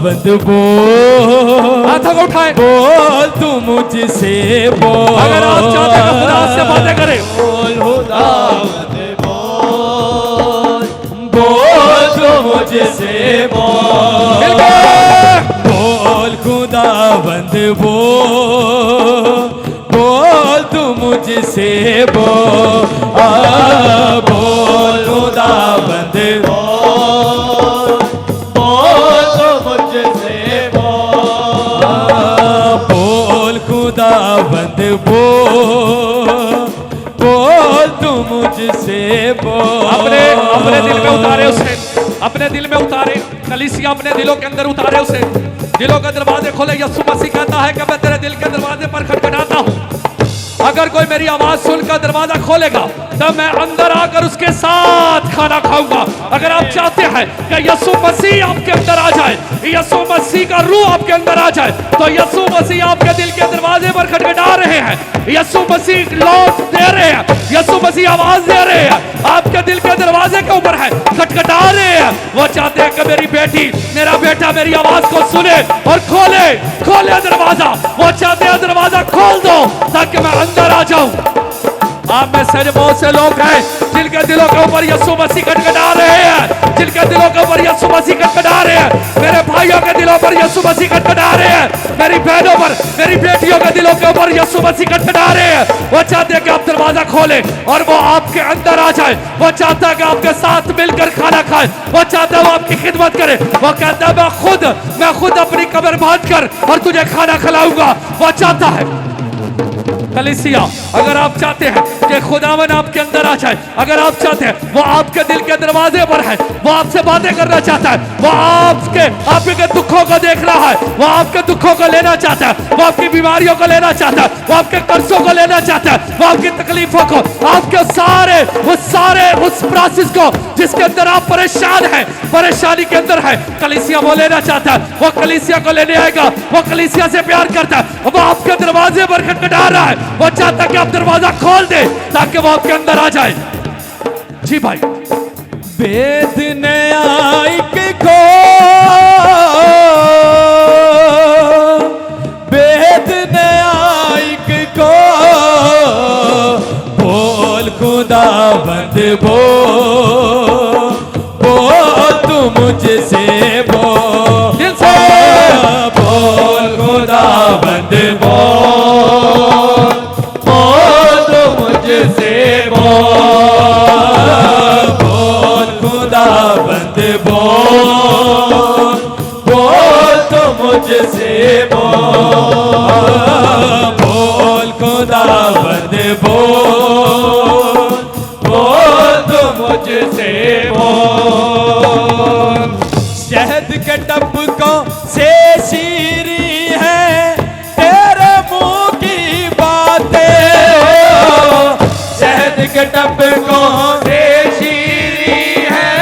खुदावंद बोल, हाथों को उठाए, बोल तू मुझसे बोल। अगर आप चाहते हैं खुदा से बातें करें, बोल खुदावंद बोल, बोल तू मुझसे बोल। बोल खुदावंद बोल, बोल तू मुझसे बोल। बोल खुदावंद बोल, बोल तू मुझसे बोल। बोल खुदावंद बोल, बोल तू मुझसे बोल। अपने अपने दिल में उतारे उसे, अपने दिल में उतारे, कलीसिया अपने दिलों के अंदर उतारे उसे। दिलों के दरवाजे खोले। यीशु मसीह कहता है कि मैं तेरे दिल के दरवाजे पर खटखटाता हूँ, अगर कोई मेरी आवाज सुनकर दरवाजा खोलेगा तब मैं अंदर आकर उसके साथ खाना खाऊंगा। अगर आप चाहते हैं कि यीशु मसीह आपके अंदर आ जाए, यीशु मसीह का रूह आपके अंदर आ जाए, तो यीशु मसीह आपके दिल के दरवाजे पर खटखटा रहे हैं। यीशु मसीह लौट दे रहे हैं, यीशु मसीह आवाज दे रहे हैं, आपके दिल के दरवाजे के ऊपर है, खटखटा रहे हैं। वो चाहते हैं कि मेरी बेटी, मेरा बेटा मेरी आवाज को सुने और खोले, खोले दरवाजा। वो चाहते हैं दरवाजा खोल दो ताकि मैं अंदर आ जाऊं। आप में से बहुत से लोग हैं जिनके दिलों के ऊपर यीशु मसीह खटखटा रहे हैं, जिनके दिलों के ऊपर यीशु मसीह खटखटा रहे हैं। मेरे भाइयों के दिलों पर यीशु मसीह खटखटा रहे हैं, मेरी बहनों पर, मेरी बेटियों के दिलों के ऊपर यीशु मसीह खटखटा रहे हैं। वो चाहते हैं कि आप दरवाजा खोलें और वो आपके अंदर आ जाए। वो चाहता है कि आपके साथ मिलकर खाना खाए, वो चाहता है वो आपकी खिदमत करे। वो कहता है मैं खुद अपनी कब्र बांध कर और तुझे खाना खिलाऊंगा। वो चाहता है। कलीसिया, अगर आप चाहते हैं कि खुदावन आपके अंदर आ जाए, अगर आप चाहते हैं, वो आपके दिल के दरवाजे पर है, वो आपसे बातें करना चाहता है, वो आपके दुखों को देख रहा है, वो आपके दुखों को लेना चाहता है, वो आपकी बीमारियों को लेना चाहता है, वो आपके कर्जों को लेना चाहता है, वो आपकी तकलीफों को, आपके सारे उस प्रोसेस को जिसके अंदर आप परेशान हैं, परेशानी के अंदर है, कलीसिया वो लेना चाहता है। वो कलीसिया को लेने आएगा, वो कलीसिया से प्यार करता है, वो आपके दरवाजे पर खटखटा रहा है। वो चाहता है कि आप दरवाजा खोल दे ताकि वो आपके अंदर आ जाए। जी भाई। वेद न्यायिक को, वेद न्यायिक को बोल खुदावंद बोल, बोल तू मुझसे बोल। दिल से बोल खुदावंद बोल, बोल तू मुझसे बोल। बोल खुदावंद बोल, बोल तू मुझसे बोल। बोल खुदावंद बोल, बोल तू मुझसे बोल। शहद के टपकों से शीरी है तेरे मुंह की बातें, शहद के टपकों से शीरी है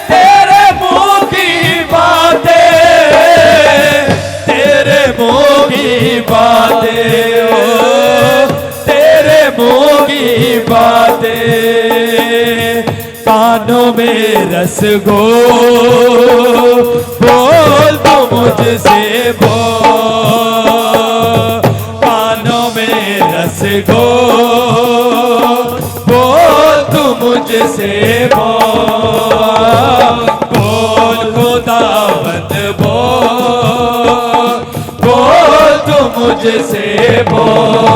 तेरे मुंह की बातें, तेरे मुंह की बातें, तेरे मुंह की बातें। कानों में रस बोल तो मुझसे बोल। कानों में रस बोल तो मुझसे बोल। बोल खुदावंद बोल, बोल तो मुझसे बोल।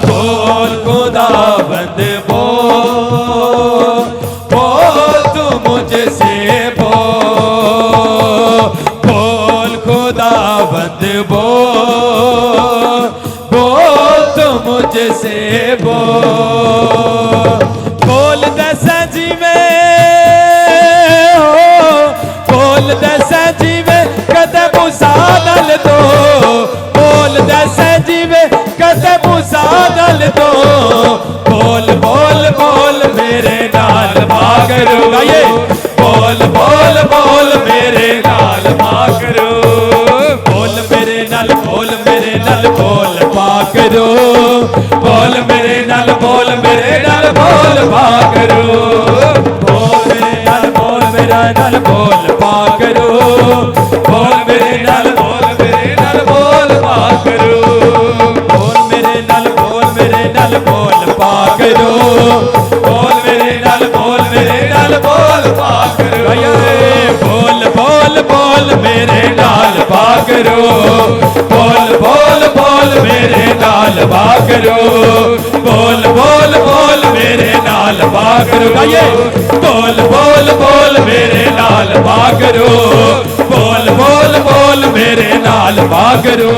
बोल खुदावंद बोल, बोल तू मुझसे बोल। बोल खुदावंद बोल, बोल तू मुझसे बोल। बोल दसा जी में हो, बोल दसा जी में कदम सादल दो, बोल दसा जी में कदम सादल दो। बोल बोल बोल मेरे नाल मागरो, गाइए। बोल बोल बोल मेरे नाल मागरो, बोल मेरे नाल, बोल मेरे नाल, बोल पाकरो। बोल मेरे नाल, बोल मेरे नाल, बोल पाकरो। बोल मेरे नाल, बोल मेरा नाल, बोल पाकरो। मेरे नाल भागरो बोल बोल बोल मेरे नाल भागरो बोल बोल बोल मेरे नाल भागरो गाइए बोल बोल बोल मेरे नाल भागरो बोल बोल बोल मेरे नाल भागरो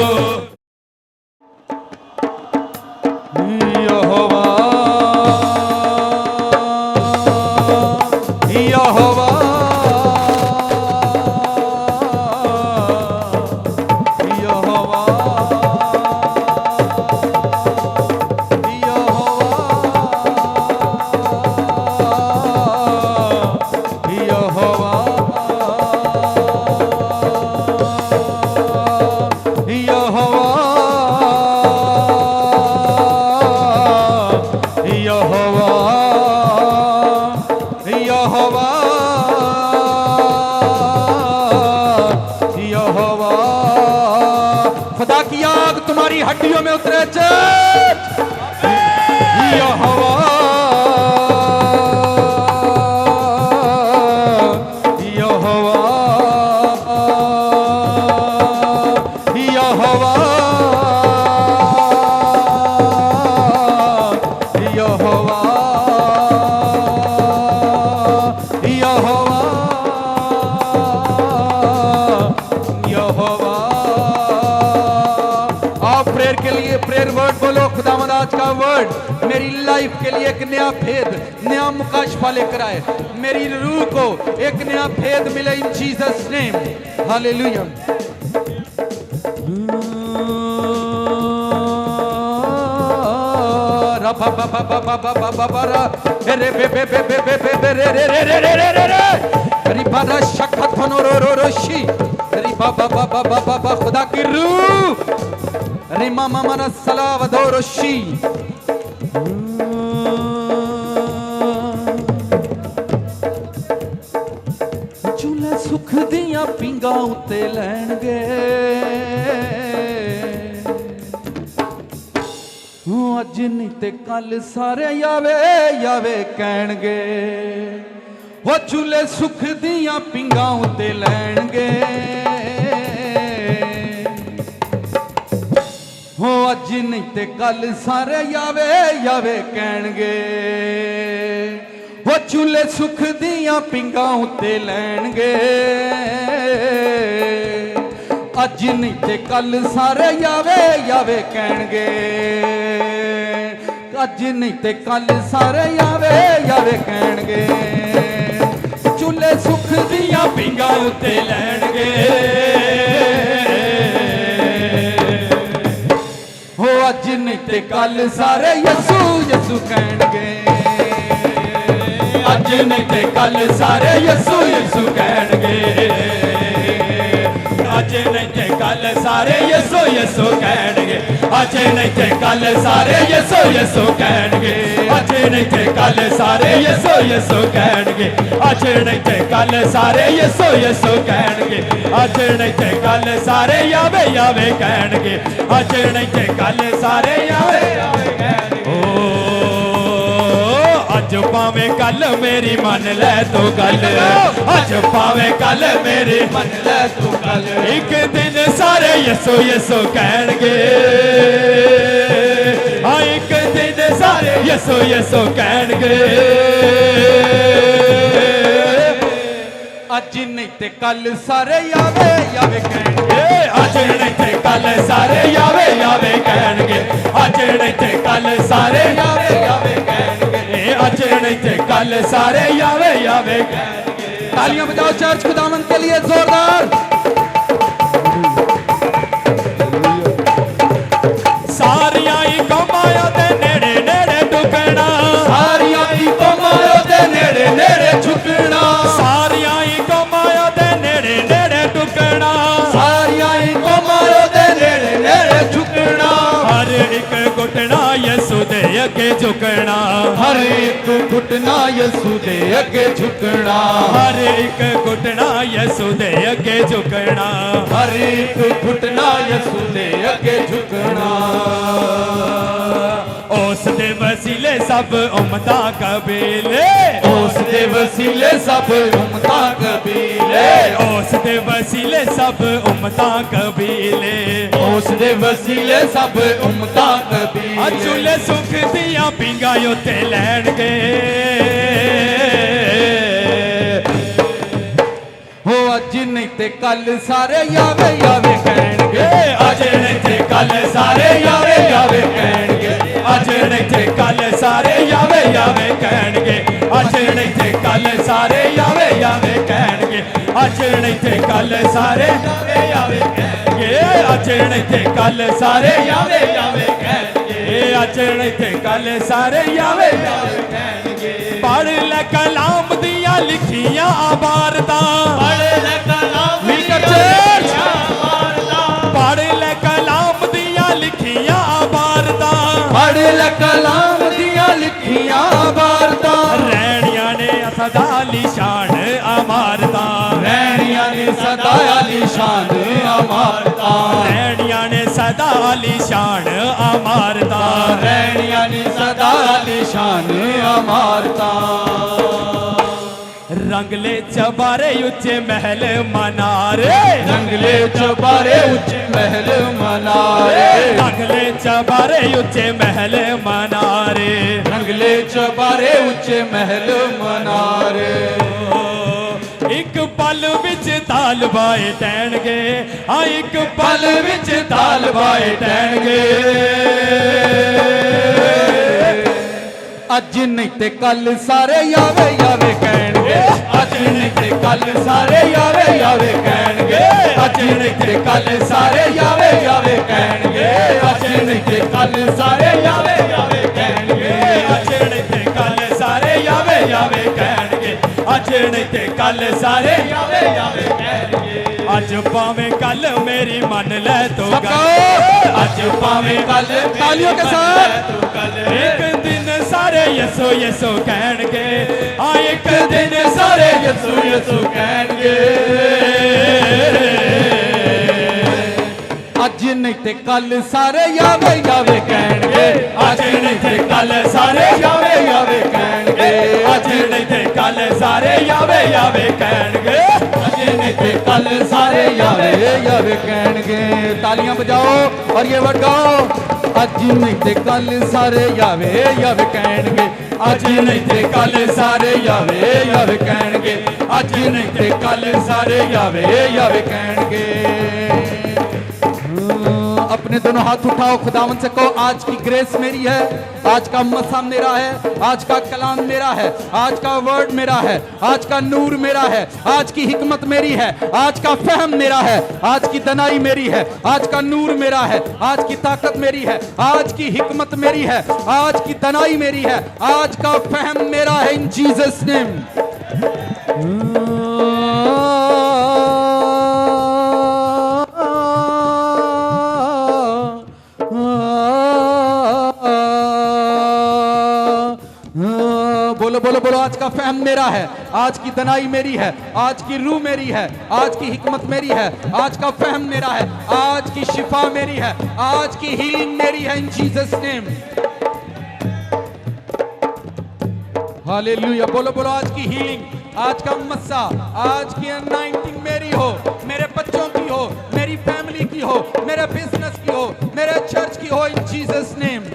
यहोवा यहोवा यहोवा खुदा की आग तुम्हारी हड्डियों में उतरे चर्च यहोवा यहोवा यहोवा यहोवा यहोवा आप प्रेयर के लिए प्रेयर वर्ड बोलो खुदावंद आज का वर्ड मेरी लाइफ के लिए एक नया भेद नया मुकाशफा लेकर आए मेरी रूह को एक नया भेद मिले इन जीसस नेम हालेलुया खुदा की रूह रिमा मामा सलावदोरशी चूल्हे सुख दिया पिंगा उत्ते लैणगे अज नहीं ते कल सारे यावे यावे कहणगे वो चूल्हे सुख दिया पिंगा उत्ते लैणगे हो अज नहीं ते कल सारे यावे यावे कहणगे वो चूल्हे सुख दिया पिंगा उत्ते लैणगे अज नहीं ते कल सारे यावे यावे कहणगे अज नहीं ते कल सारे यावे यावे कहणगे चूल्हे सुख दिया पिंगा उत्ते लैणगे हो अज नहीं ते कल सारे यसू यसू कहणगे अज नहीं ते कल सारे यसू यसू कहणगे अज नहीं ते कल सारे यसू यसू कहणगे अज नहीं ते कल सारे यसू यसू कहणगे अज नहीं ते कल सारे यसू यसू कहणगे अज नहीं ते कल सारे यसू यसू कहणगे अज नहीं ते कल सारे यावे यावे कहणगे अज नहीं ते कल सारे यावे यावे कहणगे अज पावे कल मेरी मन ले तू गल अज पावे कल मेरी मन ले तू गल एक दिन सारे यसो यसो कहणगे हाँ एक दिन सारे यसो यसो कहणगे अज नहीं ते कल सारे यावे यावे कहणगे अज नहीं ते कल सारे यावे यावे कहणगे अज नहीं ते कल सारे यावे यावे कहणगे अज नहीं ते कल सारे यावे यावे कहणगे तालियां बजाओ चर्च खुदावंद के लिए जोरदार सारियां ही कमाया दे नेड़े नेड़े टुकना सारियां ही कमायो दे नेड़े नेड़े झुकना सारियां ही कमाया दे नेड़े नेड़े टुकना सारियां ही कमायो दे नेड़े नेड़े झुकना हर एक घुटना यसू दे अगे झुकना हर एक घुटना यसू दे अगे झुकना हर एक घुटना यसू दे अगे झुकना हर एक घुटना यसू दे अगे झुकना उस दिवस वसीले सब उम्मतां कबीले ਉਸ ਦੇ ਵਸੀਲੇ ਸਭ ਉਮਤਾਂ ਕਬੀਲੇ उस दे वसीले सब उम्मतां कबीले ਉਸ ਦੇ ਵਸੀਲੇ ਸਭ ਉਮਤਾਂ ਕਬੀਲੇ चूल्हे सुख दिया पिंगा उत्ते लैणगे ਹੋ ਅੱਜ ਨਹੀਂ ਤੇ ਕੱਲ ਸਾਰੇ ਯਾਵੇ ਯਾਵੇ ਕਹਿਣਗੇ ਅੱਜ ਨਹੀਂ ਤੇ ਕੱਲ ਸਾਰੇ ਯਾਵੇ ਯਾਵੇ ਕਹਿਣਗੇ ਅੱਜ ਨਹੀਂ ਤੇ ਕੱਲ ਸਾਰੇ ਯਾਵੇ ਯਾਵੇ ਕਹਿਣਗੇ ਅੱਜ ਨਹੀਂ ਤੇ ਕੱਲ ਸਾਰੇ ਯਾਵੇ ਯਾਵੇ ਕਹਿਣਗੇ ਅੱਜ ਨਹੀਂ ਤੇ ਕੱਲ ਸਾਰੇ ਯਾਵੇ ਯਾਵੇ ਕਹਿਣਗੇ ਅੱਜ ਨਹੀਂ ਤੇ ਕੱਲ ਸਾਰੇ ਯਾਵੇ ਯਾਵੇ ਕਹਿਣਗੇ ਅੱਜ ਨਹੀਂ ਤੇ ਕੱਲ ਸਾਰੇ ਯਾਵੇ ਯਾਵੇ ਕਹਿਣਗੇ ਪੜ ਲੈ ਕਲਾਮ ਦੀਆਂ ਲਿਖੀਆਂ ਆਬਾਰਤਾਂ ਪੜ ਲੈ ਕਲਾਮ ਮਿਲਕਰ ਚਰਚ ਪੜ ਲੈ ਕਲਾਮ ਦੀਆਂ ਲਿਖੀਆਂ ਆਬਾਰਤਾਂ ਪੜ ਲੈ ਕਲਾਮ ਦੀਆਂ ਲਿਖੀਆਂ ਵਾਰਤਾਂ ਰਹਿਣੀਆਂ ਨੇ ਸਦਾ ਲਿਸ਼ਾਨ ਅਮਾਰਤਾਂ ਰਹਿਣੀਆਂ ਨੇ ਸਦਾ ਆਲੀਸ਼ਾਨ ਅਮਾਰਤਾਂ ਰਹਿਣੀਆਂ ਨੇ ਸਦਾ ਲਿਸ਼ਾਨ ਅਮਾਰਤਾਂ ਰਹਿਣੀਆਂ ਨੇ ਸਦਾ ਆਲੀਸ਼ਾਨ ਅਮਾਰਤਾਂ ਰੰਗਲੇ ਚਬਾਰੇ ਉੱਚੇ ਮਹਿਲ ਮਨਾਰੇ ਜੰਗਲੇ ਚਬਾਰੇ ਉੱਚੇ ਮਹਿਲ ਮਨਾਰੇ ਰੰਗਲੇ ਚਬਾਰੇ ਉੱਚੇ ਮਹਿਲ ਮਨਾਰੇ ਜੰਗਲੇ ਚਬਾਰੇ ਉੱਚੇ ਮਹਿਲ ਮਨਾਰੇ ਇੱਕ ਪਲ ਵਿੱਚ ਤਾਲ ਬਾਏ ਟਹਿਣਗੇ ਆ ਇੱਕ ਪਲ ਵਿੱਚ ਤਾਲ ਬਾਏ ਟਹਿਣਗੇ ਅੱਜ ਨਹੀਂ ਤੇ ਕੱਲ ਸਾਰੇ ਯਾਵੇ ਯਾਵੇ ਕਹਿਣਗੇ ਅੱਜ ਨਹੀਂ ਤੇ ਕੱਲ ਸਾਰੇ ਯਾਵੇ ਯਾਵੇ ਕਹਿਣਗੇ ਅੱਜ ਨਹੀਂ ਤੇ ਕੱਲ ਸਾਰੇ ਯਾਵੇ ਯਾਵੇ ਕਹਿਣਗੇ ਅੱਜ ਨਹੀਂ ਤੇ ਕੱਲ ਸਾਰੇ ਯਾਵੇ ਯਾਵੇ ਕਹਿਣਗੇ ਅੱਜ ਨਹੀਂ ਤੇ ਕੱਲ ਸਾਰੇ ਯਾਵੇ ਯਾਵੇ ਕਹਿਣਗੇ ਅੱਜ ਨਹੀਂ ਤੇ ਕੱਲ ਸਾਰੇ ਯਾਵੇ ਯਾਵੇ ਕਹਿਣਗੇ ਅੱਜ ਭਾਵੇਂ ਕੱਲ ਮੇਰੀ ਮੰਨ ਲੈ ਤੂੰ ਗੱਲ ਅੱਜ ਭਾਵੇਂ ਕੱਲ ਤਾਲੀਆਂ ਕੇ ਸਾਥ ਤੂੰ ਕੱਲ ਇੱਕ ਦਿਨ ਸਾਰੇ ਯਸੋ ਯਸੋ ਕਹਿਣਗੇ ਆ ਇੱਕ ਦਿਨ ਸਾਰੇ ਯਸੂ ਯਸੂ ਕਹਿਣਗੇ ਅੱਜ ਨਹੀਂ ਤੇ ਕੱਲ ਸਾਰੇ ਯਾਵੇ ਯਾਵੇ ਕਹਿਣਗੇ ਅੱਜ ਨਹੀਂ ਤੇ ਕੱਲ ਸਾਰੇ ਯਾਵੇ ਯਾਵੇ ਕਹਿਣਗੇ ਅੱਜ ਨਹੀਂ ਤੇ ਕੱਲ ਸਾਰੇ ਯਾਵੇ ਯਾਵੇ ਕਹਿਣਗੇ ਅੱਜ ਨਹੀਂ ਤੇ ਕੱਲ ਸਾਰੇ ਯਾਵੇ ਯਾਵੇ ਕਹਿਣਗੇ ਤਾਲੀਆਂ ਬਜਾਓ ਔਰ ਇਹ ਵਰਡ ਗਾਓ ਅੱਜ ਨਹੀਂ ਤੇ ਕੱਲ ਸਾਰੇ ਯਾਵੇ ਯਾਵੇ ਕਹਿਣਗੇ ਅੱਜ ਨਹੀਂ ਤੇ ਕੱਲ ਸਾਰੇ ਯਾਵੇ ਯਾਵੇ ਕਹਿਣਗੇ ਅੱਜ ਨਹੀਂ ਤੇ ਕੱਲ ਸਾਰੇ ਯਾਵੇ ਯਾਵੇ ਕਹਿਣਗੇ अपने दोनों हाथ उठाओ खुदावंद से कहो आज की ग्रेस मेरी है आज का मसा मेरा है आज का कलाम मेरा है आज का वर्ड मेरा है आज का नूर मेरा है आज की हिकमत मेरी है आज का फहम मेरा है आज की दनाई मेरी है आज का नूर मेरा है आज की ताकत मेरी है आज की हिकमत मेरी है आज की दनाई मेरी है आज का फहम मेरा है इन जीसस नेम बोलो बोलो बोलो आज का फहम मेरा है आज की दनाई मेरी है आज की रूह मेरी है आज की हिकमत मेरी है आज का फहम मेरा है आज की शिफा मेरी है आज की हीलिंग मेरी है इन जीसस नेम हालेलुया बोलो बोलो आज की हीलिंग आज का मस्सा आज की अनाइंटिंग मेरी हो मेरे बच्चों की हो मेरी फैमिली की हो मेरे बिजनेस की हो मेरे चर्च की हो इन जीसस नेम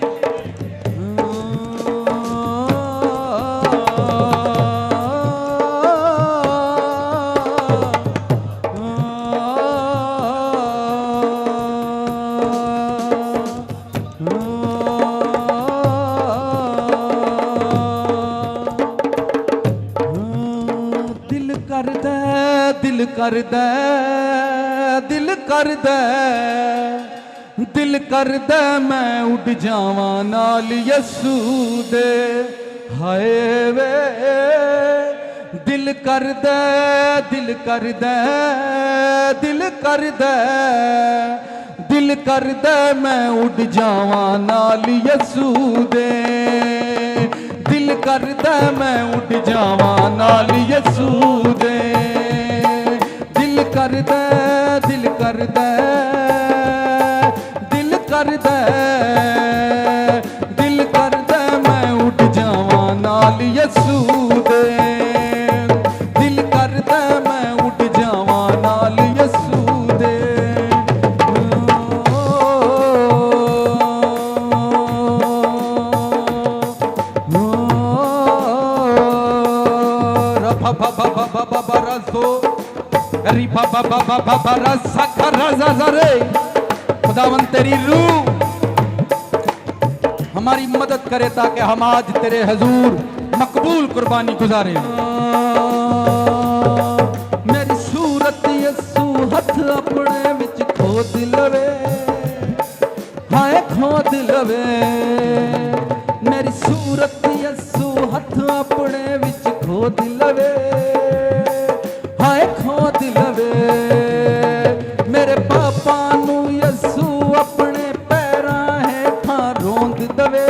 दिल करदा मैं उड़ जावां नाल यसू दे हाय वे दिल करदा दिल करदा मैं उड़ जावां नाल यसू दे दिल करदा मैं उड़ जावां नाल यसू दे दिल करदा मैं खुदावन तेरी रूह हमारी मदद करे ताकि हम आज तेरे हजूर मकबूल कुर्बानी गुजारें। मेरी सूरत यसू हथ अपने विच खोद लवे, हाय खोद लवे। मेरी सूरत यसू हथ अपने विच खोद लवे, हाय खोद लवे। मेरे पापा नू यसू अपने पैरां हेठां रोंद दवे,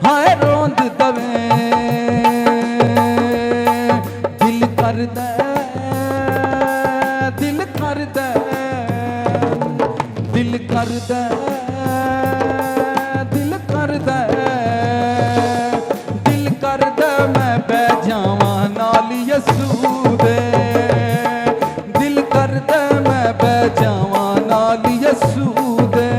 हाय रोंद दवे। दिल करदा, दिल करदा, दिल करदा, दिल करदा, दिल करदा मैं बह जावां नाल यसू दे। दिल करदा मैं बह जावां नाल यसू दे।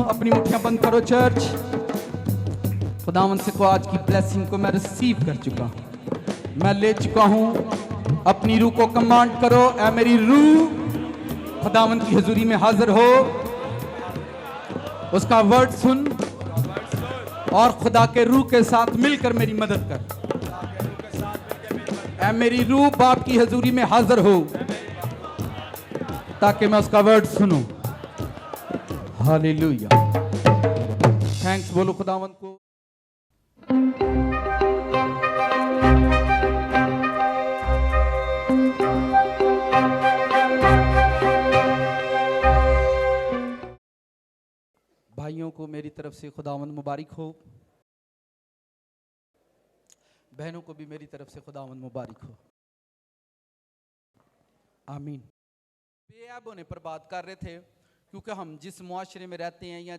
अपनी मुट्ठियां बंद करो चर्च। खुदावन से को आज की ब्लेसिंग को मैं रिसीव कर चुका हूं, मैं ले चुका हूं। अपनी रूह को कमांड करो, ऐ मेरी रूह खुदावन की हजूरी में हाजिर हो, उसका वर्ड सुन और खुदा के रूह के साथ मिलकर मेरी मदद कर। ऐ मेरी रूह बाप की हजूरी में हाजिर हो ताकि मैं उसका वर्ड सुनूं। हालेलुया, थैंक्स बोलो खुदावन को। भाइयों को मेरी तरफ से खुदावंद मुबारक हो, बहनों को भी मेरी तरफ से खुदावंद मुबारक हो। आमीन। बेऐब होने पर बात कर रहे थे, क्योंकि हम जिस मुआशरे में रहते हैं या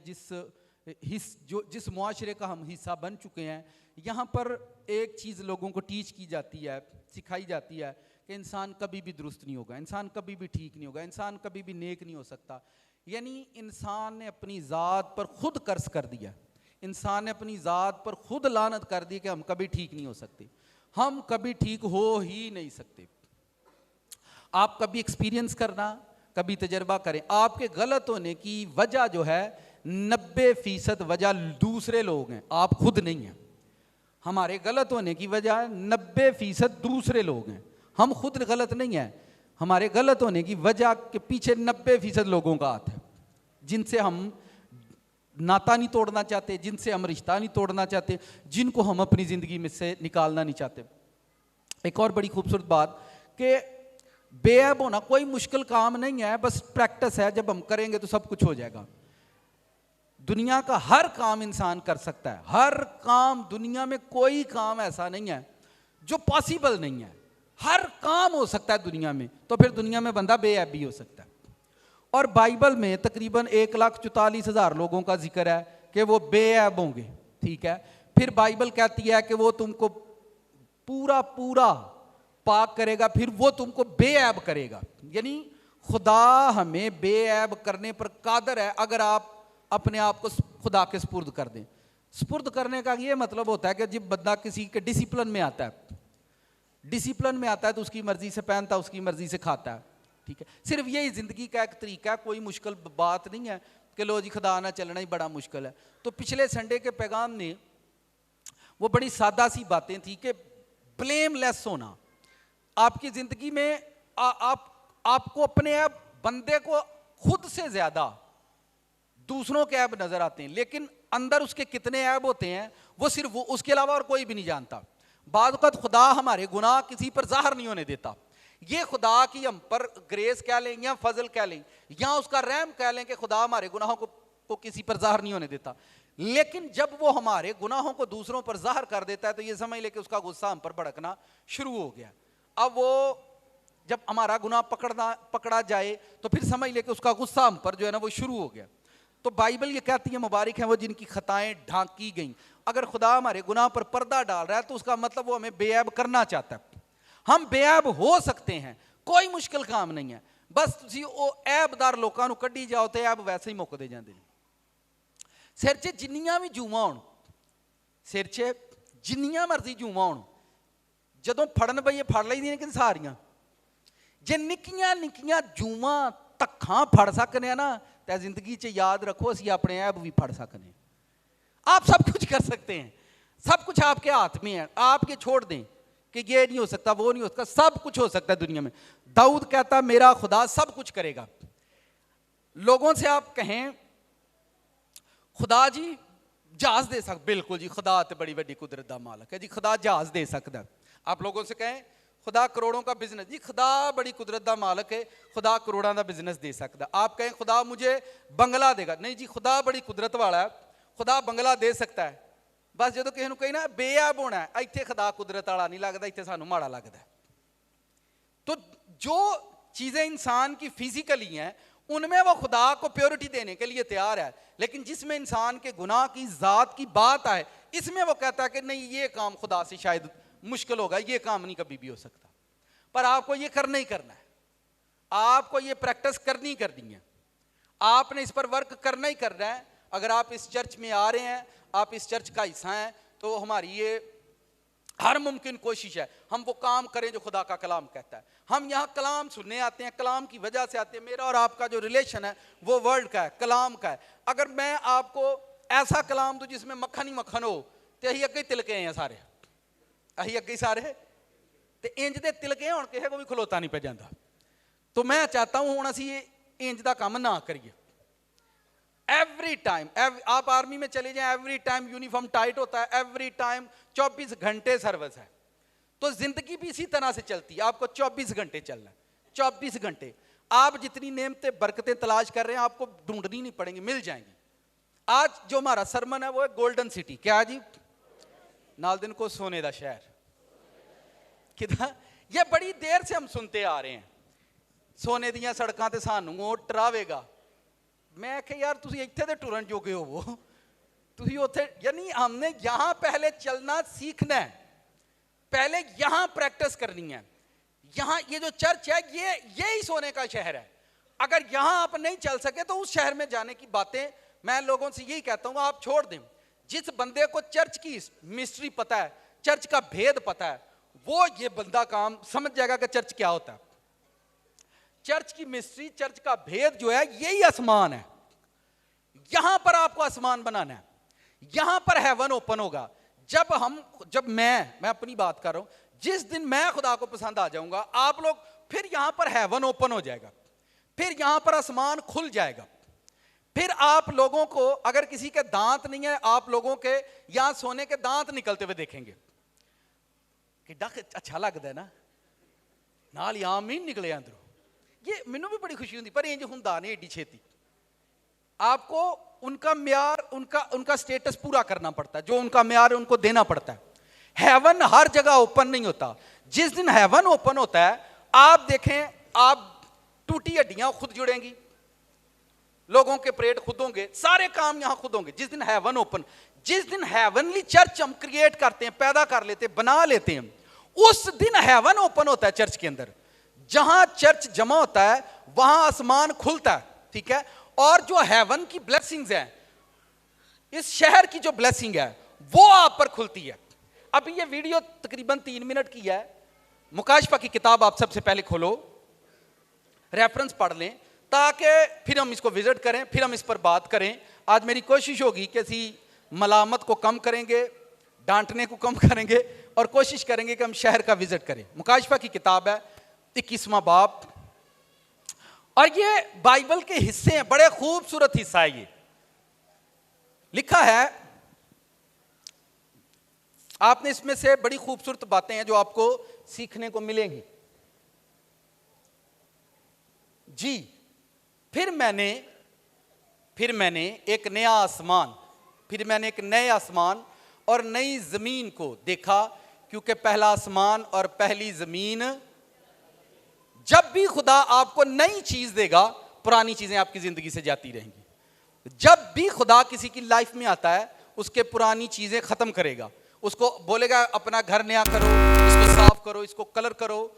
जिस मुआशरे का हम हिस्सा बन चुके हैं, यहाँ पर एक चीज़ लोगों को टीच की जाती है, सिखाई जाती है कि इंसान कभी भी दुरुस्त नहीं होगा, इंसान कभी भी ठीक नहीं होगा, इंसान कभी भी नेक नहीं हो सकता। यानी इंसान ने अपनी ज़ात पर खुद कर्ज कर दिया, इंसान ने अपनी ज़ात पर खुद लानत कर दी कि हम कभी ठीक नहीं हो सकते, हम कभी ठीक हो ही नहीं सकते। आप कभी एक्सपीरियंस करना, कभी तजर्बा करें, आपके गलत होने की वजह जो है 90% वजह दूसरे लोग हैं, आप खुद नहीं हैं। हमारे गलत होने की वजह 90% दूसरे लोग हैं, हम खुद गलत नहीं हैं। हमारे गलत होने की वजह के पीछे 90% लोगों का हाथ है, जिनसे हम नाता नहीं तोड़ना चाहते, जिनसे हम रिश्ता नहीं तोड़ना चाहते, जिनको हम अपनी ज़िंदगी में से निकालना नहीं चाहते। एक और बड़ी खूबसूरत बात कि बेऐब होना कोई मुश्किल काम नहीं है, बस प्रैक्टिस है। जब हम करेंगे तो सब कुछ हो जाएगा। दुनिया का हर काम इंसान कर सकता है, हर काम, दुनिया में कोई काम ऐसा नहीं है जो पॉसिबल नहीं है, हर काम हो सकता है दुनिया में। तो फिर दुनिया में बंदा बेऐब भी हो सकता है। और बाइबल में तकरीबन 1,44,000 लोगों का जिक्र है कि वो बेऐब होंगे, ठीक है। फिर बाइबल कहती है कि वो तुमको पूरा पूरा पाक करेगा, फिर वो तुमको बेऐब करेगा। यानी खुदा हमें बेऐब करने पर कादर है, अगर आप अपने आप को खुदा के सुपुर्द कर दें। सुपुर्द करने का ये मतलब होता है कि जब बंदा किसी के डिसिप्लिन में आता है, डिसिप्लिन में आता है तो उसकी मर्जी से पहनता है, उसकी मर्जी से खाता है, ठीक है। सिर्फ यही ज़िंदगी का एक तरीका है, कोई मुश्किल बात नहीं है कि लो जी खुदा ना चलना ही बड़ा मुश्किल है। तो पिछले संडे के पैगाम ने वो बड़ी सादा सी बातें थी कि ब्लेमलेस होना। आपकी ज़िंदगी में आपको अपने ऐब, बंदे को खुद से ज़्यादा दूसरों के ऐब नज़र आते हैं, लेकिन अंदर उसके कितने ऐब होते हैं वो सिर्फ वो, उसके अलावा और कोई भी नहीं जानता। बाद वक़्त खुदा हमारे गुनाह किसी पर ज़ाहिर नहीं होने देता। ये खुदा की हम पर ग्रेस कह लें या फजल कह लें या उसका रहम कह लें कि खुदा हमारे गुनाहों को किसी पर ज़ाहिर नहीं होने देता। लेकिन जब वो हमारे गुनाहों को दूसरों पर ज़ाहिर कर देता है तो ये समझ ले कि उसका गुस्सा हम पर भड़कना शुरू हो गया। अब वो जब हमारा गुनाह पकड़ा जाए तो फिर समझ ले कि उसका गुस्सा हम पर जो है ना वो शुरू हो गया। तो बाइबल ये कहती है मुबारक है वो जिनकी खताएं ढांकी गईं। अगर खुदा हमारे गुनाह पर पर्दा डाल रहा है तो उसका मतलब वो हमें बेऐब करना चाहता है। हम बेऐब हो सकते हैं, कोई मुश्किल काम नहीं है। बस तुसी ਉਹ ਐਬਦਾਰ ਲੋਕਾਂ ਨੂੰ ਕੱਢੀ ਜਾਓ ਤੇ ਐਬ ਵੈਸੇ ਹੀ ਮੁੱਕਦੇ ਜਾਂਦੇ ਨੇ। ਸਿਰ 'ਚ ਜਿੰਨੀਆਂ ਵੀ ਜੂਆਂ ਹੋਣ, ਸਿਰ 'ਚ ਜਿੰਨੀਆਂ ਮਰਜ਼ੀ ਜੂਆਂ ਹੋਣ, ਜਦੋਂ ਫੜਨ ਬਈਏ ਫੜ ਲਈਦੀਆਂ ਕਿ ਸਾਰੀਆਂ। ਜੇ ਨਿੱਕੀਆਂ ਨਿੱਕੀਆਂ ਜੂਆਂ ਧੱਖਾਂ ਫੜ ਸਕਨੇ ਆ ਨਾ ਤਾਂ ਜ਼ਿੰਦਗੀ 'ਚ ਯਾਦ ਰੱਖੋ ਅਸੀਂ ਆਪਣੇ ਐਬ ਵੀ ਫੜ ਸਕਨੇ। आप सब कुछ कर सकते हैं, सब कुछ आपके हाथ में है। आप ये छोड़ दें कि ये नहीं हो सकता, वो नहीं हो सकता, सब कुछ हो सकता है दुनिया में। दाऊद कहता मेरा खुदा सब कुछ करेगा। लोगों से आप कहें खुदा जी जहाज दे सकता, बिल्कुल जी खुदा तो बड़ी बड़ी कुदरत का मालक है जी, खुदा जहाज दे सकता है। आप लोगों से कहें खुदा करोड़ों का बिजनेस, जी खुदा बड़ी कुदरत का मालक है, खुदा करोड़ों का बिजनेस दे सकता। आप कहें खुदा मुझे बंगला देगा, नहीं जी खुदा बड़ी कुदरत वाला है, खुदा बंगला दे सकता है। बस जो किसी को कही ना बेअब होना है, इतने खुदा कुदरत वाला नहीं लगता, इतने सानू माड़ा लगता है। तो जो चीज़ें इंसान की फिजिकली हैं उनमें वो खुदा को प्योरिटी देने के लिए तैयार है, लेकिन जिसमें इंसान के गुनाह की ज़ात की बात आए इसमें वो कहता है कि नहीं ये काम खुदा से शायद मुश्किल होगा, ये काम नहीं कभी भी हो सकता। पर आपको ये करना ही करना है, आपको ये प्रैक्टिस करनी करनी है, आपने इस पर वर्क करना ही करना है। अगर आप इस चर्च में आ रहे हैं, आप इस चर्च का हिस्सा हैं, तो हमारी ये हर मुमकिन कोशिश है हम वो काम करें जो खुदा का कलाम कहता है। हम यहाँ कलाम सुनने आते हैं, कलाम की वजह से आते हैं। मेरा और आपका जो रिलेशन है वो वर्ड का है, कलाम का है। अगर मैं आपको ऐसा कलाम दूँ जिसमें मक्खन ही मक्खन हो तो अही अगे तिलके हैं सारे, अही अगे सारे तो इंज दे तिलके होण किसी को भी खलोता नहीं पे जाता। तो मैं चाहता हूँ हुण असीं इंज दा काम ना करिए। एवरी टाइम आप आर्मी में चले जाएं, एवरी टाइम यूनिफॉर्म टाइट होता है, एवरी टाइम 24 घंटे सर्विस है। तो जिंदगी भी इसी तरह से चलती है, आपको 24 घंटे चलना है, 24 घंटे। आप जितनी नेमतें बरकतें तलाश कर रहे हैं आपको ढूंढनी नहीं पड़ेंगी, मिल जाएंगी। आज जो हमारा सरमन है वो है गोल्डन सिटी, क्या जी नाल दिन को सोने का शहर कितना। ये बड़ी देर से हम सुनते आ रहे हैं सोने दियां सड़कां ते सानू वो डरावेगा। मैं आखे यार तुसी इत्थे दे टुरन जोगे हो, तुसी उत्थे, यानी हमने यहाँ पहले चलना सीखना है, पहले यहाँ प्रैक्टिस करनी है। यहाँ ये जो चर्च है ये ही सोने का शहर है। अगर यहाँ आप नहीं चल सके तो उस शहर में जाने की बातें मैं लोगों से यही कहता हूँ आप छोड़ दें। जिस बंदे को चर्च की मिस्ट्री पता है, चर्च का भेद पता है, वो ये बंदा काम समझ जाएगा कि चर्च क्या होता है। चर्च की मिस्ट्री, चर्च का भेद जो है यही आसमान है। यहां पर आपको आसमान बनाना है, यहां पर हेवन ओपन होगा। जब मैं अपनी बात कर रहा हूं, जिस दिन मैं खुदा को पसंद आ जाऊंगा आप लोग, फिर यहां पर हेवन ओपन हो जाएगा, फिर यहां पर आसमान खुल जाएगा। फिर आप लोगों को अगर किसी के दांत नहीं है, आप लोगों के यहां सोने के दांत निकलते हुए देखेंगे। किड्डा अच्छा लगता है ना, नाल ही आमीन निकले अंदरों। ये मैनू भी बड़ी खुशी होती, पर इंज हुंदा नहीं एडी छेती। आपको उनका म्यार, उनका स्टेटस पूरा करना पड़ता है, जो उनका म्यार है उनको देना पड़ता है। हेवन हर जगह ओपन नहीं होता। जिस दिन हेवन ओपन होता है आप देखें, आप टूटी हड्डियां खुद जुड़ेंगी, लोगों के पेट खुद होंगे, सारे काम यहां खुद होंगे। जिस दिन हेवन ओपन, जिस दिन हेवनली चर्च हम क्रिएट करते हैं, पैदा कर लेते हैं, बना लेते हैं, उस दिन हेवन ओपन होता है चर्च के अंदर। जहां चर्च जमा होता है वहां आसमान खुलता है, ठीक है। और जो हेवन की ब्लेसिंग्स हैं, इस शहर की जो ब्लेसिंग है वो आप पर खुलती है। अभी ये वीडियो तकरीबन 3 मिनट की है। मुकाशफा की किताब आप सबसे पहले खोलो, रेफरेंस पढ़ लें, ताकि फिर हम इसको विजिट करें, फिर हम इस पर बात करें। आज मेरी कोशिश होगी कि असी मलामत को कम करेंगे, डांटने को कम करेंगे और कोशिश करेंगे कि हम शहर का विजिट करें। मुकाशफा की किताब है, 21वां बाब, और ये बाइबल के हिस्से हैं, बड़े खूबसूरत हिस्सा है। ये लिखा है, आपने इसमें से बड़ी खूबसूरत बातें हैं जो आपको सीखने को मिलेंगी जी। फिर मैंने एक नया आसमान, फिर मैंने एक नए आसमान और नई जमीन को देखा, क्योंकि पहला आसमान और पहली जमीन, जब भी खुदा आपको नई चीज देगा पुरानी चीजें आपकी जिंदगी से जाती रहेंगी। जब भी खुदा किसी की लाइफ में आता है उसके पुरानी चीजें खत्म करेगा, उसको बोलेगा अपना घर नया करो, इसको साफ करो, इसको कलर करो,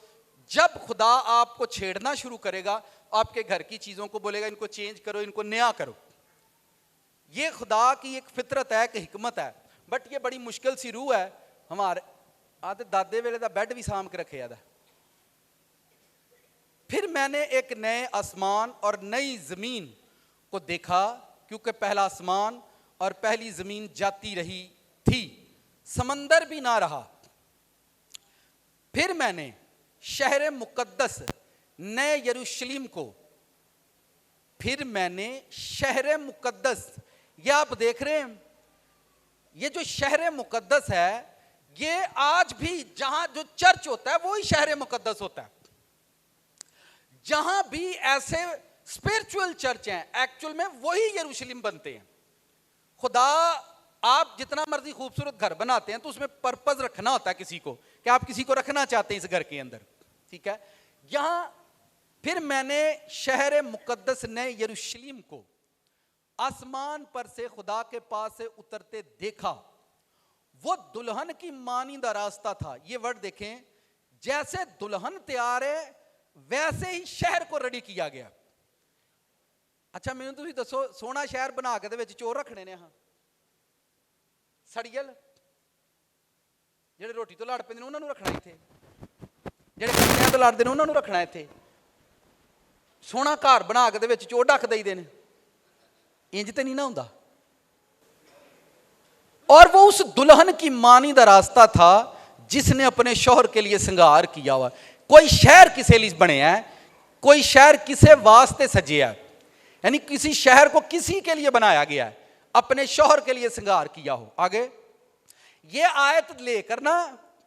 जब खुदा आपको छेड़ना शुरू करेगा, आपके घर की चीजों को बोलेगा इनको चेंज करो, इनको नया करो, ये खुदा की एक फितरत है, एक हिकमत है। बट ये बड़ी मुश्किल सी रूह है। हमारे आते दादे वेले का बैड भी साम के रखे जाता। फिर मैंने एक नए आसमान और नई जमीन को देखा, क्योंकि पहला आसमान और पहली जमीन जाती रही थी, समंदर भी ना रहा। फिर मैंने शहर मुकद्दस नए यरूशलेम को, फिर मैंने शहर मुकद्दस, ये आप देख रहे हैं, ये जो शहर मुकद्दस है, ये आज भी जहां जो चर्च होता है वही शहर मुकद्दस होता है। जहां भी ऐसे स्पिरिचुअल चर्च हैं, एक्चुअल में वही यरूशलेम बनते हैं। खुदा, आप जितना मर्जी खूबसूरत घर बनाते हैं तो उसमें पर्पस रखना होता है किसी को, कि आप किसी को रखना चाहते हैं इस घर के अंदर, ठीक है। यहां फिर मैंने शहर मुकद्दस नए यरूशलेम को आसमान पर से खुदा के पास से उतरते देखा। वो दुल्हन की मानिंदा रास्ता था। ये वर्ड देखें, जैसे दुल्हन तैयार है वैसे ही शहर को रेडी किया गया। अच्छा मैनू तुसीं दसो, सोहना शहर बना के दे विच चोर रखने ने? हाँ, सड़ियल ਜਿਹੜੇ ਰੋਟੀ ਤੋਂ ਲੜ ਪੈਂਦੇ ਨੇ ਉਹਨਾਂ ਨੂੰ ਰੱਖਣਾ ਇੱਥੇ, ਜਿਹੜੇ ਕੱਟਿਆਂ ਤੋਂ ਲੜਦੇ ਨੇ ਉਹਨਾਂ ਨੂੰ ਰੱਖਣਾ ਇੱਥੇ। ਸੋਹਣਾ ਘਰ ਬਣਾ ਕੇ ਦੇ ਵਿੱਚ ਚੋਰ ਢੱਕ ਦੇਈਦੇ ਨੇ, इंज तो नहीं ना होता। और वो उस दुल्हन की मानीदा रास्ता था जिसने अपने शौहर के लिए श्रृंगार किया हुआ। कोई शहर किसे लिए बने हैं, कोई शहर किसे वास्ते सजे है, यानी किसी शहर को किसी के लिए बनाया गया है, अपने शौहर के लिए श्रृंगार किया हो। आगे ये आयत लेकर ना,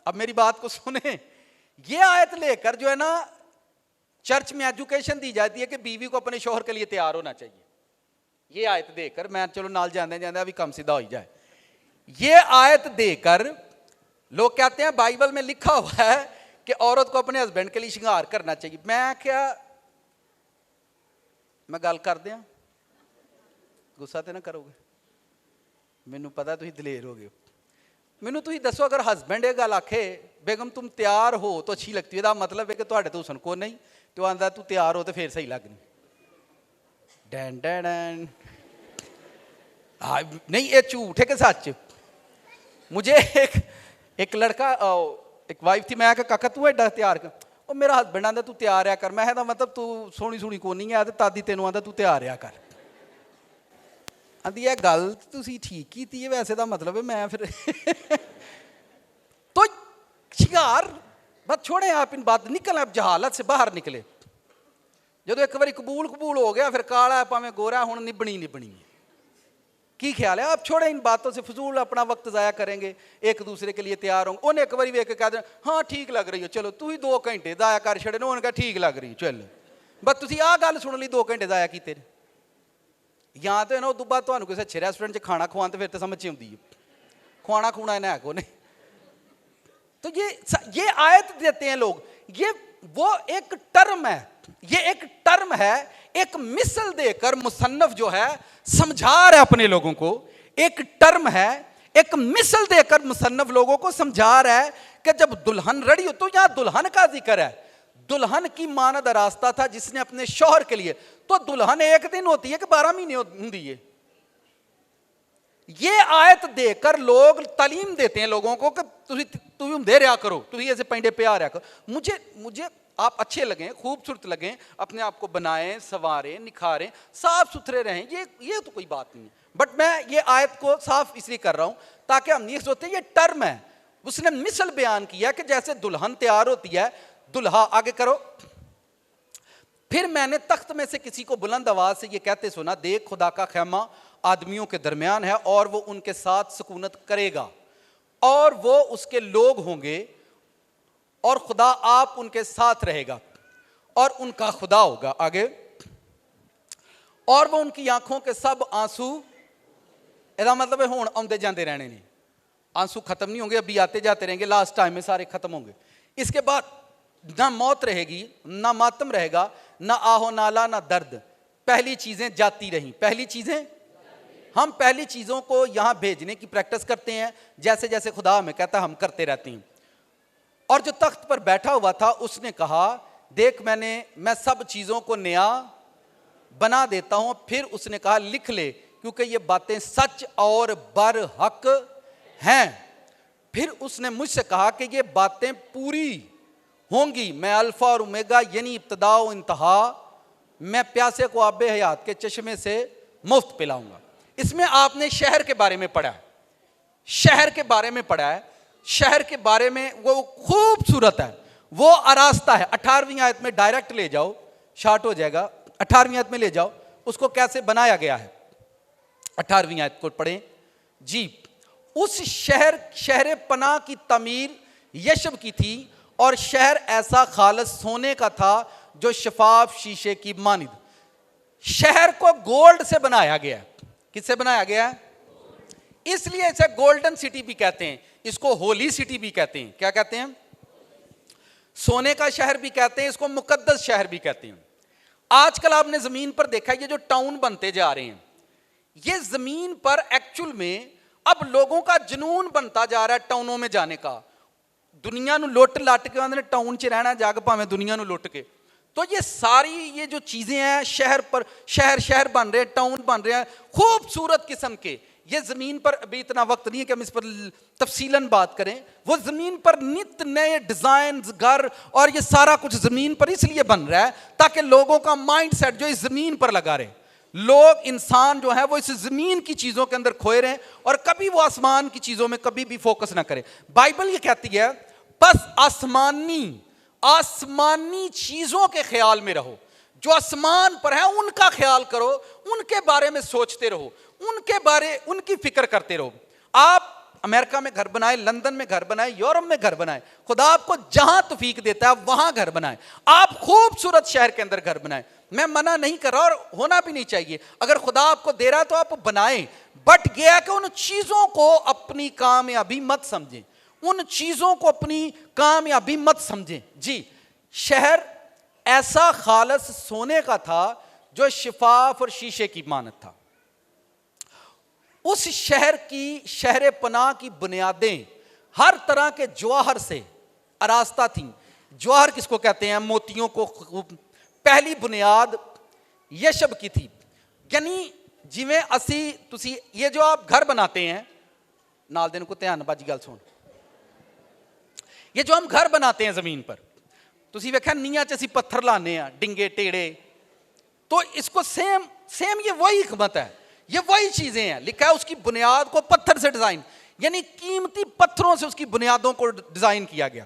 अब मेरी बात को सुने, ये आयत लेकर जो है ना चर्च में एजुकेशन दी जाती है कि बीवी को अपने शौहर के लिए तैयार होना चाहिए। ये आयत देकर, मैं चलो नाल जाने जाने अभी कम सीधा हो ही जाए, ये आयत देकर लोग कहते हैं बाइबल में लिखा हुआ है कि औरत को अपने हस्बैंड के लिए श्रृंगार करना चाहिए। मैं क्या, मैं गल कर दिया, गुस्सा तो ना करोगे? मैनू पता तुम दलेर हो गए। मैनू तुम दसो, अगर हस्बैंड ये गल आखे बेगम तुम तैयार हो तो अच्छी लगती है, इसका मतलब है कि तुहाडे तो हुसन को नहीं, तो आंदा तू तैयार हो तो फिर सही लगनी। डैन डैन नहीं, ये झूठ है कि सच? मुझे एक लड़का, एक वाइफ थी, मैं आखिया काका तू एडा तैयार कर, और मेरा हस्बैंड आंदा तू तैयार रहा कर। मैं मतलब तू सोहनी सोहनी को नहीं है तो तादी तेनों आंदा तू तैयार रहा कर। आंदी यह गल तुसी ठीक की है, वैसे का मतलब है मैं फिर तो शिकार बस छोड़े आप इन बात, निकल आप जहालत से बाहर निकले। जो एक बार कबूल हो गया फिर काला भावें गोरा हुण निभनी निभनी है। की ख्याल है? आप छोड़े इन बातों से, फजूल अपना वक्त ज़ाया करेंगे, एक दूसरे के लिए तैयार होंगे। उन्हें एक बार वेख के कह देना हाँ ठीक लग रही हो, चलो तू ही 2 घंटे ज़ाया कर छड़े, उन्होंने कहा ठीक लग रही, चल बस तुसी आ गल सुन ली 2 घंटे ज़ाया कीते। या तो ना उदों बाद तुहानूं किसी अच्छे रेस्टोरेंट खाना खवान तो फिर तो समझ आउंदी है, खुआना खुना इन्हें है को नहीं। तो ये आयत देते हैं लोग, ये वो एक टर्म है, ये एक टर्म है, एक मिसल देकर मुसन्नफ जो है समझा रहा है अपने लोगों को। एक टर्म है, एक मिसल देकर मुसन्नफ लोगों को समझा रहा है कि जब दुल्हन रेडी हो, तो यहां दुल्हन का जिक्र है। दुल्हन की मानद रास्ता था जिसने अपने शौहर के लिए, तो दुल्हन एक दिन होती है कि 12 महीने होती है? ये आयत देकर लोग तालीम देते हैं लोगों को कि तुम दे रहा करो, तुम ऐसे पेंडे पे आ रहा करो। मुझे आप अच्छे लगें, खूबसूरत लगें, अपने आप को बनाएं, संवारें, निखारें, साफ सुथरे रहें, ये तो कोई बात नहीं है। बट मैं ये आयत को साफ इसलिए कर रहा हूं ताकि हम नहीं सोचते ये टर्म है। उसने मिसल बयान किया कि जैसे दुल्हन तैयार होती है, दुल्हा आगे करो। फिर मैंने तख्त में से किसी को बुलंद आवाज से ये कहते सुना, देख खुदा का खैमा आदमियों के दरमियान है और वो उनके साथ सुकूनत करेगा और वो उसके लोग होंगे और खुदा आप उनके साथ रहेगा और उनका खुदा होगा। आगे, और वो उनकी आंखों के सब आंसू, इसका मतलब है हुण आउंदे जाते रहने ने, आंसू खत्म नहीं होंगे, अभी आते जाते रहेंगे, लास्ट टाइम में सारे खत्म होंगे। इसके बाद ना मौत रहेगी, ना मातम रहेगा, ना आहो नाला, ना दर्द। पहली चीजें जाती रहीं। पहली चीजें, हम पहली चीजों को यहां भेजने की प्रैक्टिस करते हैं, जैसे जैसे खुदा हमें कहता है हम करते रहते हैं। और जो तख्त पर बैठा हुआ था उसने कहा, देख मैं सब चीजों को नया बना देता हूं। फिर उसने कहा, लिख ले, क्योंकि ये बातें सच और बरहक हैं। फिर उसने मुझसे कहा कि ये बातें पूरी होंगी। मैं अल्फा और ओमेगा यानी इब्तदा और इंतहा, मैं प्यासे को आबे हयात के चश्मे से मुफ्त पिलाऊंगा। इसमें आपने शहर के बारे में पढ़ा है, शहर के बारे में पढ़ा है, शहर के बारे में वो खूबसूरत है, वो आरास्ता है। 18वीं आयत में डायरेक्ट ले जाओ, शार्ट हो जाएगा। 18वीं आयत में ले जाओ, उसको कैसे बनाया गया है। 18वीं आयत को पढ़ें जी। उस शहर पनाह की तमीर यशब की थी, और शहर ऐसा खालस सोने का था जो शफाफ शीशे की मानिद। शहर को गोल्ड से बनाया गया है। किससे बनाया गया है? इसलिए इसे गोल्डन सिटी भी कहते हैं, इसको होली सिटी भी कहते हैं। क्या कहते हैं? सोने का शहर भी कहते हैं, इसको मुकद्दस शहर भी कहते हैं। आजकल आपने जमीन पर देखा, ये जो टाउन बनते जा रहे हैं, ये जमीन पर एक्चुअल में अब लोगों का जुनून बनता जा रहा है टाउनों में जाने का। दुनिया ਨੂੰ लुट लट के उन्होंने टाउन च रहना, जग भावें दुनिया ਨੂੰ लुट के। तो ये सारी ये जो चीजें हैं, शहर पर शहर बन रहे हैं, टाउन बन रहे हैं खूबसूरत किस्म के। ये जमीन पर अभी इतना वक्त नहीं है कि हम इस पर तफसीलन बात करें। वो जमीन पर नित नए डिजाइन, घर और ये सारा कुछ जमीन पर इसलिए बन रहा है ताकि लोगों का माइंड सेट जो इस जमीन पर लगा रहे। लोग, इंसान जो है वो इस जमीन की चीजों के अंदर खोए रहे और कभी वो आसमान की चीजों में कभी भी फोकस ना करें। बाइबल ये कहती है, बस आसमानी चीजों के ख्याल में रहो, जो आसमान पर है उनका ख्याल करो, उनके बारे में सोचते रहो, उनकी फिक्र करते रहो। आप अमेरिका में घर बनाए, लंदन में घर बनाए, यूरोप में घर बनाए, खुदा आपको जहां तौफीक देता है वहां घर बनाए। आप खूबसूरत शहर के अंदर घर बनाए, मैं मना नहीं कर रहा और होना भी नहीं चाहिए। अगर खुदा आपको दे रहा है तो आप बनाएं, बट यह है कि उन चीजों को अपनी कामयाबी मत समझें, उन चीजों को अपनी कामयाबी मत समझें जी। शहर ऐसा खालस सोने का था जो शिफाफ और शीशे की मानत था। उस शहर पनाह की बुनियादें हर तरह के जवाहर से आरास्ता थीं। जवाहर किसको कहते हैं? मोतियों को। पहली बुनियाद यशब की थी, यानी जिवें असी तुसी ये जो आप घर बनाते हैं, नाल दिन को ध्यान बाजी गल सुन, ये जो हम घर बनाते हैं जमीन पर, तुसी वेख्या नींहां च असी पत्थर लाने हैं, डिंगे टेढ़े, तो इसको सेम ये वही हिकमत है, ये वही चीजें हैं। लिखा है उसकी बुनियाद को पत्थर से डिजाइन, यानी कीमती पत्थरों से उसकी बुनियादों को डिजाइन किया गया।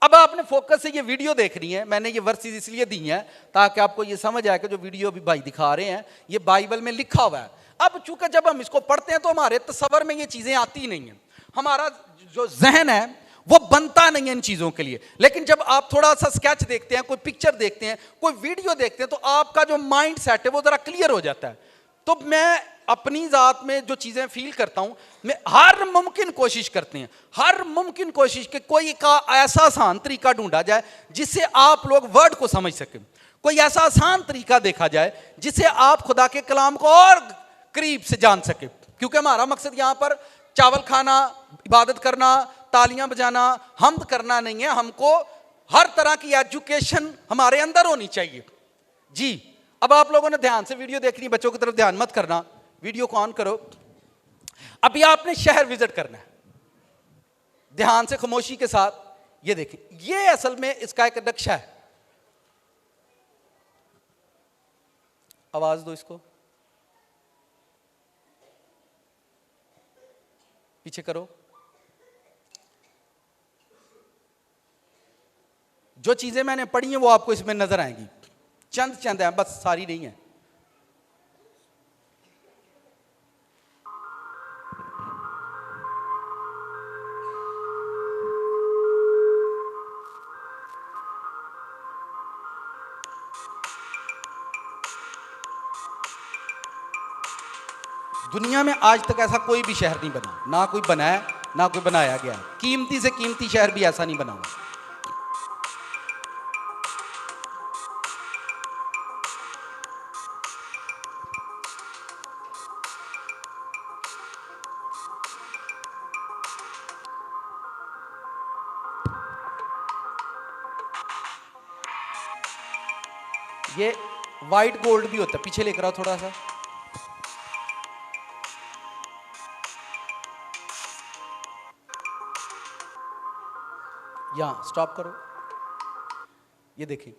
अब आपने फोकस से ये वीडियो देखनी है, मैंने ये वर्सेस इसलिए दी हैं ताकि आपको ये समझ आए कि जो वीडियो अभी भाई दिखा रहे हैं ये बाइबल में लिखा हुआ है। अब चूंकि जब हम इसको पढ़ते हैं तो हमारे तस्वर में ये चीजें आती नहीं हैं, हमारा जो जहन है वो बनता नहीं है इन चीजों के लिए। लेकिन जब आप थोड़ा सा स्केच देखते हैं, कोई पिक्चर देखते हैं, कोई वीडियो देखते हैं, तो आपका जो माइंड सेट है वो जरा क्लियर हो जाता है। तो मैं अपनी जात में जो चीजें फील करता हूं, मैं हर मुमकिन कोशिश करते हैं, हर मुमकिन कोशिश कि कोई का ऐसा आसान तरीका ढूंढा जाए जिससे आप लोग वर्ड को समझ सकें, कोई ऐसा आसान तरीका देखा जाए जिससे आप खुदा के कलाम को और करीब से जान सके। क्योंकि हमारा मकसद यहां पर चावल खाना, इबादत करना, तालियां बजाना, हमद करना नहीं है। हमको हर तरह की एजुकेशन हमारे अंदर होनी चाहिए जी। अब आप लोगों ने ध्यान से वीडियो देखनी, बच्चों की तरफ ध्यान मत करना, वीडियो को ऑन करो। अभी आपने शहर विजिट करना है, ध्यान से खामोशी के साथ ये देखें। ये असल में इसका एक नक्शा है। आवाज दो इसको, पीछे करो। जो चीजें मैंने पढ़ी हैं वो आपको इसमें नजर आएंगी, चंद हैं, बस सारी नहीं है। दुनिया में आज तक ऐसा कोई भी शहर नहीं बना, ना कोई बना है ना कोई बनाया गया। कीमती से कीमती शहर भी ऐसा नहीं बना हुआ। ये वाइट गोल्ड भी होता है, पीछे लेकर आओ थोड़ा सा। यहां स्टॉप करो, ये देखिए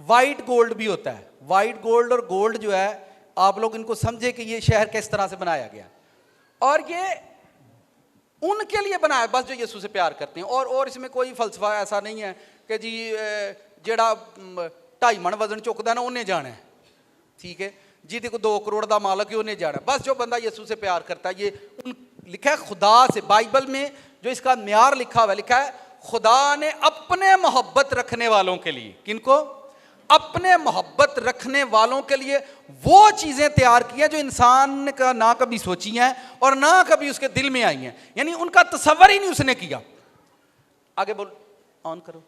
वाइट गोल्ड भी होता है। वाइट गोल्ड और गोल्ड जो है, आप लोग इनको समझे कि ये शहर किस तरह से बनाया गया, और ये उनके लिए बनाया बस जो यीशु से प्यार करते हैं। और इसमें कोई फलसफा ऐसा नहीं है कि जी जेड़ा 2.5 मन वजन चुकता ना उन्हें जाना है, ठीक है, जिदे को 2 करोड़ का मालक है उन्हें जाना है। बस जो बंदा यीशु से प्यार करता है, ये लिखा है खुदा से, बाइबल में जो इसका म्यार लिखा हुआ, लिखा है खुदा ने अपने मोहब्बत रखने वालों के लिए, किनको? अपने मोहब्बत रखने वालों के लिए वो चीजें तैयार की हैं जो इंसान का ना कभी सोची हैं और ना कभी उसके दिल में आई हैं, यानी उनका तसव्वुर ही नहीं उसने किया। आगे बोल, ऑन करो।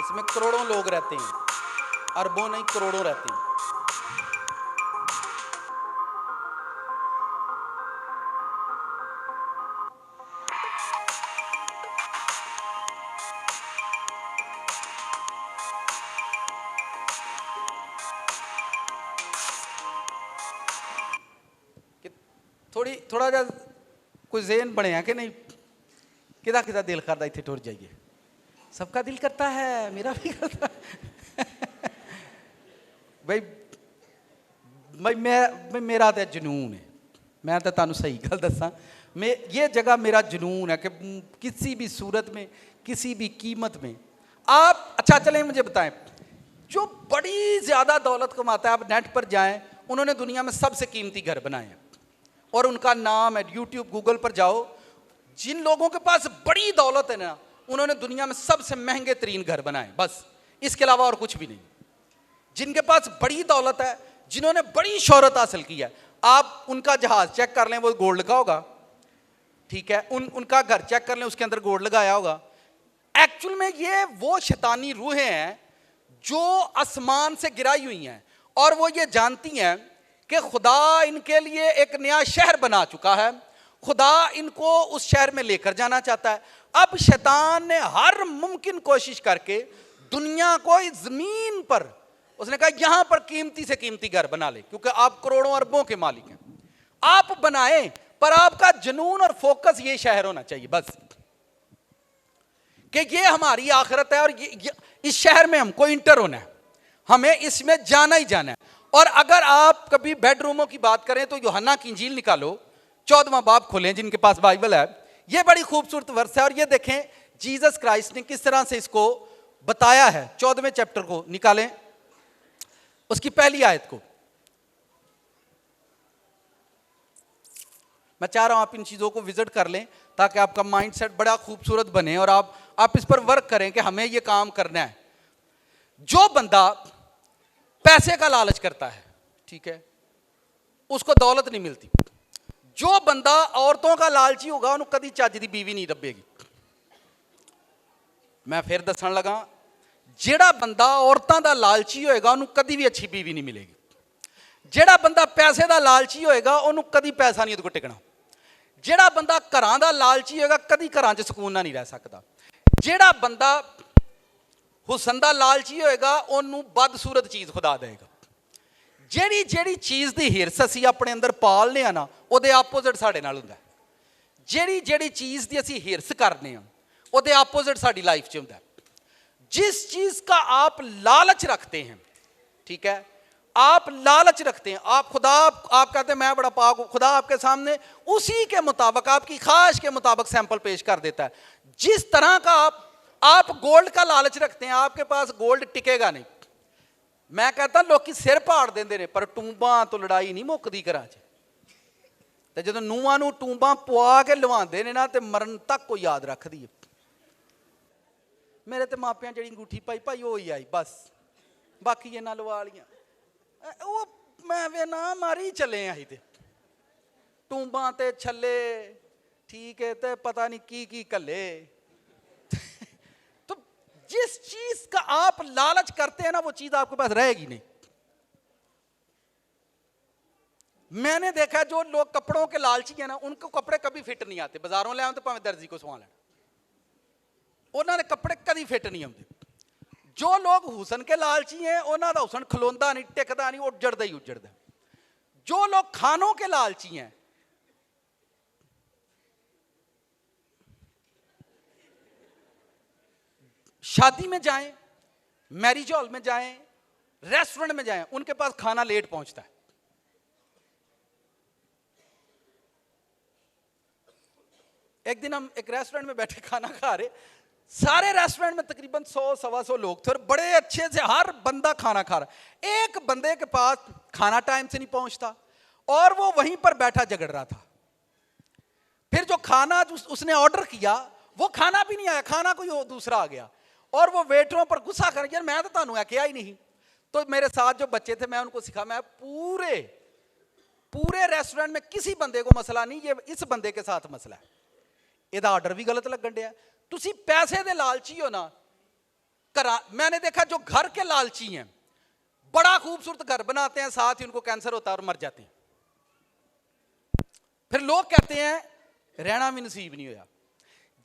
इसमें करोड़ों लोग रहते हैं, अरबों नहीं करोड़ों रहते हैं। थोड़ा जा कोई ज़हन बने कि नहीं, किदा किदा दिल करता इतने टुर जाइए। सबका दिल करता है, मेरा भी करता है। भाई मेरा तो जुनून है, मैं तो तुहानू सही गल दसा, मैं ये जगह मेरा जुनून है कि किसी भी सूरत में, किसी भी कीमत में आप, अच्छा चलें मुझे बताएं, जो बड़ी ज़्यादा दौलत कमाता है, आप नेट पर जाएं, उन्होंने दुनिया में सबसे कीमती घर बनाए हैं और उनका नाम है, यूट्यूब गूगल पर जाओ, जिन लोगों के पास बड़ी दौलत है ना, उन्होंने दुनिया में सबसे महंगे तरीन घर बनाए, बस इसके अलावा और कुछ भी नहीं। जिनके पास बड़ी दौलत है, जिन्होंने बड़ी शोहरत हासिल की है, आप उनका जहाज चेक कर लें, वो गोल्ड का होगा, ठीक है, उनका घर चेक कर लें, उसके अंदर गोल्ड लगाया होगा। एक्चुअल में ये वो शैतानी रूहें हैं जो आसमान से गिराई हुई हैं और वो ये जानती हैं कि खुदा इनके लिए एक नया शहर बना चुका है, खुदा इनको उस शहर में लेकर जाना चाहता है। अब शैतान ने हर मुमकिन कोशिश करके दुनिया को इस जमीन पर, उसने कहा यहां पर कीमती से कीमती घर बना ले, क्योंकि आप करोड़ों अरबों के मालिक हैं, आप बनाएं, पर आपका जुनून और फोकस ये शहर होना चाहिए बस, कि ये हमारी आखिरत है और ये इस शहर में हमको इंटर होना है, हमें इसमें जाना ही जाना है। और अगर आप कभी बेडरूमों की बात करें तो यूहन्ना की इंजील निकालो, 14वां बाब खोलें जिनके पास बाइबल है, ये बड़ी खूबसूरत वर्स है और ये देखें जीसस क्राइस्ट ने किस तरह से इसको बताया है। 14वें चैप्टर को निकालें, उसकी पहली आयत को। मैं चाह रहा हूं आप इन चीजों को विजिट कर लें ताकि आपका माइंडसेट बड़ा खूबसूरत बने और आप इस पर वर्क करें कि हमें ये काम करना है। जो बंदा पैसे का लालच करता है, ठीक है, उसको दौलत नहीं मिलती। जो बंदा औरतों का लालची होगा उन्हें कभी चज दी बीवी नहीं लभेगी। मैं फिर दसन लगा, जेड़ा बंदा औरतों का लालची होएगा उन्हें कभी भी अच्छी बीवी नहीं मिलेगी। जेड़ा बंदा पैसे का लालची होएगा उन्हें कभी पैसा नहीं उहदे टिकना। जेड़ा बंदा घरां दा लालची होएगा कभी घरां च सुकून नहीं रह सकता। जेड़ा बंदा हुसन दा लालची होएगा उन्होंने बदसूरत चीज़ खुदा देगा। ਜਿਹੜੀ ਜਿਹੜੀ ਚੀਜ਼ ਦੀ ਹਿਰਸ ਅਸੀਂ ਆਪਣੇ ਅੰਦਰ ਪਾਲਨੇ ਆ ਨਾ, ਉਹਦੇ ਆਪੋਜ਼ਿਟ ਸਾਡੇ ਨਾਲ ਹੁੰਦਾ। ਜਿਹੜੀ ਜਿਹੜੀ ਚੀਜ਼ ਦੀ ਅਸੀਂ ਹਿਰਸ ਕਰਨੇ ਆ ਉਹਦੇ ਆਪੋਜ਼ਿਟ ਸਾਡੀ ਲਾਈਫ 'ਚ ਹੁੰਦਾ। जिस चीज़ का आप लालच रखते हैं, ठीक है, आप लालच रखते हैं, आप खुदा आप कहते हैं मैं बड़ा पाक हूँ, खुदा आपके सामने उसी के मुताबिक आपकी ख्वाहिश के मुताबिक सैंपल पेश कर देता है। जिस तरह का आप गोल्ड का लालच रखते हैं, आपके पास गोल्ड टिकेगा नहीं। मैं कहता लोग सिर पाड़ देंगे ने, पर टूंबां तो लड़ाई नहीं मुकदी घरां च। ते जदों नूहां नूं टूंबां पवा के लवांदे ने ना, ते मरण तक कोई याद रखदी है। मेरे ते मापियां जेहड़ी अंगूठी पाई भाई वो ही आई बस, बाकी ये ना लवा लियां। वो मैं वे ना मारी चले आई ते टूंबां ते छल्ले ठीक है, ते पता नहीं की कल्ले। तो जिस चीज का आप लालच करते हैं ना, वो चीज आपके पास रहेगी नहीं। मैंने देखा जो लोग कपड़ों के लालची है ना, उनको कपड़े कभी फिट नहीं आते। बाजारों ले आते तो भावें दर्जी को सवा लें, उन्होंने कपड़े कभी फिट नहीं आते। जो लोग हुसन के लालची हैं, उन्होंने हुसन खलोंदा नहीं, टिकदा नहीं, उजड़दा ही उजड़दा। जो लोग खानों के लालची हैं, शादी में जाएं, मैरिज हॉल में जाएं, रेस्टोरेंट में जाएं, उनके पास खाना लेट पहुंचता है। एक दिन हम एक रेस्टोरेंट में बैठे खाना खा रहे, सारे रेस्टोरेंट में तकरीबन 100-125 लोग थे और बड़े अच्छे से हर बंदा खाना खा रहा। एक बंदे के पास खाना टाइम से नहीं पहुंचता और वो वहीं पर बैठा झगड़ रहा था। फिर जो खाना उसने ऑर्डर किया वो खाना भी नहीं आया, खाना कोई दूसरा आ गया और वो वेटरों पर गुस्सा कर, यार मैं तो तानू क्या ही नहीं। तो मेरे साथ जो बच्चे थे, मैं उनको सिखा, मैं पूरे रेस्टोरेंट में किसी बंदे को मसला नहीं, ये इस बंदे के साथ मसला है, ਇਹਦਾ ਆਰਡਰ भी गलत लगन दिया। तुसी पैसे दे लालची हो ना, मैंने देखा जो घर के लालची हैं बड़ा खूबसूरत घर बनाते हैं, साथ ही उनको कैंसर होता है और मर जाते हैं। फिर लोग कहते हैं रहना भी नसीब नहीं होया।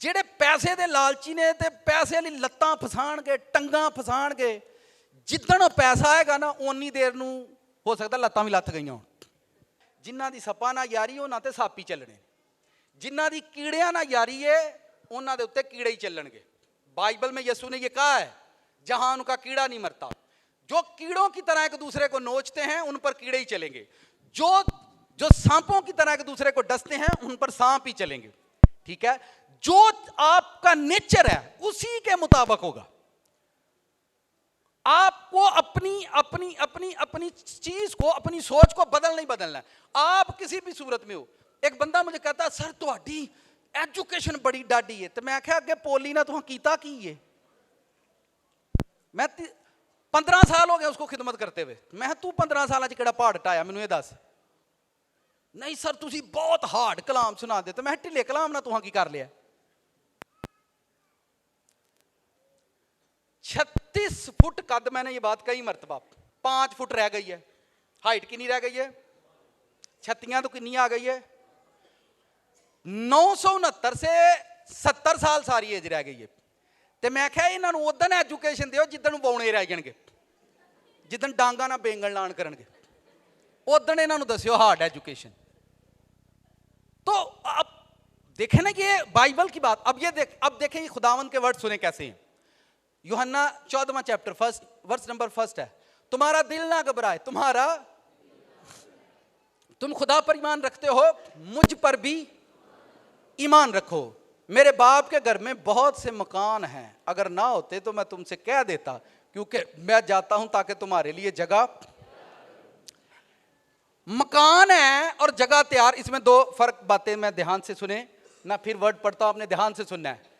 ਜਿਹੜੇ ਪੈਸੇ ਦੇ ਲਾਲਚੀ ਨੇ ਤੇ ਪੈਸੇ ਲਈ ਲੱਤਾਂ ਫਸਾਣਗੇ, ਟੰਗਾਂ ਫਸਾਣਗੇ, ਜਿੱਦਣ ਪੈਸਾ ਆਏਗਾ ਨਾ ਓਨੀ ਦੇਰ ਨੂੰ ਹੋ ਸਕਦਾ ਲੱਤਾਂ ਵੀ ਲੱਥ ਗਈਆਂ ਹੋਣ। ਜਿਨ੍ਹਾਂ ਦੀ ਸੱਪਾਂ ਨਾਲ ਯਾਰੀ ਉਹਨਾਂ ਤੇ ਸੱਪ ਹੀ ਚੱਲਣੇ, जिन्ना दी कीड़ियां ना यारी है उन्हां दे उत्ते कीड़े ही चलणगे। बाइबल में यीशु ने ये कहा है, जहां उनका कीड़ा नहीं मरता, जो कीड़ों की तरह एक दूसरे को नोचते हैं उन पर कीड़े ही चलेंगे, जो सांपों की तरह एक दूसरे को डसते हैं उन पर सांप ही चलेंगे। ठीक है, जो आपका नेचर है उसी के मुताबिक होगा। आपको अपनी अपनी अपनी अपनी चीज को, अपनी सोच को बदलना है। आप किसी भी सूरत में हो। एक बंदा मुझे कहता सर तुहाडी एजुकेशन बड़ी डाडी है, तो मैं आख्या अगे पोली ना तुहां कीता की है। मैं 15 साल हो गए उसको खिदमत करते हुए। मैं तू 15 साल च किहड़ा पहाड़ ढाया मैनू ये दस। नहीं सर तुसी बहुत हार्ड कलाम सुना दे। तो मैं ढिले कलाम ना तुहां की कर लिया। 36 फुट कद, मैंने ये बात कई मरतबा, 5 फुट रह गई है। हाइट कितनी रह गई है? छत्तियां तो कितनी आ गई है? 969 से 70 साल सारी एज रह गई है। तो मैं क्या इन्होंने उदन एजुकेशन दो जिदन बौने रह जाएंगे, जिदन डांगा ना बेंगल लान करनगे, उदन इन्होंने दस्यो हार्ड एजुकेशन। तो अब देखें ना ये बाइबल की बात। अब देखें ये खुदावंद के वर्ड सुने कैसे हैं। यूहन्ना 14वां चैप्टर वर्स नंबर 1 है, तुम्हारा दिल ना घबराए, तुम खुदा पर ईमान रखते हो, मुझ पर भी ईमान रखो। मेरे बाप के घर में बहुत से मकान हैं, अगर ना होते तो मैं तुमसे कह देता, क्योंकि मैं जाता हूं ताकि तुम्हारे लिए जगह। मकान है और जगह तैयार, इसमें 2 फर्क बातें मैं ध्यान से सुने ना, फिर वर्ड पढ़ता हूं, आपने ध्यान से सुनना है।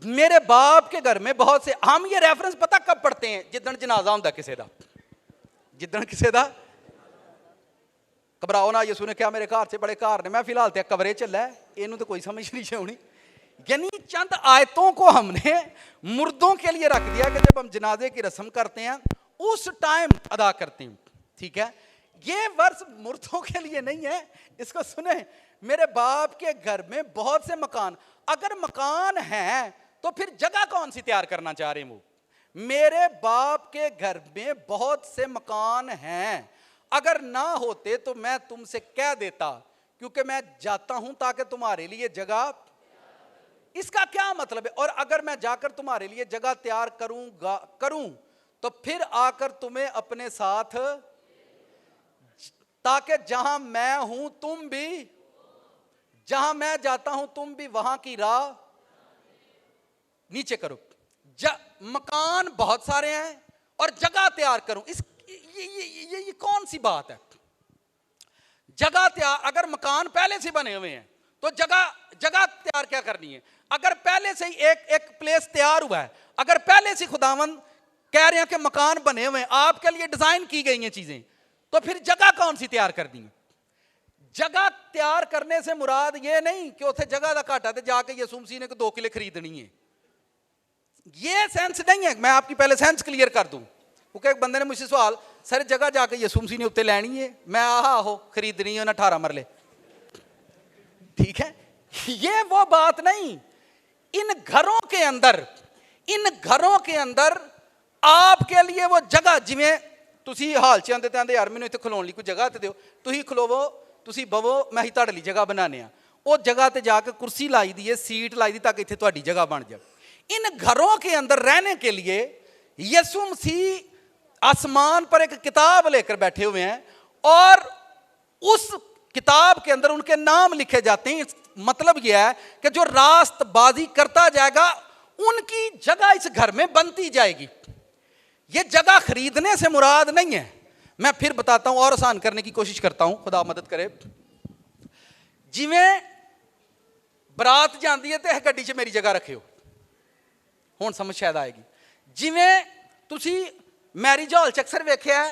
मेरे बाप के घर में बहुत से, हम ये रेफरेंस पता कब पढ़ते हैं? जिदन जनाजा होंदा किसी दा, जिदन किसी दा। घबराओ ना, यीशु ने क्या मेरे घर से बड़े घर ने, मैं फिलहाल तो कवरे चला है, इनू तो कोई समझ नहीं होनी। यानी चंद आयतों को हमने मुर्दों के लिए रख दिया कि जब हम जनाजे की रस्म करते हैं उस टाइम अदा करते हैं। ठीक है, ये वर्ष मुर्दों के लिए नहीं है, इसको सुने। मेरे बाप के घर में बहुत से मकान, अगर मकान है तो फिर जगह कौन सी तैयार करना चाह रहे हैं वो? मेरे बाप के घर में बहुत से मकान हैं, अगर ना होते तो मैं तुमसे कह देता, क्योंकि मैं जाता हूं ताकि तुम्हारे लिए जगह। इसका क्या मतलब है? और अगर मैं जाकर तुम्हारे लिए जगह तैयार करूं तो फिर आकर तुम्हें अपने साथ, ताकि जहां मैं हूं तुम भी, जहां मैं जाता हूं तुम भी वहां की राह नीचे करो। मकान बहुत सारे हैं और जगह तैयार करूं, इस ये कौन सी बात है? जगह तैयार, अगर मकान पहले से बने हुए हैं तो जगह तैयार क्या करनी है? अगर पहले से ही एक प्लेस तैयार हुआ है, अगर पहले से खुदावंद कह रहे हैं कि मकान बने हुए हैं, आपके लिए डिजाइन की गई हैं चीजें, तो फिर जगह कौन सी तैयार करनी है? जगह तैयार करने से मुराद ये नहीं कि उसे जगह का घाटा ते जाके यसू मसीह ने 2 किले खरीदनी है, ये सेंस नहीं है। मैं आपकी पहले सेंस क्लियर कर दूं, क्योंकि एक बंदे ने मुझसे सवाल, सर जगह जाके यसू मसीह ने उत्ते लैनी है, मैं आहो खरीदनी है, 18 मरले, ठीक है, ये वो बात नहीं। इन घरों के अंदर आपके लिए वो जगह, जिमें तुसी हाल च आंदे ते आंदे यार मैनूं इत्थे खलोण लई कोई जगह ते दिओ, तुसी खलोवो, तुसी बवो, मैं ही तुहाडे लई जगह बनाने आ, वो जगह ते जाके कुर्सी लाई दी है, सीट लाई दी ताकि इत्थे तुहाडी जगह बन जाए। इन घरों के अंदर रहने के लिए यसू मसीह आसमान पर एक किताब लेकर बैठे हुए हैं और उस किताब के अंदर उनके नाम लिखे जाते हैं। मतलब यह है कि जो रास्तबाजी करता जाएगा उनकी जगह इस घर में बनती जाएगी। यह जगह खरीदने से मुराद नहीं है। मैं फिर बताता हूं और आसान करने की कोशिश करता हूं, खुदा मदद करे। जिवें बरात जाती है तो गड्डी च मेरी जगह रखियो, हुण समझ शायद आएगी। जिवें तुसी मैरिज हॉल च अक्सर वेख्या है,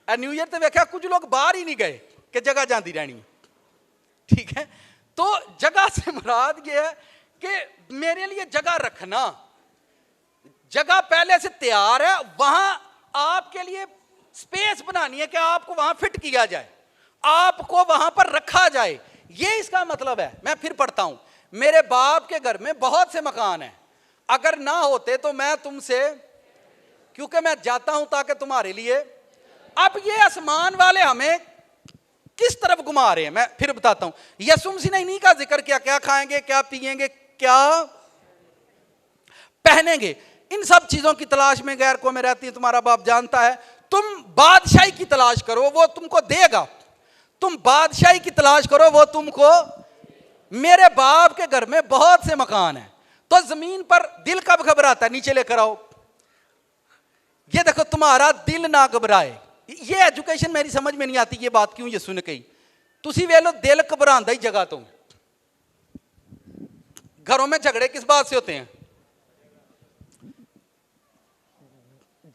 न्यू ईयर ते वेख्या, कुछ लोग बाहर ही नहीं गए कि जगह जाती रहनी, ठीक है। तो जगह से मुराद ये है कि मेरे लिए जगह रखना, जगह पहले से तैयार है, वहां आपके लिए स्पेस बनानी है कि आपको वहां फिट किया जाए, आपको वहां पर रखा जाए, ये इसका मतलब है। मैं फिर पढ़ता हूं, मेरे बाप के घर में बहुत से मकान हैं, अगर ना होते तो मैं तुमसे, क्योंकि मैं जाता हूं ताकि तुम्हारे लिए। अब ये आसमान वाले हमें किस तरफ घुमा रहे हैं, मैं फिर बताता हूं। यीशु मसीह ने इन्हीं का जिक्र किया, क्या खाएंगे, क्या पिएंगे, क्या पहनेंगे, इन सब चीजों की तलाश में गैर कौमें रहती है, तुम्हारा बाप जानता है। तुम बादशाही की तलाश करो, वो तुमको देगा। तुम बादशाही की तलाश करो, वो तुमको। मेरे बाप के घर में बहुत से मकान हैं, तो जमीन पर दिल कब घबराता है, नीचे लेकर आओ। ये देखो, तुम्हारा दिल ना घबराए। ये एजुकेशन मेरी समझ में नहीं आती, ये बात क्यों यीशु ने कही। तुसी वे लो, दिल घबरांदा ही जगह तो। घरों में झगड़े किस बात से होते हैं?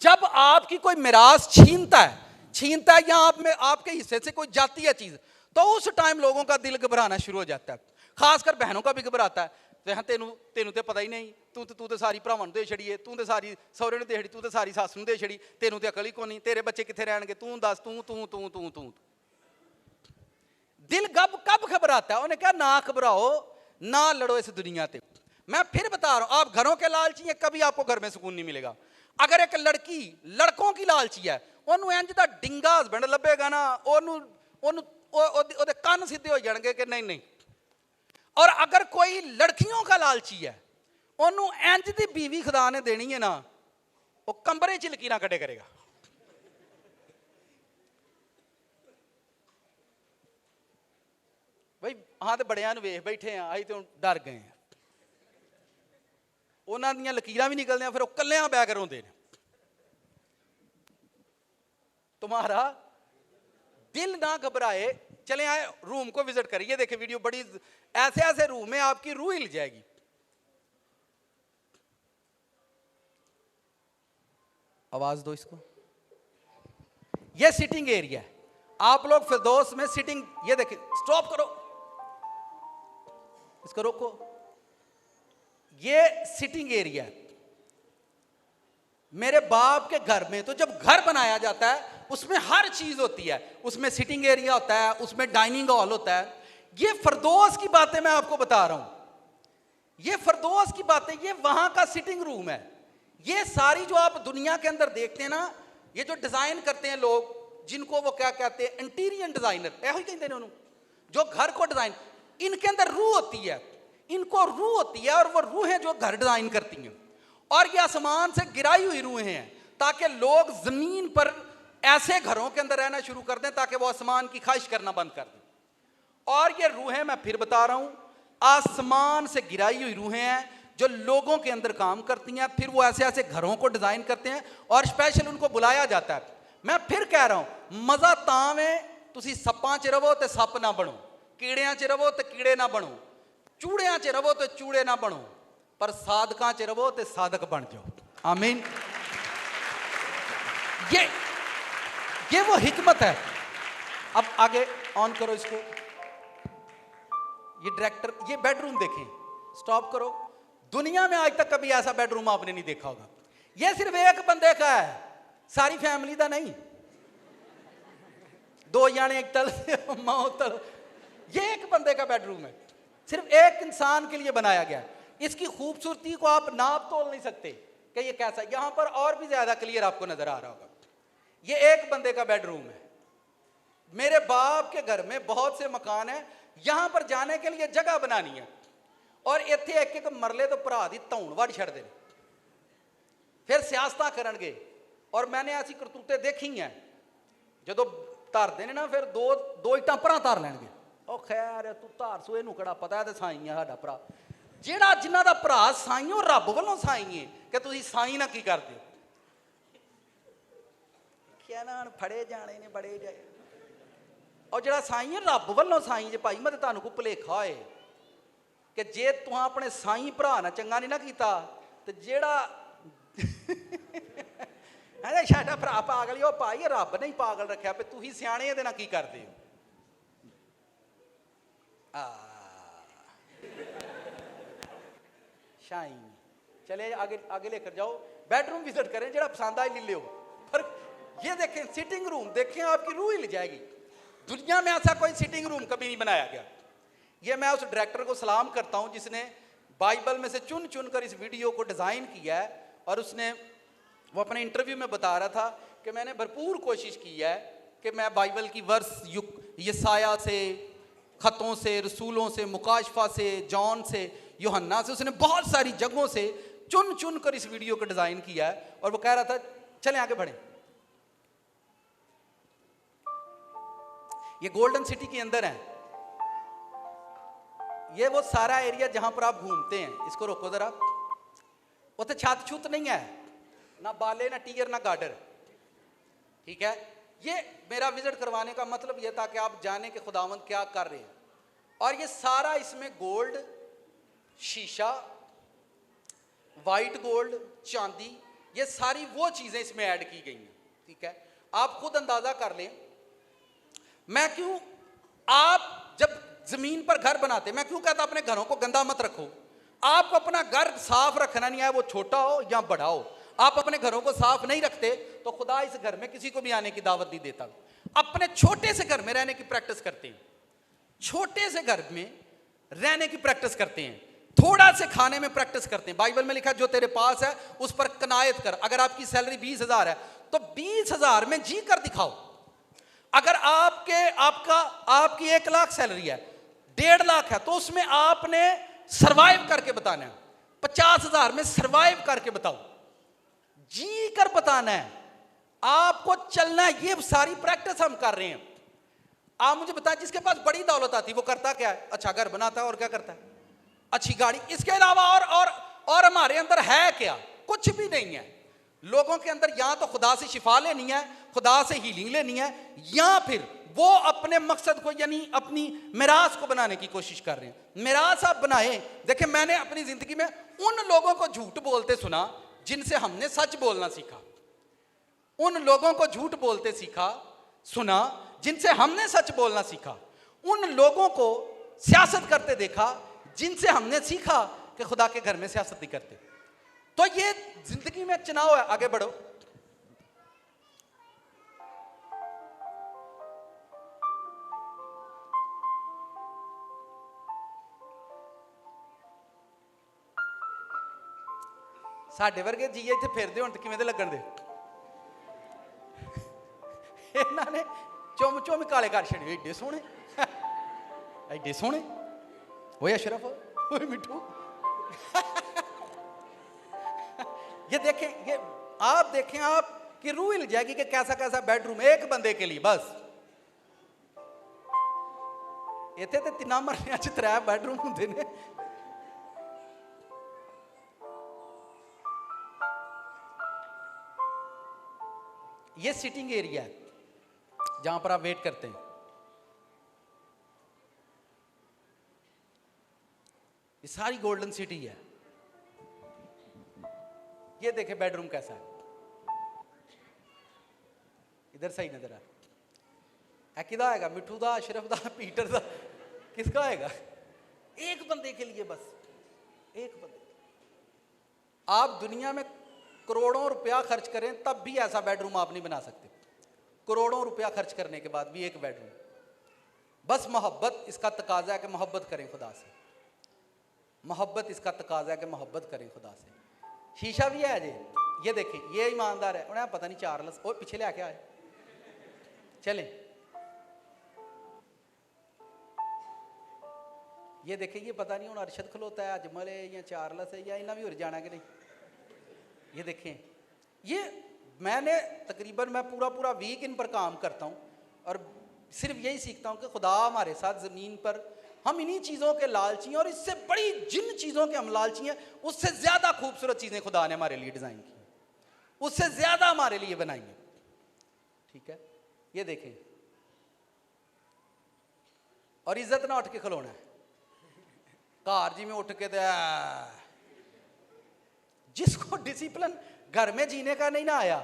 जब आपकी कोई मिरास छीनता है या आप में आपके हिस्से से कोई जाती है चीज, तो उस टाइम लोगों का दिल घबराना शुरू हो जाता है। खासकर बहनों का भी घबराता है। तेनू तो पता ही नहीं, तू तो सारी भरावां नूं दे छड़ीए, तू तो सारी सौहरे नूं दे छड़ी, तू तो सारी सੱਸ नूं दे छड़ी, तेनू तो अकल ही कोनी, तेरे बच्चे कित्थे रहणगे, तू दस, तू। दिल कब घबराता है? उन्हें कहा ना घबराओ, ना लड़ो इस दुनिया ते। मैं फिर बता रहा हूं, आप घरों के लालची हैं, कभी आपको घर में सुकून नहीं मिलेगा। अगर एक लड़की लड़कों की लालची है, ਉਹਨੂੰ ਇੰਜ ਦਾ ਡਿੰਗਾ ਹਸਬੈਂਡ ਲੱਭੇਗਾ ਨਾ, ਉਹਦੇ ਕੰਨ ਸਿੱਧੇ ਹੋ ਜਾਣਗੇ कि नहीं। और अगर कोई लड़कियों का लालची है, ਉਹਨੂੰ ਇੰਜ ਦੀ बीवी खुदा ने देनी है ना, वो कंबरे च लकीरां कटे करेगा। भाई हाँ, तो बड़ियां नूं वेख बैठे हैं, असीं तो डर गए हैं, ਉਹਨਾਂ ਦੀਆਂ लकीरां भी निकलदियां, फिर वो कल्लियां बह के रोंदे ने। तुम्हारा दिल ना घबराए। चले आए रूम को विजिट करिए, देखिए वीडियो, बड़ी ऐसे रूम में आपकी रूह हिल जाएगी। आवाज दो इसको। ये सिटिंग एरिया है, आप लोग फिरदौस में सिटिंग, ये देखिए, स्टॉप करो, इसको रोको। ये सिटिंग एरिया है मेरे बाप के घर में। तो जब घर बनाया जाता है उसमें हर चीज होती है, उसमें सिटिंग एरिया होता है, उसमें डाइनिंग हॉल होता है। ये फरदौस की बातें मैं आपको बता रहा हूं, ये फरदौस की बातें, ये वहां का सिटिंग रूम है। ये सारी जो आप दुनिया के अंदर देखते हैं ना, ये जो डिजाइन करते हैं लोग, जिनको वो क्या कहते हैं, इंटीरियर डिजाइनर, ऐसा ही कहते हैं उन्होंने, जो घर को डिजाइन, इनके अंदर रूह होती है, इनको रूह होती है, और वो रूहें जो घर डिजाइन करती हैं। और ये आसमान से गिराई हुई रूहें हैं, ताकि लोग जमीन पर ऐसे घरों के अंदर रहना शुरू कर दें ताकि वो आसमान की ख्वाहिश करना बंद कर दें। और ये रूहें, मैं फिर बता रहा हूं, आसमान से गिराई हुई रूहें हैं जो लोगों के अंदर काम करती हैं, फिर वो ऐसे ऐसे घरों को डिज़ाइन करते हैं और स्पेशल उनको बुलाया जाता है। मैं फिर कह रहा हूँ, मज़ा तां में तुसी सप्पां च रवो तो सप ना बनो, कीड़ियां च रवो तो कीड़े ना बनो, चूड़ियां च रवो तो चूड़े ना बनो, पर साधकां च रवो तो साधक बन जाओ। आमीन। ये वो हिकमत है। अब आगे ऑन करो इसको, ये डायरेक्टर, ये बेडरूम देखें, स्टॉप करो। दुनिया में आज तक कभी ऐसा बेडरूम आपने नहीं देखा होगा। ये सिर्फ एक बंदे का है, सारी फैमिली का नहीं। 2 जाने एक तल माओ तल, ये एक बंदे का बेडरूम है, सिर्फ एक इंसान के लिए बनाया गया। इसकी खूबसूरती को आप नाप तोल नहीं सकते कि ये कैसा। यहां पर और भी ज्यादा क्लियर आपको नजर आ रहा होगा। ये एक बंदे का बेडरूम है। मेरे बाप के घर में बहुत से मकान हैं, यहां पर जाने के लिए जगह बनानी है और इत्थे एक एक मरले तो भरा दी धौन वड़ छड़ दे, फिर सियासत करनगे। और मैंने ऐसी करतूते देखी हैं, जो धरते ने ना फिर दो इट्टां भरा धर लैणगे। ओ खैर तू धार सो, इहनूं किहड़ा पता है, ते साईं है साडा भरा। जिहड़ा जिन्हां दा भरा साईं, ओ रब वल्लों साईं है कि तुसीं साईं ना की करदे हो। क्या ना फड़े जाने ने बड़े जाए। और जिहड़ा साईं है रब वल्लों साईं, जे भाई मैं तुहानूं कोई भुलेखा होए कि जे तुहां अपने साईं भरा ना चंगा नहीं ना कीता, ते जिहड़ा है साडा भरा पागल ही, ओ भाई रब नहीं पागल रखिया पे तुसीं सियाणे इहदे नाल की करदे हो। शाइन चले आगे आगे लेकर जाओ। बेडरूम विजिट करें, जरा पसंद आए ले लो। पर ये देखें, सिटिंग रूम देखें, आपकी रूह हिल जाएगी। दुनिया में ऐसा कोई सिटिंग रूम कभी नहीं बनाया गया। ये मैं उस डायरेक्टर को सलाम करता हूं जिसने बाइबल में से चुन चुन कर इस वीडियो को डिज़ाइन किया है। और उसने, वो अपने इंटरव्यू में बता रहा था कि मैंने भरपूर कोशिश की है कि मैं बाइबल की वर्स यसाया से, ख़तों से, रसूलों से, मुकाशफा से, जॉन से, यूहन्ना से, उसने बहुत सारी जगहों से चुन चुन कर इस वीडियो को डिज़ाइन किया है। और वो कह रहा था चलें आगे बढ़ें। ये गोल्डन सिटी के अंदर है, ये वो सारा एरिया जहां पर आप घूमते हैं। इसको रोको जरा, उसे छत छूत नहीं है, ना बाले, ना टीयर, ना गार्डर, ठीक है। ये मेरा विजिट करवाने का मतलब यह था कि आप जाने कि खुदावंद क्या कर रहे हैं। और ये सारा इसमें गोल्ड, शीशा, वाइट गोल्ड, चांदी, ये सारी वो चीजें इसमें ऐड की गई हैं, ठीक है। आप खुद अंदाजा कर लें, मैं क्यों, आप जब जमीन पर घर बनाते, मैं क्यों कहता अपने घरों को गंदा मत रखो। आपको अपना घर साफ रखना नहीं है, वो छोटा हो या बड़ा हो। आप अपने घरों को साफ नहीं रखते तो खुदा इस घर में किसी को भी आने की दावत नहीं देता। अपने छोटे से घर में रहने की प्रैक्टिस करते हैं, छोटे से घर में रहने की प्रैक्टिस करते हैं, थोड़ा से खाने में प्रैक्टिस करते हैं। बाइबल में लिखा जो तेरे पास है उस पर कनायत कर। अगर आपकी सैलरी 20,000 है तो 20,000 में जी कर दिखाओ। अगर आपकी 1 लाख सैलरी है, 1.5 लाख है, तो उसमें आपने सरवाइव करके बताना है। 50,000 में सरवाइव करके बताओ, जी कर बताना है, आपको चलना है। ये सारी प्रैक्टिस हम कर रहे हैं। आप मुझे बताएं, जिसके पास बड़ी दौलत आती वो करता क्या है? अच्छा घर बनाता है, और क्या करता है? अच्छी गाड़ी। इसके अलावा और हमारे अंदर है क्या? कुछ भी नहीं है। लोगों के अंदर या तो खुदा से शिफा लेनी है, खुदा से हीलिंग लेनी है, या फिर वो अपने मकसद को यानी अपनी मिरास को बनाने की कोशिश कर रहे हैं। मिरास आप बनाए। देखिए, मैंने अपनी जिंदगी में उन लोगों को झूठ बोलते सुना जिनसे हमने सच बोलना सीखा, उन लोगों को झूठ बोलते सुना जिनसे हमने सच बोलना सीखा, उन लोगों को सियासत करते देखा जिनसे हमने सीखा कि खुदा के घर में सियासत नहीं करते। तो ये जिंदगी में चुनाव है, आगे बढ़ो। साडे वर्गे जी इत्थे फिरदे होण ते किवें दे लगण दे। इन्हां ने चुम चुम काले कर छड़े, एडे सोहणे, एडे सोहणे। ओए अशरफ, ओए मिठू। ये देखें, ये आप देखें, आपकी रूह हिल जाएगी कि कैसा कैसा बेडरूम एक बंदे के लिए। बस इत्थे ते 3 मरलियां च 3 बेडरूम हुंदे ने। ये सिटिंग एरिया है जहां पर आप वेट करते हैं। ये सारी गोल्डन सिटी है। ये देखे बेडरूम कैसा है, इधर सही नजर आ रहा। किदा आएगा? मिठू दा, अशरफ दा, पीटर दा, किसका आएगा? एक बंदे के लिए, बस एक बंदे। आप दुनिया में करोड़ों रुपया खर्च करें तब भी ऐसा बेडरूम आप नहीं बना सकते। करोड़ों रुपया खर्च करने के बाद भी एक बेडरूम। बस मोहब्बत इसका तकाजा है कि मोहब्बत करें खुदा से। मोहब्बत इसका तकाजा है कि मोहब्बत करें खुदा से। शीशा भी है जी, ये देखिए, ये ईमानदार है, उन्हें पता नहीं चार्ल्स और पीछे ले आके आए। चलें, ये देखिए, ये पता नहीं हूँ अरशद खलोता है, अजमल है या चार्ल्स है या इन्हें भी उड़ जाना कि नहीं। ये देखें, ये मैंने तकरीबन मैं पूरा वीक इन पर काम करता हूँ और सिर्फ यही सीखता हूँ कि खुदा हमारे साथ ज़मीन पर, हम इन्हीं चीज़ों के लालची हैं और इससे बड़ी जिन चीज़ों के हम लालची हैं उससे ज़्यादा खूबसूरत चीज़ें खुदा ने हमारे लिए डिज़ाइन की, उससे ज़्यादा हमारे लिए बनाई हैं। ठीक है, ये देखें, और इज्जत ना उठ के खलोना है कार जी में उठ के। जिसको डिसिप्लिन घर में जीने का नहीं ना आया,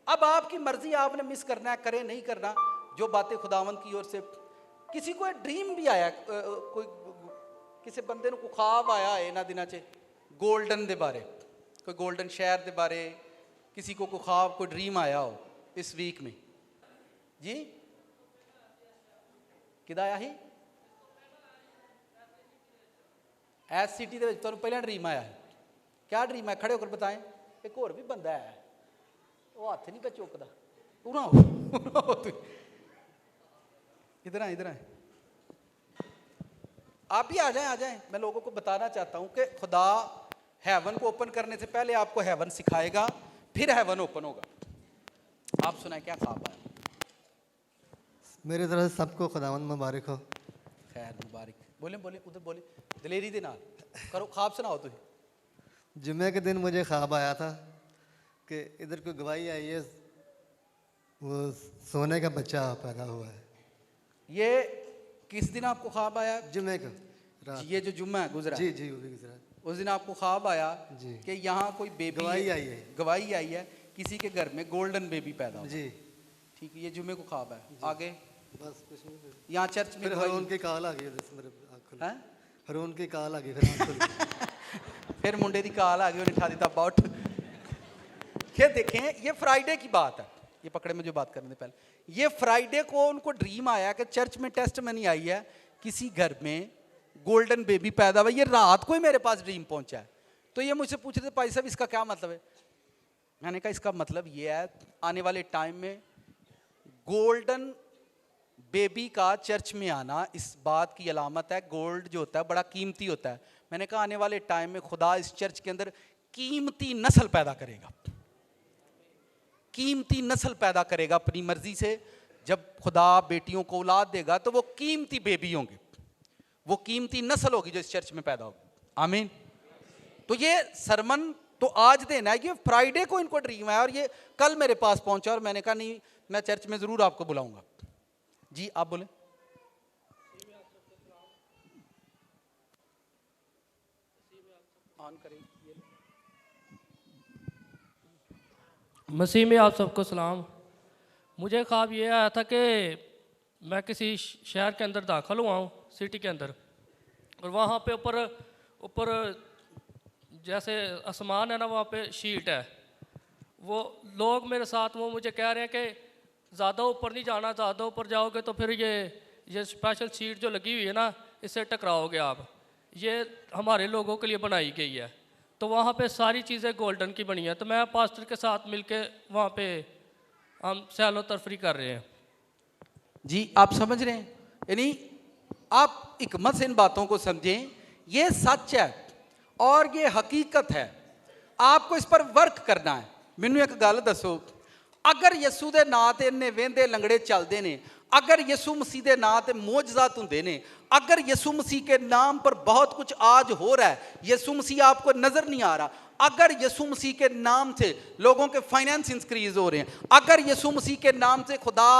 अब आपकी मर्जी, आपने मिस करना है, करे नहीं करना। जो बातें खुदावंद की ओर से, किसी को ड्रीम भी आया, कोई किसी बंदे को ख्वाब आया है इन्हां दिनां च गोल्डन दे बारे, कोई गोल्डन शहर दे बारे, किसी को कोई ख्वाब, कोई ड्रीम आया हो इस वीक में जी? किदा आया ही? एस सिटी दे विच तुहानूं पहला ड्रीम आया है? क्या ड्रीम है? खड़े होकर बताएं। एक और भी बंदा है, वो हाथ नहीं पे चुकदा, इधर आए, इधर आए, आप भी आ जाएं। मैं लोगों को बताना चाहता हूं कि खुदा हेवन को ओपन करने से पहले आपको हेवन सिखाएगा, फिर हेवन ओपन होगा। आप सुनाए क्या ख्वाब आया? मेरी तरफ से सबको खुदावंद मुबारक हो। खैर मुबारक। बोले बोले उधर बोले, दलेरी दे नाल करो, ख्वाब सुनाओ तुम। जुम्मे के दिन मुझे ख्वाब आया था कि इधर कोई गवाही आई है, वो सोने का बच्चा पैदा हुआ है। ये किस दिन आपको ख्वाब आया? जुम्मे का रात। ये जो जुम्मा है गुजरा, जी जी वो भी गुजरा। उस दिन आपको ख्वाब आया जी कि यहाँ कोई बेबी, गवाही आई है, गवाही आई है, किसी के घर में गोल्डन बेबी पैदा हुआ। जी ठीक है, ये जुम्मे को ख्वाब है। आगे बस कुछ नहीं। यहाँ चर्च में फिर हरून की काल आ गई, मेरे आँख खुली। हैं? हरून की काल आ गई, फिर आँख खुली। फिर मुंडे की काल आ गई, उन्हें ठा दिता बाउट। ये देखें, ये फ्राइडे की बात है, ये पकड़े में जो बात करने से पहले, ये फ्राइडे को उनको ड्रीम आया कि चर्च में टेस्ट में नहीं आई है, किसी घर में गोल्डन बेबी पैदा हुआ। ये रात को ही मेरे पास ड्रीम पहुंचा है। तो ये मुझसे पूछ रहे थे, भाई साहब इसका क्या मतलब है? मैंने कहा इसका मतलब ये है, आने वाले टाइम में गोल्डन बेबी का चर्च में आना इस बात की अलामत है। गोल्ड जो होता है बड़ा कीमती होता है। मैंने कहा आने वाले टाइम में खुदा इस चर्च के अंदर कीमती नस्ल पैदा करेगा, कीमती नस्ल पैदा करेगा अपनी मर्जी से। जब खुदा बेटियों को औलाद देगा तो वो कीमती बेबी होंगे, वो कीमती नस्ल होगी जो इस चर्च में पैदा होगी। आमीन। तो ये सरमन तो आज देना है, ये फ्राइडे को इनको ड्रीम है और ये कल मेरे पास पहुंचा और मैंने कहा नहीं, मैं चर्च में जरूर आपको बुलाऊंगा। जी आप बोले। ऑन करें। मसीह में आप सबको सलाम। मुझे ख्वाब ये आया था कि मैं किसी शहर के अंदर दाखिल हुआ हूँ, सिटी के अंदर, और वहाँ पे ऊपर जैसे आसमान है ना, वहाँ पे शीट है। वो लोग मेरे साथ वो मुझे कह रहे हैं कि ज़्यादा ऊपर नहीं जाना, ज़्यादा ऊपर जाओगे तो फिर ये स्पेशल शीट जो लगी हुई है ना, इससे टकराओगे आप। ये हमारे लोगों के लिए बनाई गई है। तो वहाँ पे सारी चीज़ें गोल्डन की बनी हैं। तो मैं पास्टर के साथ मिलके वहाँ पे हम सैलो तफरी कर रहे हैं। जी आप समझ रहे हैं, यानी आप हिकमत से इन बातों को समझें। ये सच है और ये हकीकत है, आपको इस पर वर्क करना है। मैनू एक गल दसो, अगर यसू दे नां ते इन्ने वेंदे लंगड़े चलते ने, अगर यसू मसीह के नां ते मोजज़ात हुंदे ने, अगर यसू मसीह के नाम पर बहुत कुछ आज हो रहा है, यसू मसीह आपको नज़र नहीं आ रहा, अगर यीशु मसीह के नाम से लोगों के फाइनेंस इंक्रीज हो रहे हैं, अगर यीशु मसीह के नाम से खुदा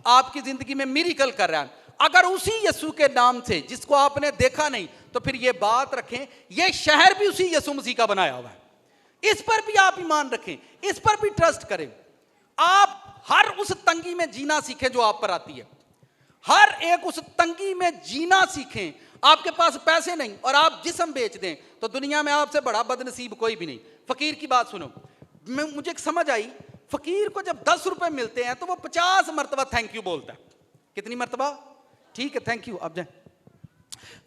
आपकी जिंदगी में मिरेकल कर रहा है, अगर उसी यीशु के नाम से जिसको आपने देखा नहीं, तो फिर ये बात रखें ये शहर भी उसी यीशु मसीह का बनाया हुआ है। इस पर भी आप ईमान रखें, इस पर भी ट्रस्ट करें। आप हर उस तंगी में जीना सीखें जो आप पर आती है, हर एक उस तंगी में जीना सीखें। आपके पास पैसे नहीं और आप जिस्म बेच दें तो दुनिया में आपसे बड़ा बदनसीब कोई भी नहीं। फकीर की बात सुनो, मुझे एक समझ आई, फकीर को जब 10 रुपए मिलते हैं तो वो 50 मरतबा थैंक यू बोलता है। कितनी मरतबा? ठीक है, थैंक यू। अब जाए,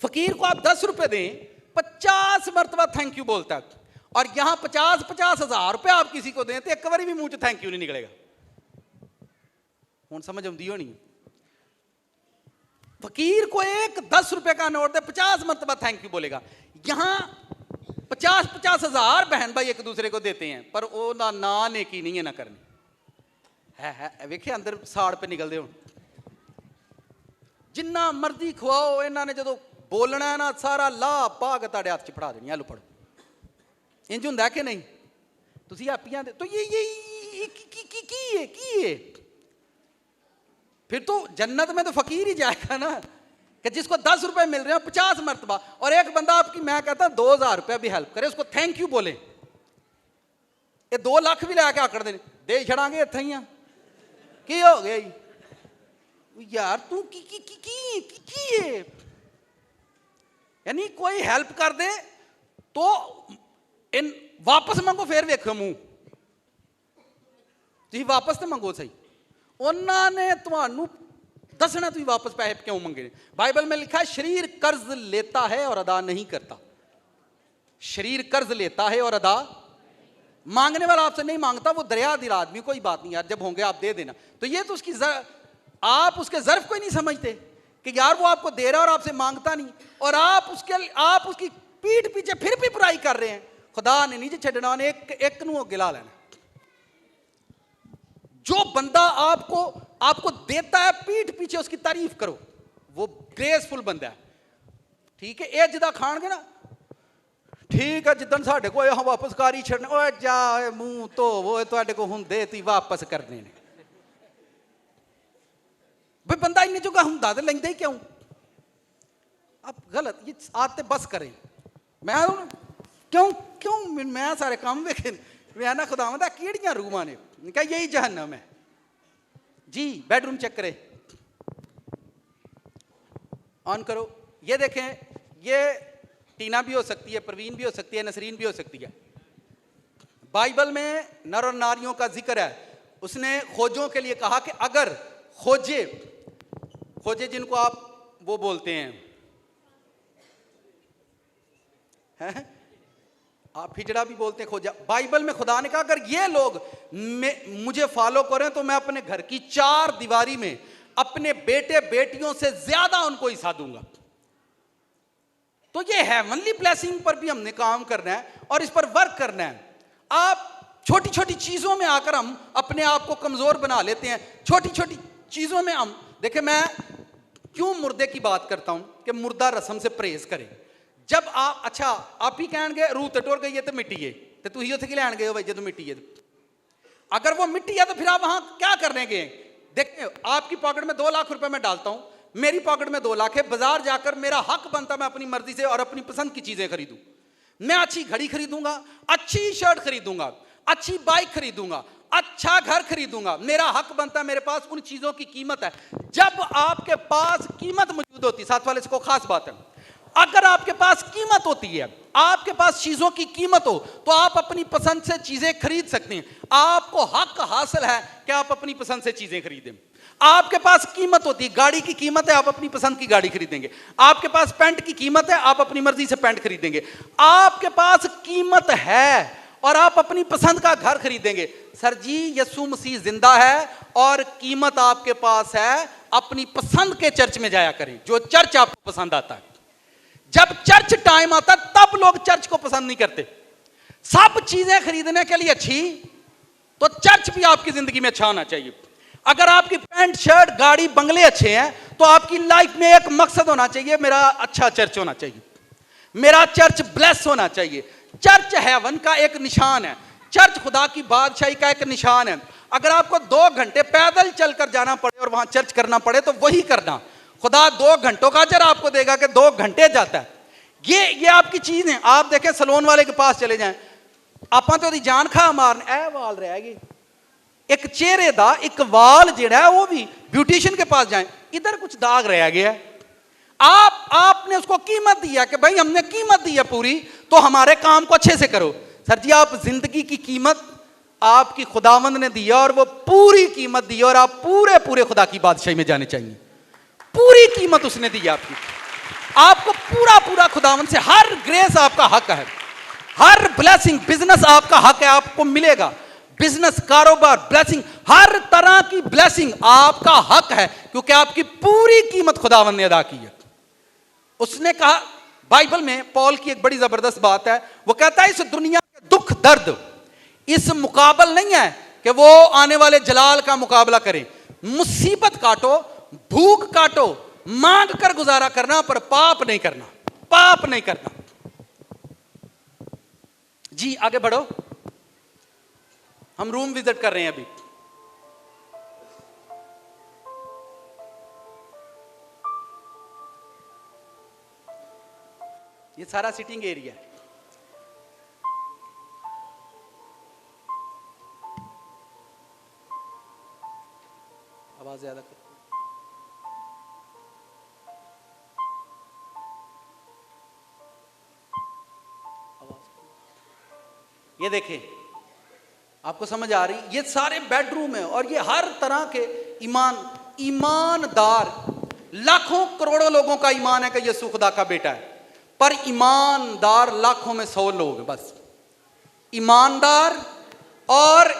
फकीर को आप 10 रुपए दें, 50 मरतबा थैंक यू बोलता है। और यहां 50 हजार रुपए आप किसी को दें तो एक बार भी मुंह से थैंक यू नहीं निकलेगा। हूं समझ आती हो नहीं? फकीर को एक 10 रुपए का नोट दे, 50 मरतबा थैंक यू बोलेगा। यहां 50 हजार बहन भाई एक दूसरे को देते हैं, पर वो ना नेकी नहीं है ना करनी है। वेखे अंदर साड़ पे निकलते हो, जिन्ना मर्जी खुआओ, इन्होंने जो बोलना है ना सारा ला पा के ताड़े हाथ च फड़ा देनी। लो पढ़ो, इंज हुंदा कि नहीं? तुसी आपियां दे तो ये की है? फिर तो जन्नत में तो फकीर ही जाएगा ना, कि जिसको 10 रुपए मिल रहे हैं 50 मरतबा, और एक बंदा आपकी, मैं कहता 2000 रुपया भी हेल्प करे, उसको थैंक यू बोले, ये 2 लाख भी लैके आकड़ दे छड़ांगे इत्थे ही की हो गया यार तू की है? यानी कोई हेल्प कर दे तो इन वापस मंगो, फिर वेखो मुंह तुम वापस तो मंगो सही। उन्होंने तुहानू दसना तुम वापस पैसे क्यों मंगे। बाइबल में लिखा है शरीर कर्ज लेता है और अदा नहीं करता। शरीर कर्ज लेता है और अदा, मांगने वाला आपसे नहीं मांगता, वो दरिया दिल आदमी, कोई बात नहीं यार, जब होंगे आप दे देना। तो ये तो उसकी आप उसके ज़र्फ को ही नहीं समझते कि यार वो आपको दे रहा है और आपसे मांगता नहीं, और आप उसकी पीठ पीछे फिर भी बुराई कर रहे हैं। खुदा ने नहीं छड़ना, ने एक नू गिला लेना। जो बंदा आपको देता है पीठ पीछे उसकी तारीफ करो, वो ग्रेसफुल बंदा है। ठीक है, ये जिदा खाणगे ना, ठीक है, जिदन साढ़े को यहाँ वापस कारी छड़ने, ओ जा मुंह तो वो तुहाडे को हुंदे तुसीं वापस करने ने। भाई बंदा इन्ने जो हुंदा ते लैंदा ही क्यों? अब गलत ये आदतें बस करें। मैं क्यों मैं सारे काम वेखे, मैं ना खुदावंदा केड़ियां रूमां ने, कहा यही जहन्नम है जी। बेडरूम चेक करें, ऑन करो, ये देखें, ये टीना भी हो सकती है, परवीन भी हो सकती है, नसरीन भी हो सकती है। बाइबल में नर और नारियों का जिक्र है। उसने खोजों के लिए कहा कि अगर खोजे जिनको आप वो बोलते हैं आप हिजड़ा भी बोलते हैं, खोजा। बाइबल में खुदा ने कहा अगर ये लोग मुझे फॉलो करें तो मैं अपने घर की 4 दीवारी में अपने बेटे बेटियों से ज्यादा उनको हिस्सा दूंगा। तो ये हेवनली ब्लेसिंग पर भी हमने काम करना है और इस पर वर्क करना है। आप छोटी छोटी चीजों में आकर हम अपने आप को कमजोर बना लेते हैं। छोटी छोटी चीजों में हम देखें, मैं क्यों मुर्दे की बात करता हूं कि मुर्दा रस्म से परहेज करें। जब आप ही कहेंगे रूह ते टुर गई है तो मिट्टी है, तो तुम उत्थे की लैन गए हो भाई जो मिट्टी है? अगर वो मिट्टी है तो फिर आप वहां क्या करने गए? देखिए, आपकी पॉकेट में 2 लाख रुपए मैं डालता हूं, मेरी पॉकेट में 2 लाख है, बाजार जाकर मेरा हक बनता मैं अपनी मर्जी से और अपनी पसंद की चीजें खरीदूं। मैं अच्छी घड़ी खरीदूंगा, अच्छी शर्ट खरीदूंगा, अच्छी बाइक खरीदूंगा, अच्छा घर खरीदूंगा। मेरा हक बनता है, मेरे पास उन चीजों की कीमत है। जब आपके पास कीमत मौजूद होती, साथ वाले से को खास बात है, अगर आपके पास कीमत होती है, आपके पास चीजों की कीमत हो, तो आप अपनी पसंद से चीजें खरीद सकते हैं। आपको हक हासिल है कि आप अपनी पसंद से चीजें खरीदें। आपके पास कीमत होती है, गाड़ी की कीमत है, आप अपनी पसंद की गाड़ी खरीदेंगे। आपके पास पैंट की कीमत है, आप अपनी मर्जी से पैंट खरीदेंगे। आपके पास कीमत है और आप अपनी पसंद का घर खरीदेंगे। सर जी, यीशु मसीह जिंदा है और कीमत आपके पास है। अपनी पसंद के चर्च में जाया करें, जो चर्च आपको पसंद आता है। जब चर्च टाइम आता है तब लोग चर्च को पसंद नहीं करते। सब चीजें खरीदने के लिए अच्छी, तो चर्च भी आपकी जिंदगी में अच्छा होना चाहिए। अगर आपकी पैंट शर्ट गाड़ी बंगले अच्छे हैं तो आपकी लाइफ में एक मकसद होना चाहिए, मेरा अच्छा चर्च होना चाहिए, मेरा चर्च ब्लेस होना चाहिए। चर्च हेवन का एक निशान है, चर्च खुदा की बादशाही का एक निशान है। अगर आपको 2 घंटे पैदल चलकर जाना पड़े और वहां चर्च करना पड़े तो वही करना। खुदा 2 घंटों का अजर आपको देगा कि 2 घंटे जाता है। ये आपकी चीज है। आप देखें सलोन वाले के पास चले जाएं, ਆਪਾਂ तो ਉਹਦੀ जान खा मारन ए वाल रहेगी, एक चेहरे दा एक वाल जेड़ा है वो भी ब्यूटिशियन के पास जाएं, इधर कुछ दाग रह गया है। आपने उसको कीमत दिया कि भाई हमने कीमत दी है पूरी, तो हमारे काम को अच्छे से करो। सर जी, आप जिंदगी की कीमत आपकी खुदावंद ने दी है और वो पूरी कीमत दी है और आप पूरे पूरे खुदा की बादशाही में जाने चाहिए। पूरी कीमत उसने दी है आपकी, आपको पूरा पूरा खुदावंद से हर ग्रेस आपका हक है, हर ब्लेसिंग बिजनेस आपका हक है, आपको मिलेगा। बिजनेस, कारोबार, ब्लेसिंग, हर तरह की ब्लेसिंग आपका हक है, क्योंकि आपकी पूरी कीमत खुदावंद ने अदा की है। उसने कहा, बाइबल में पॉल की एक बड़ी जबरदस्त बात है, वो कहता है इस दुनिया के दुख दर्द इस मुकाबल नहीं है कि वो आने वाले जलाल का मुकाबला करें। मुसीबत काटो, भूख काटो, मांग कर गुजारा करना, पर पाप नहीं करना, पाप नहीं करना। जी आगे बढ़ो, हम रूम विजिट कर रहे हैं अभी। ये सारा सिटिंग एरिया है। आवाज ज्यादा कर, ये देखें, आपको समझ आ रही? ये सारे बेडरूम है और ये हर तरह के ईमानदार, लाखों करोड़ों लोगों का ईमान है कि यीशु खुदा का बेटा है, पर ईमानदार लाखों में 100 लोग हैं बस। ईमानदार और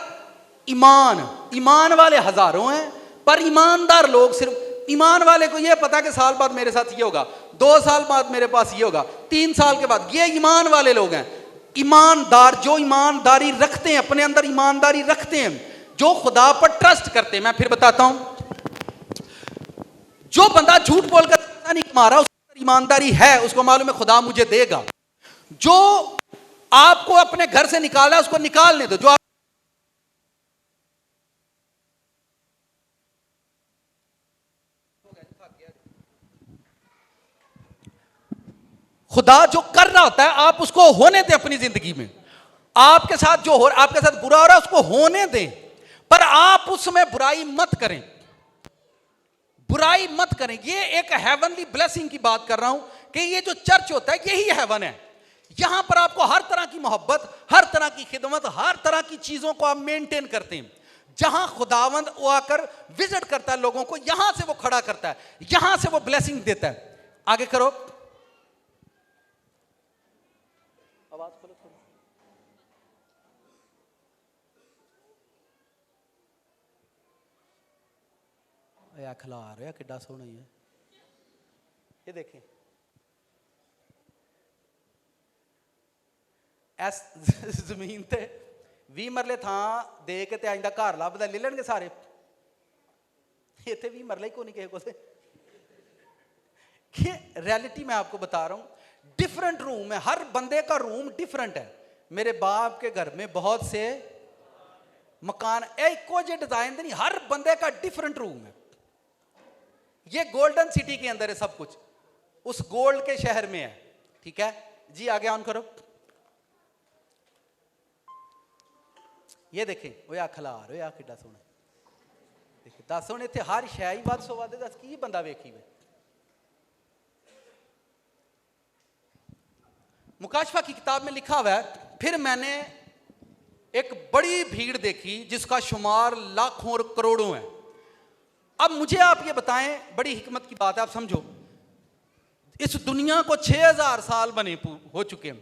ईमान वाले हजारों हैं, पर ईमानदार लोग सिर्फ, ईमान वाले को यह पता कि साल बाद मेरे साथ ये होगा, 2 साल बाद मेरे पास ये होगा, 3 साल के बाद, ये ईमान वाले लोग हैं। ईमानदार जो ईमानदारी रखते हैं, अपने अंदर ईमानदारी रखते हैं, जो खुदा पर ट्रस्ट करते हैं। मैं फिर बताता हूं, जो बंदा झूठ बोलकर पैसा नहीं कमा रहा, उसके अंदर ईमानदारी है, उसको मालूम है खुदा मुझे देगा। जो आपको अपने घर से निकाला है उसको निकालने दो। जो खुदा जो कर रहा होता है आप उसको होने दें अपनी जिंदगी में। आपके साथ जो हो, आपके साथ बुरा हो रहा है उसको होने दें, पर आप उसमें बुराई मत करें, बुराई मत करें। ये एक हेवनली ब्लेसिंग की बात कर रहा हूं कि ये जो चर्च होता है यही हेवन है। यहां पर आपको हर तरह की मोहब्बत, हर तरह की खिदमत, हर तरह की चीजों को आप मेंटेन करते हैं। जहां खुदावंद वो आकर विजिट करता है लोगों को, यहां से वो खड़ा करता है, यहां से वो ब्लेसिंग देता है। आगे करो, आवाज खोलो थोड़ी। खिला रहे हैं, किड्डा सोना ही है। ये देखें, एस जमीन ते 20 मरले थां दे के ते आइंदा घर लभदा ले लेंगे सारे। इत्थे 20 मरले ही को नहीं किसी को। रियलिटी मैं आपको बता रहा हूं, डिफरेंट रूम है, हर बंदे का रूम डिफरेंट है। मेरे बाप के घर में बहुत से मकान एको जे डिजाइन नहीं, हर बंदे का डिफरेंट रूम है। ये गोल्डन सिटी के अंदर है सब कुछ, उस गोल्ड के शहर में है। ठीक है जी, आगे ऑन करो। ये देखें, वो आ खलार हो, आ किड्डा सोना। देखिए 10 होने थे, हर शह ही वध 100 वादे 10 की बंदा वेखी वे। मुकाशफा की किताब में लिखा हुआ है, फिर मैंने एक बड़ी भीड़ देखी जिसका शुमार लाखों और करोड़ों है। अब मुझे आप ये बताएं, बड़ी हिकमत की बात है, आप समझो, इस दुनिया को 6000 साल बने हो चुके हैं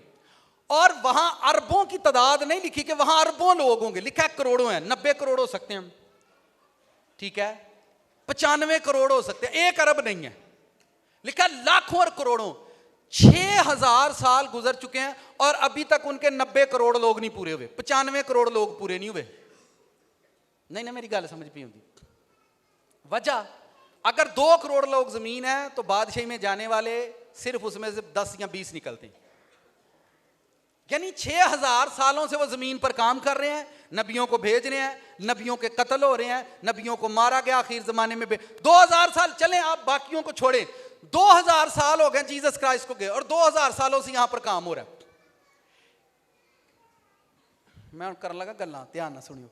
और वहां अरबों की तादाद नहीं लिखी कि वहां अरबों लोग होंगे, लिखा है करोड़ों हैं। 90 करोड़ हो सकते हैं, ठीक है, 95 करोड़ हो सकते हैं, 1 अरब नहीं है। लिखा है लाखों और करोड़ों। 6000 साल गुजर चुके हैं और अभी तक उनके 90 करोड़ लोग नहीं पूरे हुए, 95 करोड़ लोग पूरे नहीं हुए। नहीं ना, मेरी गल समझ पी होंगी। वजह, अगर 2 करोड़ लोग जमीन है तो बादशाही में जाने वाले सिर्फ उसमें से 10 या 20 निकलते हैं। यानी 6000 सालों से वो जमीन पर काम कर रहे हैं, नबियों को भेज रहे हैं, नबियों के कत्ल हो रहे हैं, नबियों को मारा गया आखिर जमाने में 2000 साल चलें, आप बाकियों को छोड़ें, 2000 साल हो गए जीसस क्राइस्ट को गए और 2000 सालों से यहां पर काम हो रहा है। मैं कर लगा गल्लां, ध्यान ना सुनियो।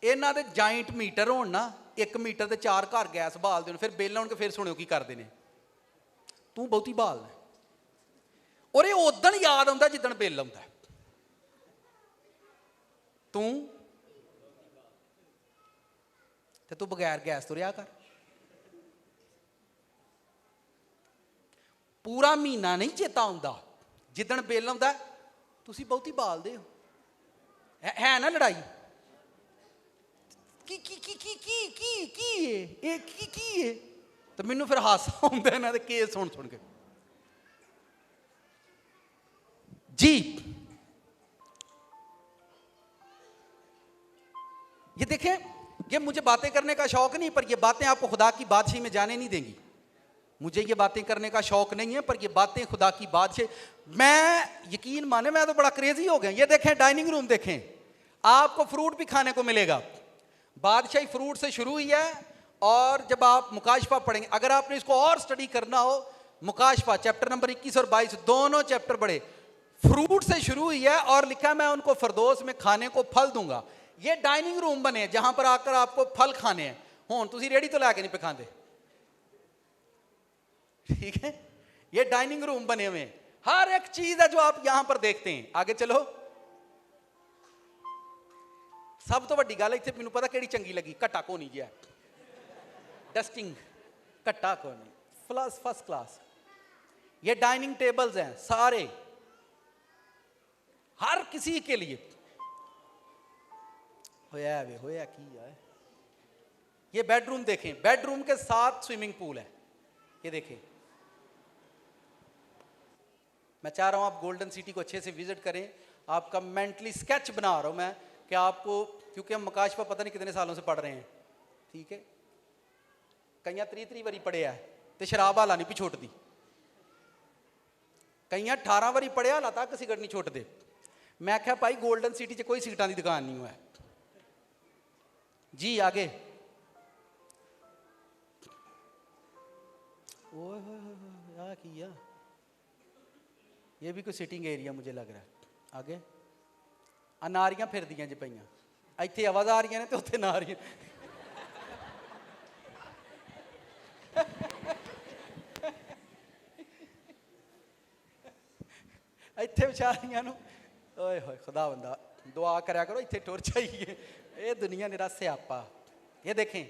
इन्हां दे जाइंट मीटर होण ना, 1 मीटर ते 4 घर गैस बाल देन, फिर बिल आउणगे, फिर सुनियो की करदे ने। तू बहुती बाल है और ये उदण याद आउंदा जिदण बिल आउंदा। तू बगैर गैस तो रहा कर। पूरा महीना नहीं चेता आउंदा, जिदण बिल आउंदा तुसीं बहुती बाल दे हो। है ना लड़ाई की है तो मैनू फिर हासा आउंदा इन्हां दे केस सुन सुन के। जी ये देखें, ये मुझे बातें करने का शौक नहीं, पर ये बातें आपको खुदा की बादशाही में जाने नहीं देंगी। मुझे ये बातें करने का शौक नहीं है, पर ये बातें खुदा की बादशाही, मैं यकीन माने मैं तो बड़ा क्रेजी हो गया। ये देखें डाइनिंग रूम देखें, आपको फ्रूट भी खाने को मिलेगा। बादशाही फ्रूट से शुरू हुई है, और जब आप मुकाशफा पढ़ेंगे, अगर आपने इसको और स्टडी करना हो, मुकाशफा चैप्टर नंबर 21 और 22 दोनों चैप्टर बड़े फ्रूट से शुरू हुई है, और लिखा है मैं उनको फरदौस में खाने को फल दूंगा। ये डाइनिंग रूम बने जहां पर आकर आपको फल खाने हैं। हुण तुसीं रेडी तो लैके नहीं पे खांदे, ठीक है। ये डाइनिंग रूम बने हुए हैं, हर एक चीज है जो आप यहां पर देखते हैं। आगे चलो, सब तो वड्डी गल इत्थे मैनूं पता किहड़ी चंगी लगी, घट्टा कोनी जिहा डस्टिंग, घट्टा कोनी प्लस फर्स्ट क्लास। ये डाइनिंग टेबल्स हैं सारे, हर किसी के लिए। होया की है। ये बेडरूम देखें, बेडरूम के साथ स्विमिंग पूल है। ये देखें, मैं चाह रहा हूं आप गोल्डन सिटी को अच्छे से विजिट करें। आपका मेंटली स्केच बना रहा हूं मैं कि आपको, क्योंकि हम मुकाशफा पता नहीं कितने सालों से पढ़ रहे हैं, ठीक है। कईयां 3 वारी पढ़िया तो शराब हाला नहीं पिछोट दी, कईयां 18 वारी पढ़िया हाला तक सिगरट नहीं छोड़ दे। मैं आख्या भाई गोल्डन सिटी च कोई सिगरटां की दुकान नहीं है जी। आगे ओए होए किया, ये भी कोई सिटिंग एरिया मुझे लग रहा है। आगे अनारियां फिर दियां जी पईयां, इत्थे आवाज आ रही ने तो उत्थे नारियां। इत्थे बेचारियां नूं ओए होए खुदा बंदा दुआ करया करो, इत्थे टुर जाइए। ये दुनिया निरा स्यापा। ये देखें,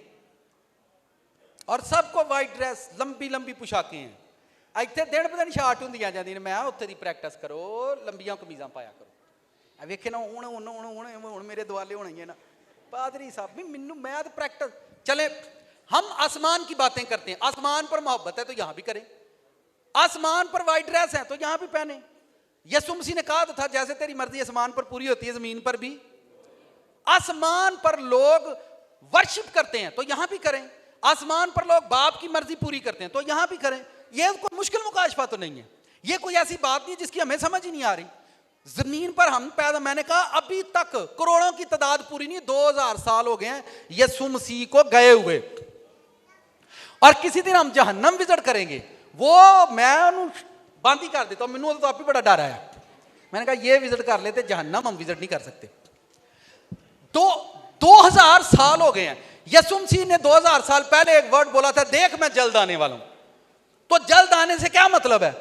और सबको वाइट ड्रेस, लंबी लंबी पोशाकें हैं। इत्थे दिन ब दिन शार्ट होंदियां जांदियां, मैं उत्थे दी प्रैक्टिस करो, लंबियां कमीज़ां पाया करो। वेखे ना हुण मेरे दुआले होना ही है ना पादरी साहब भी मैनू, मैं तो प्रैक्टिस। चले हम आसमान की बातें करते हैं, आसमान पर मोहब्बत है तो यहां भी करें, आसमान पर वाइट ड्रेस है तो यहां भी पहने। यसु मसीह ने कहा तो था जैसे तेरी मर्जी आसमान पर पूरी होती है जमीन पर भी। आसमान पर लोग वर्शिप करते हैं तो यहां भी करें, आसमान पर लोग बाप की मर्जी पूरी करते हैं तो यहां भी करें। यह कोई मुश्किल मुकाशफा तो नहीं है, यह कोई ऐसी बात नहीं जिसकी हमें समझ ही नहीं आ रही। जमीन पर हम पैदा, मैंने कहा अभी तक करोड़ों की तादाद पूरी नहीं, 2000 साल हो गए हैं यसु मसीह को गए हुए, और किसी दिन हम जहन्नम विजिट करेंगे। वो मैं बंद ही कर देता हूं, मैनू तो आप ही बड़ा डर आया। मैंने कहा ये विजिट कर लेते, जहन्नम हम विजिट नहीं कर सकते। तो 2000 साल हो गए हैं। यसु मसीह ने 2000 साल पहले एक वर्ड बोला था, देख मैं जल्द आने वाला हूं। तो जल्द आने से क्या मतलब है?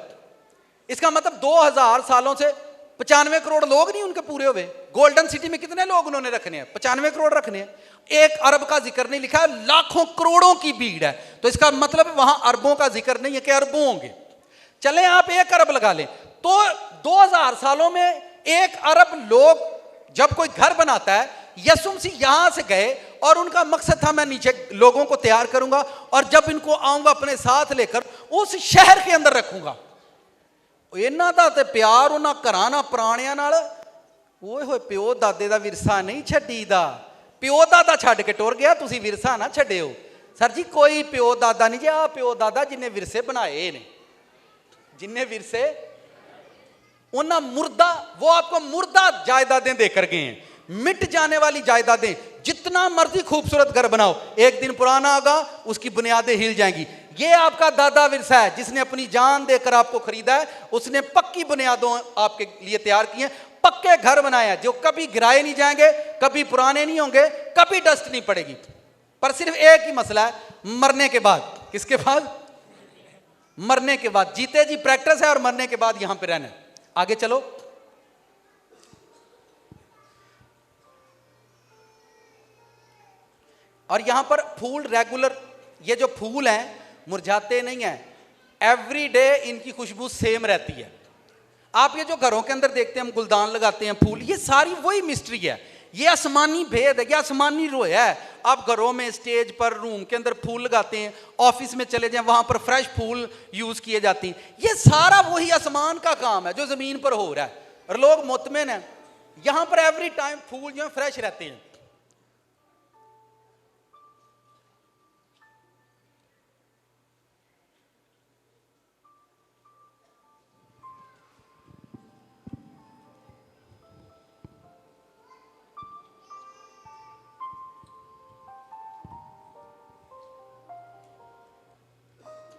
इसका मतलब 2000 सालों से 95 करोड़ लोग नहीं उनके पूरे हुए। गोल्डन सिटी में कितने लोग उन्होंने रखने हैं? 95 करोड़ रखने हैं। 1 अरब का जिक्र नहीं लिखा, लाखों करोड़ों की भीड़ है। तो इसका मतलब वहां अरबों का जिक्र नहीं है कि अरबों होंगे। चले आप 1 अरब लगा लें तो 2000 सालों में 1 अरब लोग जब कोई घर बनाता है, यसु मसीह यहां से गए और उनका मकसद था मैं नीचे लोगों को तैयार करूंगा और जब इनको आऊंगा अपने साथ लेकर उस शहर के अंदर रखूंगा। इन्हां दा ते प्यार उन्हां घरां नाल पुराणियां नाल, ओए होए प्यो दादे दा विरसा नहीं छड्डीदा। प्यो दादा छड्ड के टुर गया, तुसीं विरसा ना छड्डिओ। सर जी कोई प्यो दादा नहीं जी, आ प्यो दादा जिन्ने विरसे बनाए ने, जिन्ने विरसे। उन्ना मुर्दा, वो आपको मुर्दा जायदादें देकर गए हैं, मिट जाने वाली जायदादें। जितना मर्जी खूबसूरत घर बनाओ, एक दिन पुराना होगा, उसकी बुनियादें हिल जाएंगी। ये आपका दादा विरसा है, जिसने अपनी जान देकर आपको खरीदा है, उसने पक्की बुनियादों आपके लिए तैयार की हैं, पक्के घर बनाए हैं जो कभी गिराए नहीं जाएंगे, कभी पुराने नहीं होंगे, कभी डस्ट नहीं पड़ेगी। पर सिर्फ एक ही मसला है, मरने के बाद। किसके बाद? मरने के बाद। जीते जी प्रैक्टिस है और मरने के बाद यहां पे रहना है। आगे चलो। और यहां पर फूल रेगुलर, ये जो फूल हैं मुरझाते नहीं हैं, एवरी डे इनकी खुशबू सेम रहती है। आप ये जो घरों के अंदर देखते हैं, हम गुलदान लगाते हैं, फूल, ये सारी वही मिस्ट्री है, ये आसमानी भेद है, ये आसमानी रोय है। आप घरों में, स्टेज पर, रूम के अंदर फूल लगाते हैं, ऑफिस में चले जाएं, वहां पर फ्रेश फूल यूज किए जाते हैं। ये सारा वही आसमान का काम है जो जमीन पर हो रहा है, और लोग मुतमिन हैं। यहां पर एवरी टाइम फूल जो है फ्रेश रहते हैं।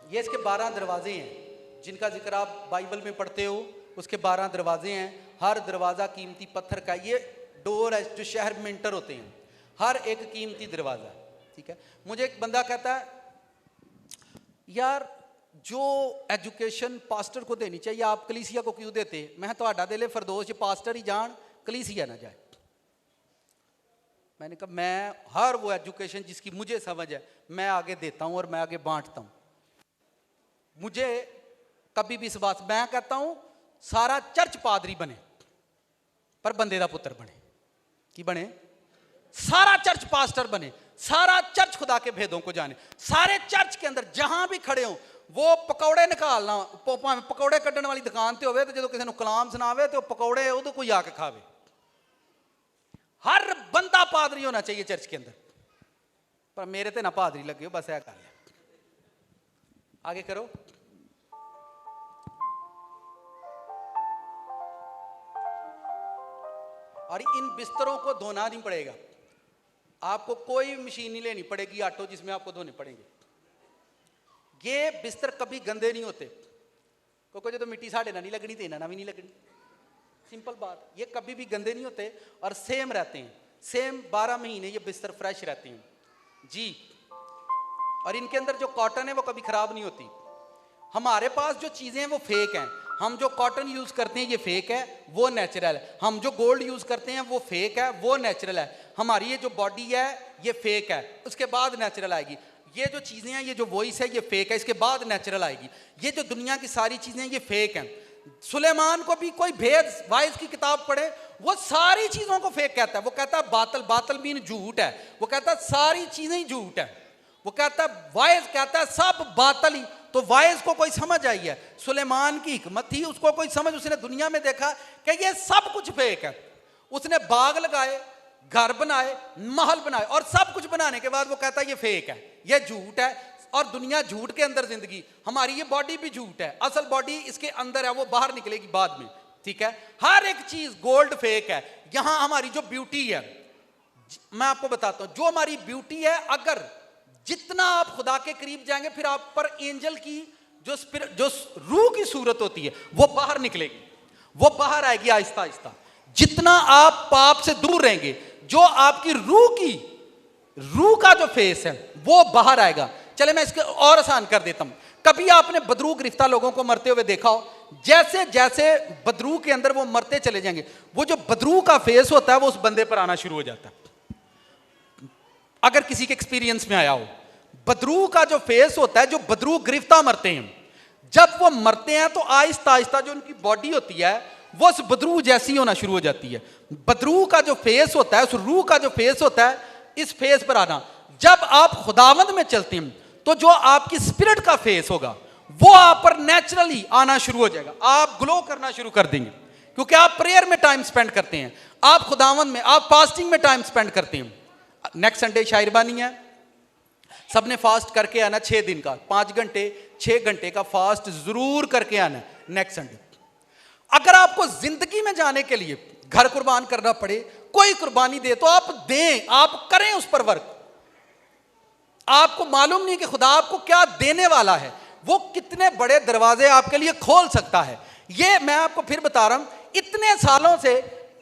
ये इसके 12 दरवाजे हैं जिनका जिक्र आप बाइबल में पढ़ते हो। उसके 12 दरवाजे हैं, हर दरवाज़ा कीमती पत्थर का। ये डोर है जो शहर में इंटर होते हैं, हर एक कीमती दरवाज़ा, ठीक है। मुझे एक बंदा कहता है, यार जो एजुकेशन पास्टर को देनी चाहिए आप कलीसिया को क्यों देते? मैं तो दिले फरदोश पास्टर ही जान, कलीसिया ना जाए। मैंने कहा मैं हर वो एजुकेशन जिसकी मुझे समझ है मैं आगे देता हूँ और मैं आगे बांटता हूँ। मुझे कभी भी इस बात, मैं कहता हूं सारा चर्च पादरी बने पर बंदे दा पुत्र बने। की बने? सारा चर्च पास्टर बने, सारा चर्च खुदा के भेदों को जाने। सारे चर्च के अंदर जहां भी खड़े हो वो पकौड़े निकालना, पकौड़े कड्डण वाली दुकान ते होवे, तो जो किसी कलाम सुनावे तो पकौड़े उदो कोई आके खावे। हर बंदा पादरी होना चाहिए चर्च के अंदर। पर मेरे ते ना पादरी लगे हो, बस ऐ कर। आगे करो। और इन बिस्तरों को धोना नहीं पड़ेगा, आपको कोई मशीन नहीं लेनी पड़ेगी, ऑटो जिसमें आपको धोने पड़ेंगे। ये बिस्तर कभी गंदे नहीं होते, क्योंकि जो मिट्टी साढ़े ना नहीं लगनी तो इन्हें भी नहीं लगनी। सिंपल बात, ये कभी भी गंदे नहीं होते और सेम रहते हैं। सेम 12 महीने ये बिस्तर फ्रेश रहते हैं जी। और इनके अंदर जो कॉटन है वो कभी खराब नहीं होती। हमारे पास जो चीज़ें हैं वो फेक हैं। हम जो कॉटन यूज करते हैं ये फेक है, वो नेचुरल है। हम जो गोल्ड यूज करते हैं वो फेक है, वो नेचुरल है। हमारी ये जो बॉडी है ये फेक है, उसके बाद नेचुरल आएगी। ये जो चीज़ें हैं, ये जो वॉइस है ये फेक है, इसके बाद नेचुरल आएगी। ये जो दुनिया की सारी चीज़ें ये फेक हैं। सुलेमान को भी कोई भेद वाइज की किताब पढ़े, वो सारी चीज़ों को फेक कहता है। वो कहता है बातल, बातल मीन झूठ है। वो कहता है सारी चीज़ें ही झूठ है। वो कहता है वाइज कहता है सब बातल ही। तो वाइज को कोई समझ आई है, सुलेमान की हिकमत थी, उसको कोई समझ, उसने दुनिया में देखा कि ये सब कुछ फेक है। उसने बाग लगाए, घर बनाए, महल बनाए, और सब कुछ बनाने के बाद वो कहता है ये फेक है, ये झूठ है। और दुनिया झूठ के अंदर जिंदगी। हमारी ये बॉडी भी झूठ है, असल बॉडी इसके अंदर है, वो बाहर निकलेगी बाद में, ठीक है। हर एक चीज गोल्ड फेक है। यहां हमारी जो ब्यूटी है, मैं आपको बताता हूं, जो हमारी ब्यूटी है, अगर जितना आप खुदा के करीब जाएंगे फिर आप पर एंजल की जो रूह की सूरत होती है वो बाहर निकलेगी, वो बाहर आएगी आहिस्ता आहिस्ता। जितना आप पाप से दूर रहेंगे, जो आपकी रूह का जो फेस है वो बाहर आएगा। चले मैं इसके और आसान कर देता हूं। कभी आपने बदरू गिरफ्तार लोगों को मरते हुए देखा हो? जैसे जैसे बदरू के अंदर वो मरते चले जाएंगे, वो जो बदरू का फेस होता है वो उस बंदे पर आना शुरू हो जाता है। अगर किसी के एक्सपीरियंस में आया हो, बदरू का जो फेस होता है, जो बदरू गिरफ्तार मरते हैं, जब वो मरते हैं तो आहिस्ता आहिस्ता जो उनकी बॉडी होती है वो उस बदरू जैसी होना शुरू हो जाती है। बदरू का जो फेस होता है, उस रूह का जो फेस होता है, इस फेस पर आना। जब आप खुदावंद में चलते हैं तो जो आपकी स्पिरिट का फेस होगा वो आप पर नेचुरली आना शुरू हो जाएगा। आप ग्लो करना शुरू कर देंगे, क्योंकि आप प्रेयर में टाइम स्पेंड करते हैं, आप खुदावंद में, आप फास्टिंग में टाइम स्पेंड करते हैं। नेक्स्ट संडे शायरबानी है, सबने फास्ट करके आना 6 दिन का, 5 घंटे 6 घंटे का फास्ट जरूर करके आना नेक्स्ट संडे। अगर आपको जिंदगी में जाने के लिए घर कुर्बान करना पड़े, कोई कुर्बानी दे तो आप दें, आप करें उस पर वर्क। आपको मालूम नहीं कि खुदा आपको क्या देने वाला है, वो कितने बड़े दरवाजे आपके लिए खोल सकता है। ये मैं आपको फिर बता रहा हूं, इतने सालों से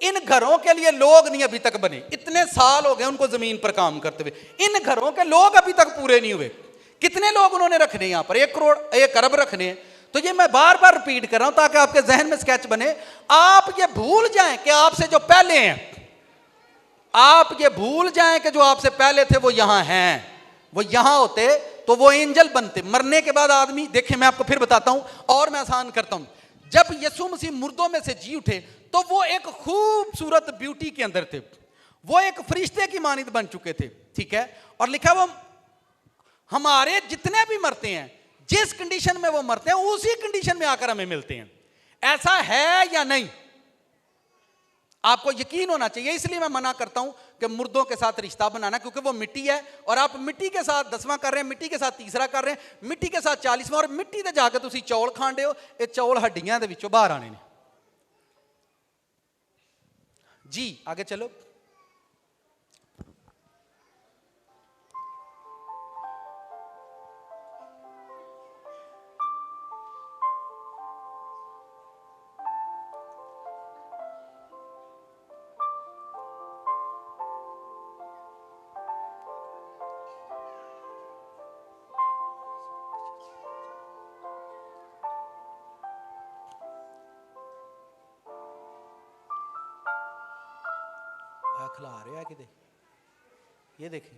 इन घरों के लिए लोग नहीं अभी तक बने। इतने साल हो गए उनको जमीन पर काम करते हुए, इन घरों के लोग अभी तक पूरे नहीं हुए। कितने लोग उन्होंने रखने यहां पर, 1 करोड़ 1 अरब रखने हैं। तो ये मैं बार बार रिपीट कर रहा हूं ताकि आपके जहन में स्केच बने। आप ये भूल जाएं कि आपसे जो पहले हैं, आप ये भूल जाएं कि जो आपसे पहले थे वो यहां हैं। वो यहां होते तो वो एंजल बनते। मरने के बाद आदमी, देखिए मैं आपको फिर बताता हूं और मैं आसान करता हूं। जब यीशु मसीह मुर्दों में से जी उठे तो वो एक खूबसूरत ब्यूटी के अंदर थे, वो एक फरिश्ते की मानिंद बन चुके थे, ठीक है। और लिखा वो हमारे जितने भी मरते हैं, जिस कंडीशन में वो मरते हैं उसी कंडीशन में आकर हमें मिलते हैं। ऐसा है या नहीं? आपको यकीन होना चाहिए। इसलिए मैं मना करता हूं कि मुर्दों के साथ रिश्ता बनाना, क्योंकि वो मिट्टी है और आप मिट्टी के साथ 10वां कर रहे हैं, मिट्टी के साथ 3रा कर रहे हैं, मिट्टी के साथ 40वां, और मिट्टी ते जाके तुसी चौल खांदे हो। ये चौल हड्डियां दे विचों बाहर आने ने जी। आगे चलो। खिला रहे हैं कि ये देखिए,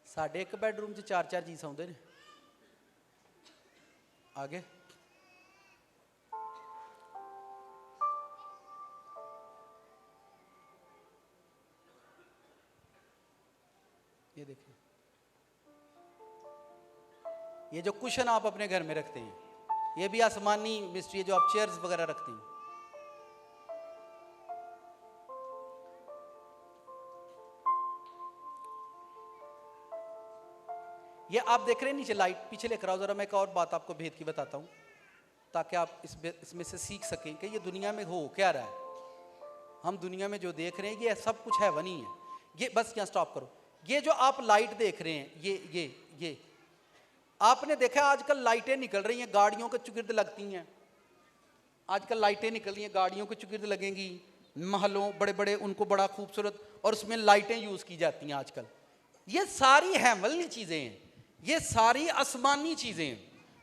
साढ़े एक बेडरूम च 4-4 जी सौंदे ने। आगे ये देखिए, ये जो कुशन आप अपने घर में रखते हैं, ये भी आसमानी मिस्ट्री है, जो आप चेयर्स वगैरह रखते हैं। ये आप देख रहे हैं नीचे लाइट, पीछे लेकर आओ जरा। मैं एक और बात आपको भेद की बताता हूं ताकि आप इसमें से सीख सकें कि ये दुनिया में हो क्या रहा है। हम दुनिया में जो देख रहे हैं ये सब कुछ हैवानी है। ये बस यहाँ स्टॉप करो। ये जो आप लाइट देख रहे हैं, ये आपने देखा आजकल लाइटें निकल रही हैं, गाड़ियों के चुगिर्द लगती हैं। आजकल लाइटें निकल रही हैं, गाड़ियों के चुगिर्द लगेंगी, महलों बड़े बड़े उनको बड़ा खूबसूरत, और उसमें लाइटें यूज की जाती हैं आजकल। ये सारी हैवनली चीजें हैं, ये सारी आसमानी चीजें हैं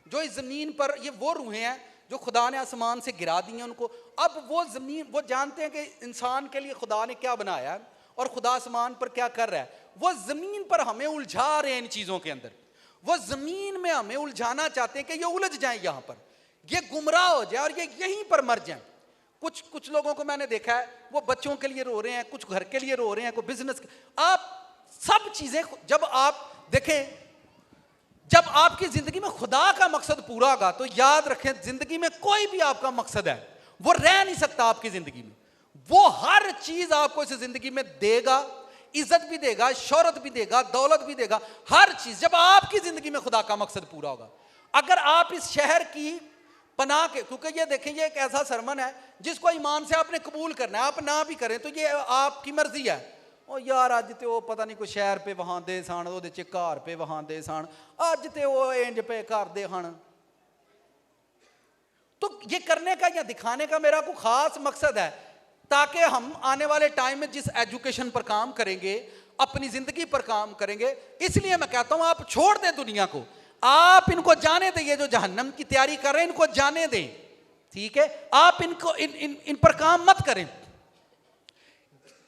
जो इस जमीन पर, ये वो रूहें हैं जो खुदा ने आसमान से गिरा दी हैं उनको। अब वो जमीन, वो जानते हैं कि इंसान के लिए खुदा ने क्या बनाया है और खुदा आसमान पर क्या कर रहा है। वो जमीन पर हमें उलझा रहे हैं इन चीजों के अंदर। वो जमीन में हमें उलझाना चाहते हैं कि ये उलझ जाए, यहां पर ये गुमराह हो जाए और ये यहीं पर मर जाए। कुछ लोगों को मैंने देखा है, वो बच्चों के लिए रो रहे हैं, कुछ घर के लिए रो रहे हैं, कोई बिजनेस। आप सब चीजें जब आप देखें, जब आपकी जिंदगी में खुदा का मकसद पूरा होगा तो याद रखें, जिंदगी में कोई भी आपका मकसद है वो रह नहीं सकता आपकी जिंदगी में। वो हर चीज आपको इस जिंदगी में देगा, इज्जत भी देगा, शोहरत भी देगा, दौलत भी देगा, हर चीज, जब आपकी जिंदगी में खुदा का मकसद पूरा होगा। अगर आप इस शहर की पनाह के, क्योंकि ये देखें ये एक ऐसा सरमन है जिसको ईमान से आपने कबूल करना है, आप ना भी करें तो ये आपकी मर्जी है। ओ यार अज तो वो पता नहीं कोई शहर पे वहां दे सन, ओहदे च घर पे वहां दे सन, अज तो वो इंज पे करदे हन। तो ये करने का या दिखाने का मेरा कोई खास मकसद है ताकि हम आने वाले टाइम में जिस एजुकेशन पर काम करेंगे, अपनी जिंदगी पर काम करेंगे। इसलिए मैं कहता हूं आप छोड़ दें दुनिया को, आप इनको जाने दें। ये जो जहन्नम की तैयारी कर रहे हैं इनको जाने दें, ठीक है। आप इनको इन पर काम मत करें।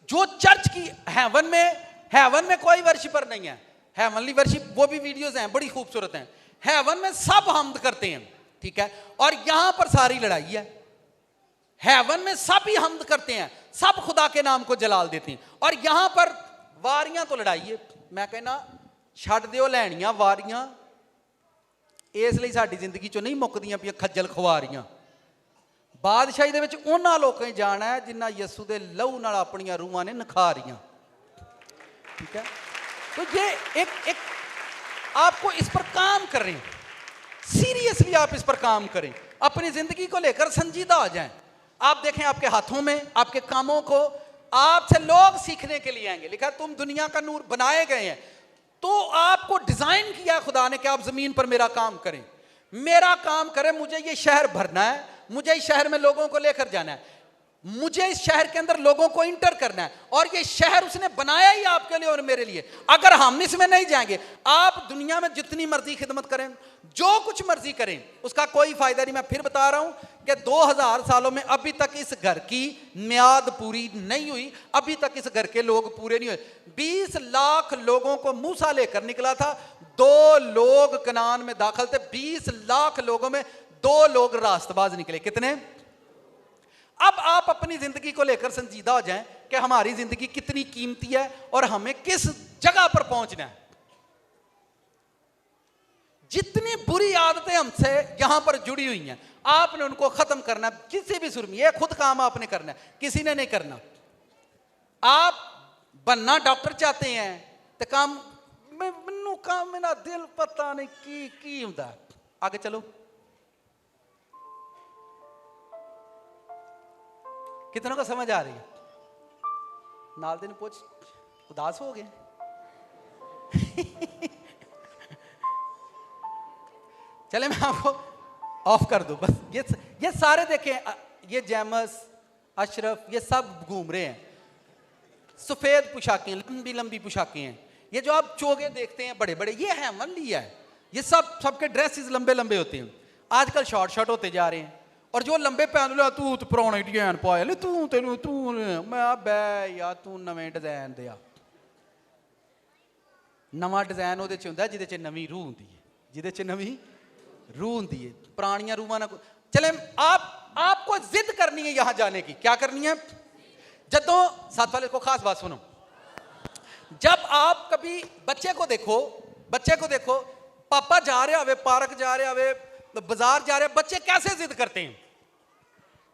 जो चर्च की हेवन में कोई वर्शिपर नहीं है, हेवनली वर्शिप, वो भी वीडियोस हैं बड़ी खूबसूरत हैं। हेवन में सब हमद करते हैं, ठीक है। और यहां पर सारी लड़ाई है। हेवन में सब ही हमद करते हैं, सब खुदा के नाम को जलाल देते हैं, और यहां पर वारियां तो लड़ाई है। मैं कहना छड्ड दिओ लैणियां वारियां, इसलिए साडी जिंदगी चों नहीं मुक्कदियां पियां खज्जल खुआरियां। बादशाही दे विच उन्हां लोकां ही जाना है जिन्हां यसू दे लहू नाल अपणियां रूहां ने निखारियां, ठीक है। तो ये एक आपको इस पर काम कर रहे हैं, सीरियसली आप इस पर काम करें। अपनी जिंदगी को लेकर संजीदा हो जाएं। आप देखें आपके हाथों में, आपके कामों को आपसे लोग सीखने के लिए आएंगे। लिखा तुम दुनिया का नूर बनाए गए हैं, तो आपको डिजाइन किया खुदा ने कि आप जमीन पर मेरा काम करें, मेरा काम करें। मुझे ये शहर भरना है, मुझे इस शहर में लोगों को लेकर जाना है, मुझे इस शहर के अंदर लोगों को इंटर करना है, और ये शहर उसने बनाया ही आपके लिए और मेरे लिए। अगर हम इसमें नहीं जाएंगे, आप दुनिया में जितनी मर्जी खिदमत करें, जो कुछ मर्जी करें, उसका कोई फायदा नहीं। मैं फिर बता रहा हूं कि 2000 सालों में अभी तक इस घर की मियाद पूरी नहीं हुई, अभी तक इस घर के लोग पूरे नहीं हुए। 20 लाख लोगों को मूसा लेकर निकला था, 2 लोग कनान में दाखिल थे। 20 लाख लोगों में 2 लोग रास्तबाज निकले। कितने? अब आप अपनी जिंदगी को लेकर संजीदा हो जाएं कि हमारी जिंदगी कितनी कीमती है और हमें किस जगह पर पहुंचना है। जितनी बुरी आदतें हमसे यहां पर जुड़ी हुई हैं, आपने उनको खत्म करना है। किसी भी सुर में ये खुद काम आपने करना है, किसी ने नहीं करना। आप बनना डॉक्टर चाहते हैं तो काम मैनू काम मेरा दिल पता नहीं की हुंदा। आगे चलो, कितनों को समझ आ रही है? नाल दिन पूछ उदास हो गए। चले मैं आपको ऑफ कर दूं बस। ये सारे देखें, ये जेमस, अशरफ, ये सब घूम रहे हैं, सफेद पोशाकें, लंबी लंबी पोशाकें हैं। ये जो आप चोगे देखते हैं बड़े बड़े, ये हेवनली है। ये सबके ड्रेसेस लंबे लंबे होते हैं। आजकल शॉर्ट शॉर्ट होते जा रहे हैं, और जो लंबे पहन लो तू तो पुराने डिजाइन पाए ले, तू तेनू तू मैं बे यार तू नवें डिजाइन दे। नवा डिजाइन ਉਹਦੇ ਚ ਹੁੰਦਾ ਜਿਹਦੇ ਚ ਨਵੀਂ रूह ਹੁੰਦੀ है, ਜਿਹਦੇ ਚ नवी रूह ਹੁੰਦੀ है। पुरानियां रूहां ना चले। आपको जिद करनी है यहां जाने की। क्या करनी है? जदों साथ वाले को खास बात सुनो, जब आप कभी बच्चे को देखो पापा जा रहे होवे, पार्क जा रहे होवे, बाजार जा रहे, बच्चे कैसे जिद करते हैं?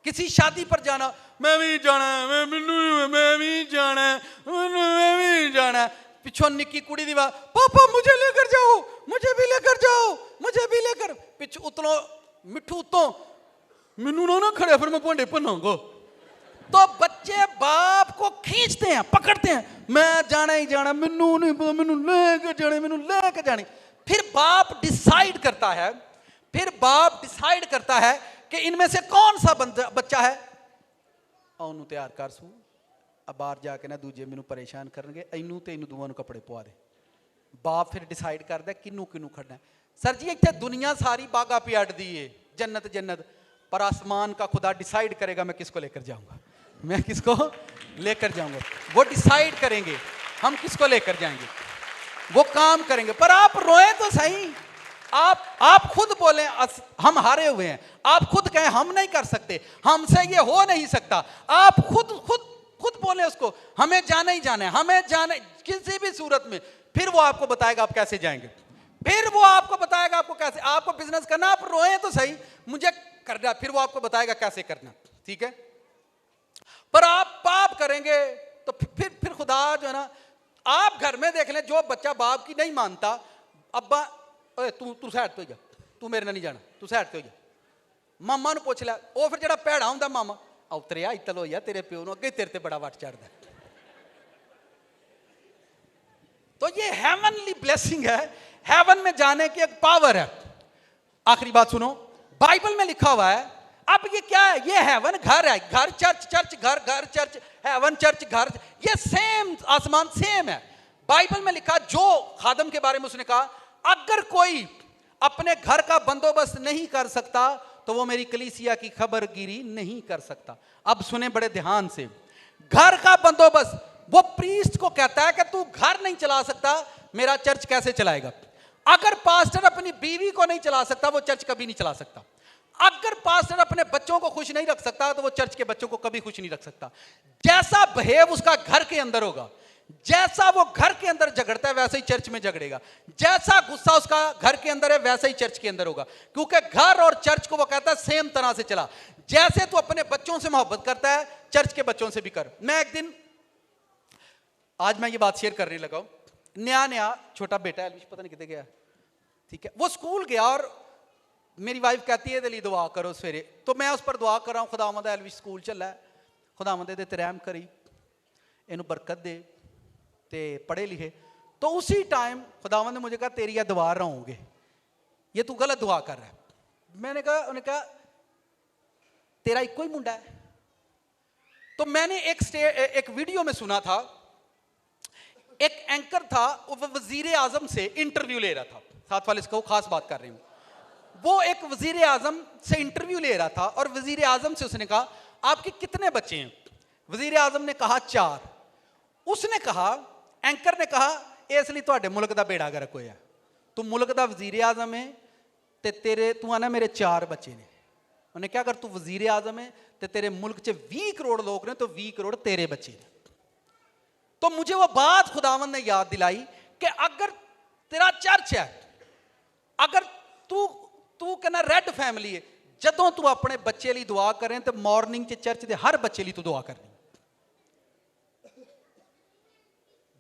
किसी शादी पर जाना, मैं भी जाना, मैं भी जाना। पिछों निक्की कुड़ी दी बात, पापा मुझे लेकर जाओ, मुझे भी लेकर। पिछ उतलो मिठू उतो मैनू ना खड़े, फिर मैं भांडे भन्नांगा। तो बच्चे बाप को खींचते हैं, पकड़ते हैं, मैं जाना ही जाना, मैनू नहीं पता, मैनू लेके जाने। फिर बाप डिसाइड करता है कि इनमें से कौन सा बच्चा है, ਉਹਨੂੰ ਤਿਆਰ ਕਰ ਸੂ, ਆ ਬਾਹਰ ਜਾ ਕੇ ਨਾ ਦੂਜੇ ਮੈਨੂੰ ਪਰੇਸ਼ਾਨ ਕਰਨਗੇ, ਇਹਨੂੰ ਤੇ ਇਹਨੂੰ ਦੋਵਾਂ ਨੂੰ ਕੱਪੜੇ ਪਵਾ ਦੇ। ਬਾਪ ਫਿਰ ਡਿਸਾਈਡ ਕਰਦਾ ਕਿਹਨੂੰ ਖੜਨਾ। सर जी इतने दुनिया सारी बागा पे अड़ दी है, जन्नत, पर आसमान का खुदा डिसाइड करेगा मैं किसको लेकर जाऊंगा। वो डिसाइड करेंगे हम किसको लेकर जाएंगे, वो काम करेंगे। पर आप रोए तो सही, आप खुद बोले हम हारे हुए हैं, आप खुद कहें हम नहीं कर सकते, हमसे ये हो नहीं सकता, आप खुद बोले उसको हमें जाना ही जाना है, हमें जाना किसी भी सूरत में। फिर वो आपको बताएगा आप कैसे जाएंगे, फिर वो आपको बताएगा आपको कैसे, आपको बिजनेस करना, आप रोए तो सही मुझे करना, फिर वो आपको बताएगा कैसे करना, ठीक है। पर आप पाप करेंगे तो फिर खुदा जो है ना, आप घर में देख लें जो बच्चा बाप की नहीं मानता, अब्बा ओए तू साइड तो जा, तू मेरे नहीं जाना, तू साइड तो जा, मामा नूं पुछ लै, वो फिर जो भैड़ा हुंदा मामा उतरिया इतल होइया तेरे प्यो नूं अगे तेरे ते बड़ा वट चढ़दा। तो ये हेवनली ब्लेसिंग है, हेवन में जाने की एक पावर है। आखिरी बात सुनो, बाइबल में लिखा हुआ है, अब ये क्या है, ये हेवन घर है, घर चर्च घर चर्च, हेवन चर्च घर, ये सेम आसमान सेम है। बाइबल में लिखा, जो खादम के बारे में उसने कहा, अगर कोई अपने घर का बंदोबस्त नहीं कर सकता तो वो मेरी कलीसिया की खबरगिरी नहीं कर सकता। अब सुने बड़े ध्यान से, घर का बंदोबस्त, वो प्रीस्ट को कहता है कि तू घर नहीं चला सकता, मेरा चर्च कैसे चलाएगा। अगर पास्टर अपनी बीवी को नहीं चला सकता, वो चर्च कभी नहीं चला सकता। अगर पास्टर अपने बच्चों को खुश नहीं रख सकता, तो वो चर्च के बच्चों को कभी खुश नहीं रख सकता। जैसा बिहेव उसका घर के अंदर होगा, जैसा वो घर के अंदर झगड़ता है वैसे ही चर्च में झगड़ेगा, जैसा गुस्सा उसका घर के अंदर है वैसा ही चर्च के अंदर होगा, क्योंकि घर और चर्च को वो कहता है सेम तरह से चला। जैसे तू अपने बच्चों से मोहब्बत करता है, चर्च के बच्चों से भी कर। मैं एक दिन, आज मैं ये बात शेयर करने लगा हूं, नया छोटा बेटा है, पता नहीं कितने गया, ठीक है, वो स्कूल गया और मेरी वाइफ कहती है ਇਹਦੇ ਲਈ ਦੁਆ ਕਰੋ ਸਵੇਰੇ, तो मैं उस पर दुआ कर रहा हूँ, खुदावंद ਦਾ एलविश स्कूल ਚੱਲਾ है, खुदावंद ਇਹਦੇ ਤੇ ਰਹਿਮ ਕਰੀ, ਇਹਨੂੰ बरकत दे ते पढ़े लिखे। तो उसी टाइम खुदावंद ने मुझे कहा तेरी यह दुआ रहूँगे, ये तू गलत दुआ कर रहा है। मैंने कहा, उन्होंने कहा तेरा एक कोई मुंडा है। तो मैंने एक वीडियो में सुना था, एक एंकर था, वो वजीर आजम से इंटरव्यू ले रहा था, साथ वाले इसको खास बात कर रही हूँ, वो एक वजीर आजम से इंटरव्यू ले रहा था और वजीर आजम से उसने कहा आपके कितने बच्चे हैं? वजीर आजम ने कहा 4। उसने कहा, एंकर ने कहा इसलिए ਤੁਹਾਡੇ मुल्क का बेड़ा गर्क होया, तू मुल्क का वजीर आजम है ते तेरे तू आना मेरे 4 बच्चे ने। उन्हें क्या कर, तू वजीर आजम है तो तेरे मुल्क च 20 करोड़ लोग ने, तो 20 करोड़ तेरे बच्चे ने। तो मुझे वो बात खुदावंद ने याद दिलाई कि अगर तेरा चर्च है, अगर तू कहना रेड फैमिली है, जदों तू अपने बच्चे लिए दुआ करें तो मॉर्निंग च चर्च के हर बच्चे लिए तू दुआ करनी।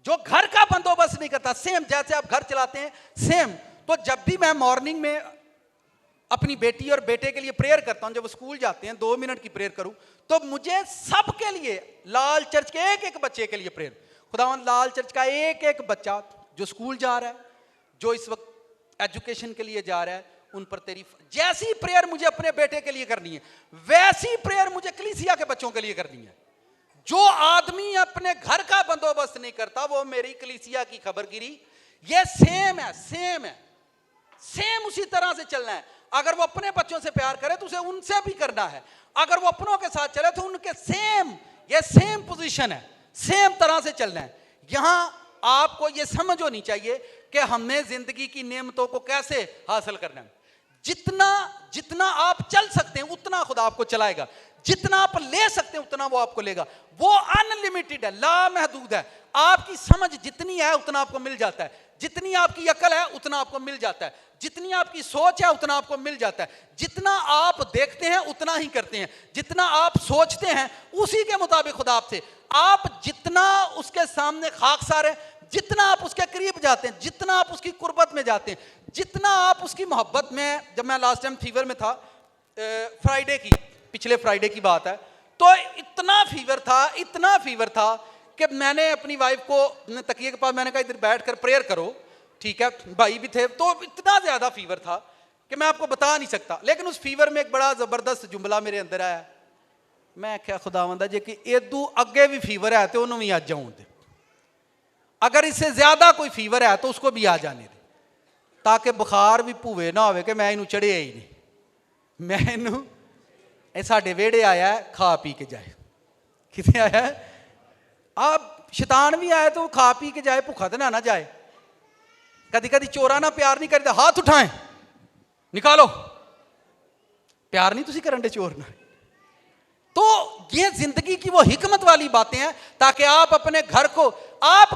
जो घर का बंदोबस्त नहीं करता, सेम जैसे आप घर चलाते हैं सेम, तो जब भी मैं मॉर्निंग में अपनी बेटी और बेटे के लिए प्रेयर करता हूं, जब वो स्कूल जाते हैं 2 मिनट की प्रेयर करूं, तो मुझे सबके लिए, लाल चर्च के एक एक बच्चे के लिए प्रेयर, खुदावंद लाल चर्च का एक एक बच्चा जो स्कूल जा रहा है, जो इस वक्त एजुकेशन के लिए जा रहा है, उन पर तेरी जैसी प्रेयर मुझे अपने बेटे के लिए करनी है, वैसी प्रेयर मुझे कलीसिया के बच्चों के लिए करनी है। जो आदमी अपने घर का बंदोबस्त नहीं करता, वो मेरी कलीसिया की खबरगिरी, ये सेम है, सेम उसी तरह से चलना है। अगर वो अपने बच्चों से प्यार करे तो उसे उनसे भी करना है, अगर वो अपनों के साथ चले तो उनके सेम पोजीशन है, सेम तरह से चलना है। यहां आपको ये समझ होनी चाहिए कि हमने जिंदगी की नेमतों को कैसे हासिल करना है। जितना आप चल सकते हैं उतना खुदा आपको चलाएगा, जितना आप ले सकते हैं उतना वो आपको लेगा। वो अनलिमिटेड है, लामहदूद है। आपकी समझ जितनी है उतना आपको मिल जाता है, जितनी आपकी अकल है उतना आपको मिल जाता है, जितनी आपकी सोच है उतना आपको मिल जाता है। जितना आप देखते हैं उतना ही करते हैं, जितना आप सोचते हैं उसी के मुताबिक खुदा आपसे, आप जितना उसके सामने खाकसार है, जितना आप उसके करीब जाते हैं, जितना आप उसकी कुर्बत में जाते हैं, जितना आप उसकी मोहब्बत में। जब मैं लास्ट टाइम फीवर में था, पिछले फ्राइडे की बात है, तो इतना फीवर था कि मैंने अपनी वाइफ को तकिए के पास, मैंने कहा इधर बैठ कर प्रेयर करो, ठीक है, भाई भी थे, तो इतना ज़्यादा फीवर था कि मैं आपको बता नहीं सकता। लेकिन उस फीवर में एक बड़ा ज़बरदस्त जुमला मेरे अंदर आया, मैं क्या खुदावंदा जे कि एदू अगे भी फीवर है तो उन्होंने भी आ जाऊँ दे, अगर इससे ज़्यादा कोई फीवर है तो उसको भी आ जाने दे, ताकि बुखार भी भूवे ना हो कि मैं इनू चढ़िया ही नहीं, मैं इनू साढ़े वेड़े आया है खा पी के जाए। कितने आया है? आप शैतान भी आए तो खा पी के जाए, भूखा तो ना जाए। कभी कभी चोरा ना प्यार नहीं करता, हाथ उठाएं निकालो, प्यार नहीं तुसी करन दे चोर ना। तो ये जिंदगी की वो हिकमत वाली बातें हैं, ताकि आप अपने घर को, आप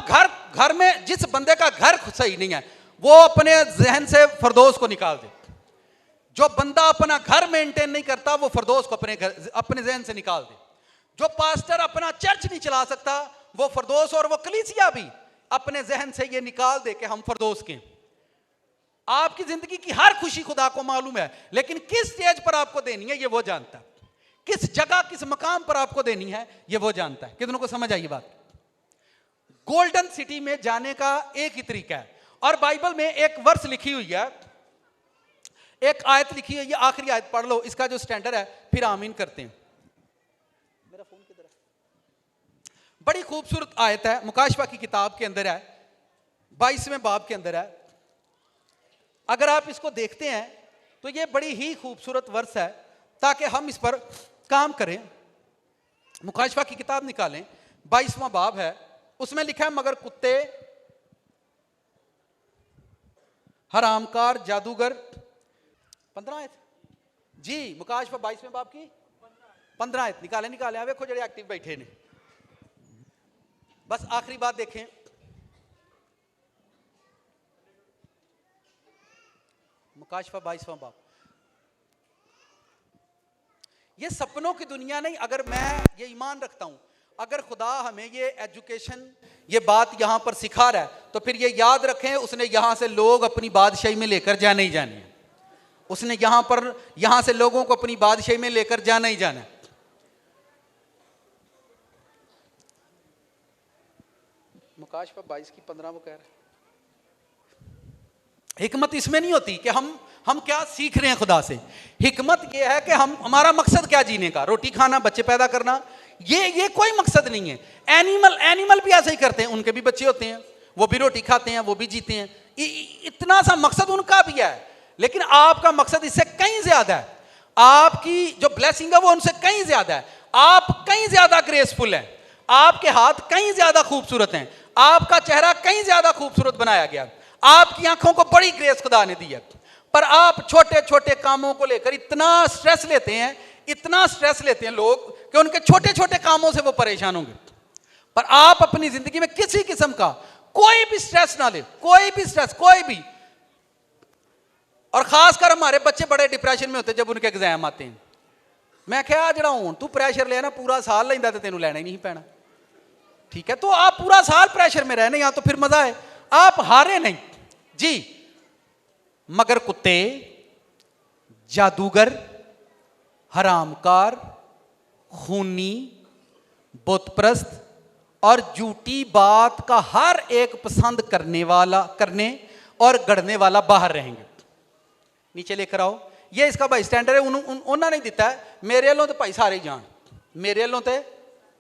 घर में जिस बंदे का घर सही नहीं है वो अपने जहन से फरदौस को निकाल दे। जो बंदा अपना घर मेंटेन नहीं करता वो फरदौस को अपने जहन से निकाल दे। जो पास्टर अपना चर्च नहीं चला सकता वो फरदौस और वो कलीसिया भी अपने जहन से ये निकाल दे कि हम फरदौस के। आपकी जिंदगी की हर खुशी खुदा को मालूम है, लेकिन किस स्टेज पर आपको देनी है ये वो जानता है, किस जगह किस मकाम पर आपको देनी है ये वो जानता है। कितनों को समझ आई बात? गोल्डन सिटी में जाने का एक ही तरीका है, और बाइबल में एक वर्स लिखी हुई है, एक आयत लिखी है, ये आखिरी आयत पढ़ लो, इसका जो स्टैंडर्ड है, फिर आमीन करते हैं। मेरा फोन किधर है? बड़ी खूबसूरत आयत है, मुकाशफा की किताब के अंदर है, 22वें बाब के अंदर है। अगर आप इसको देखते हैं तो ये बड़ी ही खूबसूरत वर्स है, ताकि हम इस पर काम करें। मुकाशफा की किताब निकालें, 22वां बाब है, उसमें लिखा है मगर कुत्ते, हरामकार, जादूगर, 15 आयत जी, मुकाशफा 22वें बाब की 15 आयत निकाले आप देखो जड़े एक्टिव बैठे ने। बस आखिरी बात देखें, मुकाशफा 22वां बाब। ये सपनों की दुनिया नहीं। अगर मैं ये ईमान रखता हूं, अगर खुदा हमें ये एजुकेशन, ये बात यहां पर सिखा रहा है, तो फिर ये याद रखें उसने यहां से लोग अपनी बादशाही में लेकर जाने ही जाने हैं। उसने यहां से लोगों को अपनी बादशाही में लेकर जाना ही जाना। मुकाश पर 22 की 15 वो कह रहे हैं। हिकमत इसमें नहीं होती कि हम क्या सीख रहे हैं खुदा से। हिकमत यह है कि हमारा मकसद क्या जीने का, रोटी खाना, बच्चे पैदा करना, ये कोई मकसद नहीं है। एनिमल भी ऐसे ही करते हैं, उनके भी बच्चे होते हैं, वो भी रोटी खाते हैं, वो भी जीते हैं, इतना सा मकसद उनका भी है। लेकिन आपका मकसद इससे कहीं ज्यादा है, आपकी जो ब्लेसिंग है वो उनसे कहीं ज्यादा है। आप कहीं ज्यादा ग्रेसफुल हैं, आपके हाथ कहीं ज्यादा खूबसूरत हैं, आपका चेहरा कहीं ज्यादा खूबसूरत बनाया गया, आपकी आंखों को बड़ी ग्रेस खुदा ने दी है। पर आप छोटे छोटे कामों को लेकर इतना स्ट्रेस लेते हैं, इतना स्ट्रेस लेते हैं लोग कि उनके छोटे छोटे कामों से वो परेशान होंगे। पर आप अपनी जिंदगी में किसी किस्म का कोई भी स्ट्रेस ना ले, कोई भी स्ट्रेस, कोई भी। और खासकर हमारे बच्चे बड़े डिप्रेशन में होते जब उनके एग्जाम आते हैं। मैं क्या जरा हूं तू प्रेशर लेना पूरा साल लेंदा तो तेनू लेना ही नहीं पैना, ठीक है। तो आप पूरा साल प्रेशर में रहने, या तो फिर मजा है, आप हारे नहीं जी। मगर कुत्ते, जादूगर, हरामकार, खूनी, बुतप्रस्त और झूठी बात का हर एक पसंद करने और गढ़ने वाला बाहर रहेंगे। नीचे लेकर आओ, ये इसका भाई स्टैंडर्ड है, उन्होंने दिता है। मेरे वालों तो भाई सारे जान, मेरे वालों तो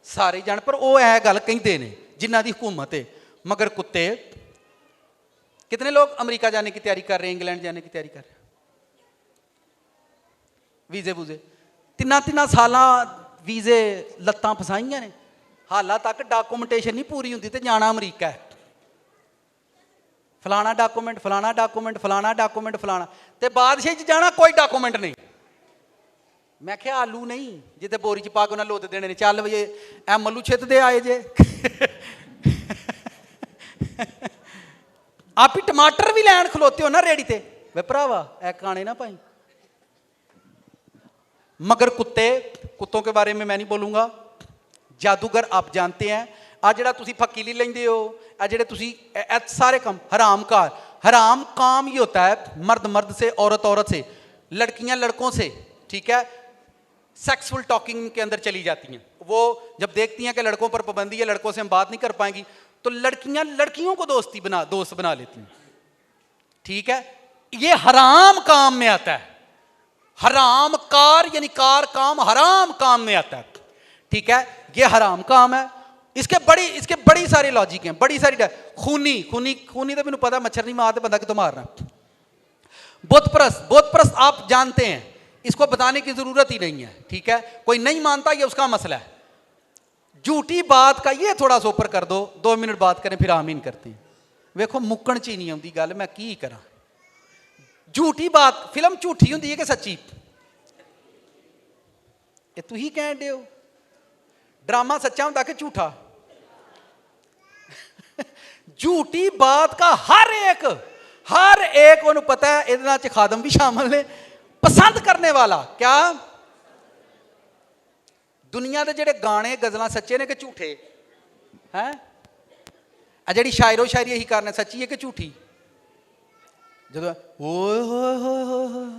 सारे जान, पर वो है गल कहते ने जिन्हों की हुकूमत है। मगर कुत्ते, कितने लोग अमेरिका जाने की तैयारी कर रहे हैं, इंग्लैंड जाने की तैयारी कर रहे हैं, वीजे वूजे, 3 साल वीजे लत्तां फसाइया ने, हाल तक डॉक्यूमेंटेशन नहीं पूरी होंगी तो जाना अमरीका है। फलाना डॉक्यूमेंट, फलाना डॉक्यूमेंट, फलाना डॉक्यूमेंट, फलाना, ते बादशाही च जाना कोई डॉक्यूमेंट नहीं। मैं क्या आलू नहीं जिते बोरी च पा के उन्हें लोद देने ने, चल वे ऐ मल्लू छित दे आए जे आप ही टमाटर भी लैन खलोते हो ना रेड़ी ते, वे भरावा ऐ काने ना पाई। मगर कुत्तों के बारे में मैं नहीं बोलूंगा। जादूगर आप जानते हैं, आ जड़ा तुसी फकीली लेंदे हो, आ जड़े तुसी सारे काम, हराम काम ये होता है मर्द से, औरत से, लड़कियां लड़कों से, ठीक है, सेक्सुअल टॉकिंग के अंदर चली जाती हैं। वो जब देखती हैं कि लड़कों पर पाबंदी है, लड़कों से हम बात नहीं कर पाएंगी, तो लड़कियां लड़कियों को दोस्त बना लेती हैं, ठीक है। ये हराम काम में आता है, हराम कार यानी कार काम हराम काम में आता है, ठीक है। ये हराम काम है। इसके बड़ी सारी लॉजिक हैं, बड़ी सारी। खूनी तो मैंने पता, मच्छर नहीं मारते बंदा कि तो मारना। बुतप्रस्त आप जानते हैं, इसको बताने की जरूरत ही नहीं है, ठीक है। कोई नहीं मानता, ये उसका मसला है। झूठी बात का ये थोड़ा सा ऊपर कर दो, 2 मिनट बात करें फिर आमीन करते हैं। वेखो मुक्कण च ही नहीं आती गल, मैं की करा। झूठी बात, फिल्म झूठी होंदी है कि सच्ची, ये तुही कह दे हो। ड्रामा सच्चा होंदा कि झूठा? झूठी बात का हर एक उन्हें पता है, इहदे च खादम भी शामिल ने, पसंद करने वाला। क्या दुनिया के जेडे गाने गजल सच्चे ने कि झूठे हैं? जी शायरो शायरी यही करना सच्ची है कि झूठी? जो ओए होए होए होए होए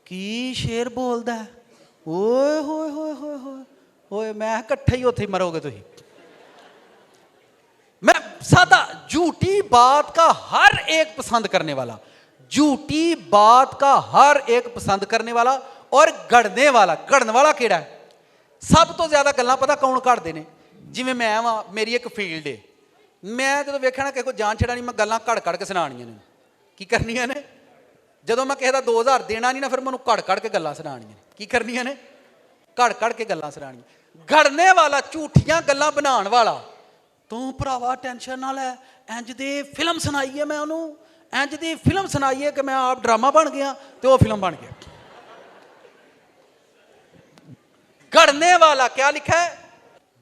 की शेर बोलता है, ओए होए होए होए होए ओए, मैं कट्ठे ही उत्थे मरोगे तुम। मैं सादा झूठी बात का हर एक पसंद करने वाला, झूठी बात का हर एक पसंद करने वाला और गढ़ने वाला केड़ा है? सब तो ज्यादा गल्लां पता कौन घड़ते हैं? जिवें मैं वां, मेरी एक फील्ड है, मैं जो वेखना कि कोई जान छड़ानी, मैं गल्लां घड़ के सुनानियां ने। की करनियां ने? जदों मैं किसी का 2000 देना नहीं ना, फिर मैं घड़ के गल्लां सुनानियां। की करनियां ने? घड़ के गल्लां सुनानियां। गढ़ने वाला, झूठियां गल्लां बनाने वाला, तू भरावा टेंशन ना लै, इंज दी फिल्म सुनाई है, मैं उन्होंने इंज दी फिल्म सुनाई है कि मैं आप ड्रामा बन गया, तो वो फिल्म बन गया। गढ़ने वाला क्या लिखा है?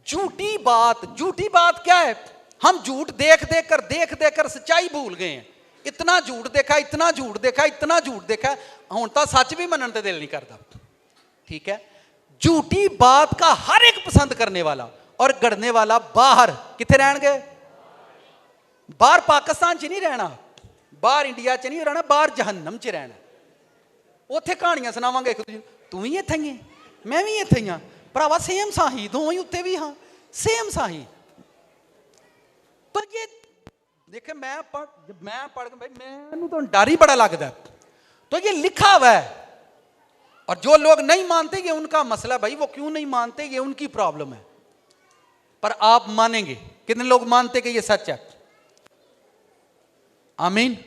झूठी बात क्या है? हम झूठ देख कर सच्चाई भूल गए हैं। इतना झूठ देखा हुण तां सच भी मनण ते दिल नहीं करता, ठीक है। झूठी बात का हर एक पसंद करने वाला और गढ़ने वाला बाहर किथे रहणगे? बाहर पाकिस्तान च नहीं रहना, बाहर इंडिया च नहीं रहना, बाहर जहन्नम च रहना। ਉੱਥੇ ਕਹਾਣੀਆਂ ਸੁਣਾਵਾਂਗੇ ਇੱਕ ਦੂਜੇ ਨੂੰ, ਤੂੰ ਵੀ ਇੱਥੇ ਹੀ ਹੈ, ਮੈਂ ਵੀ ਇੱਥੇ ਹੀ ਹਾਂ ਭਰਾਵਾ, ਸੇਮ ਸਾਹੀ, ਦੋਵੇਂ ਹੀ ਉੱਤੇ ਵੀ ਹਾਂ, सेम साही। तो ये देखे मैं पढ़ भाई मैं तो डर ही बड़ा लगता है। तो ये लिखा हुआ है, और जो लोग नहीं मानते ये उनका मसला, भाई वो क्यों नहीं मानते ये उनकी प्रॉब्लम है, पर आप मानेंगे। कितने लोग मानते कि ये सच है? आमीन।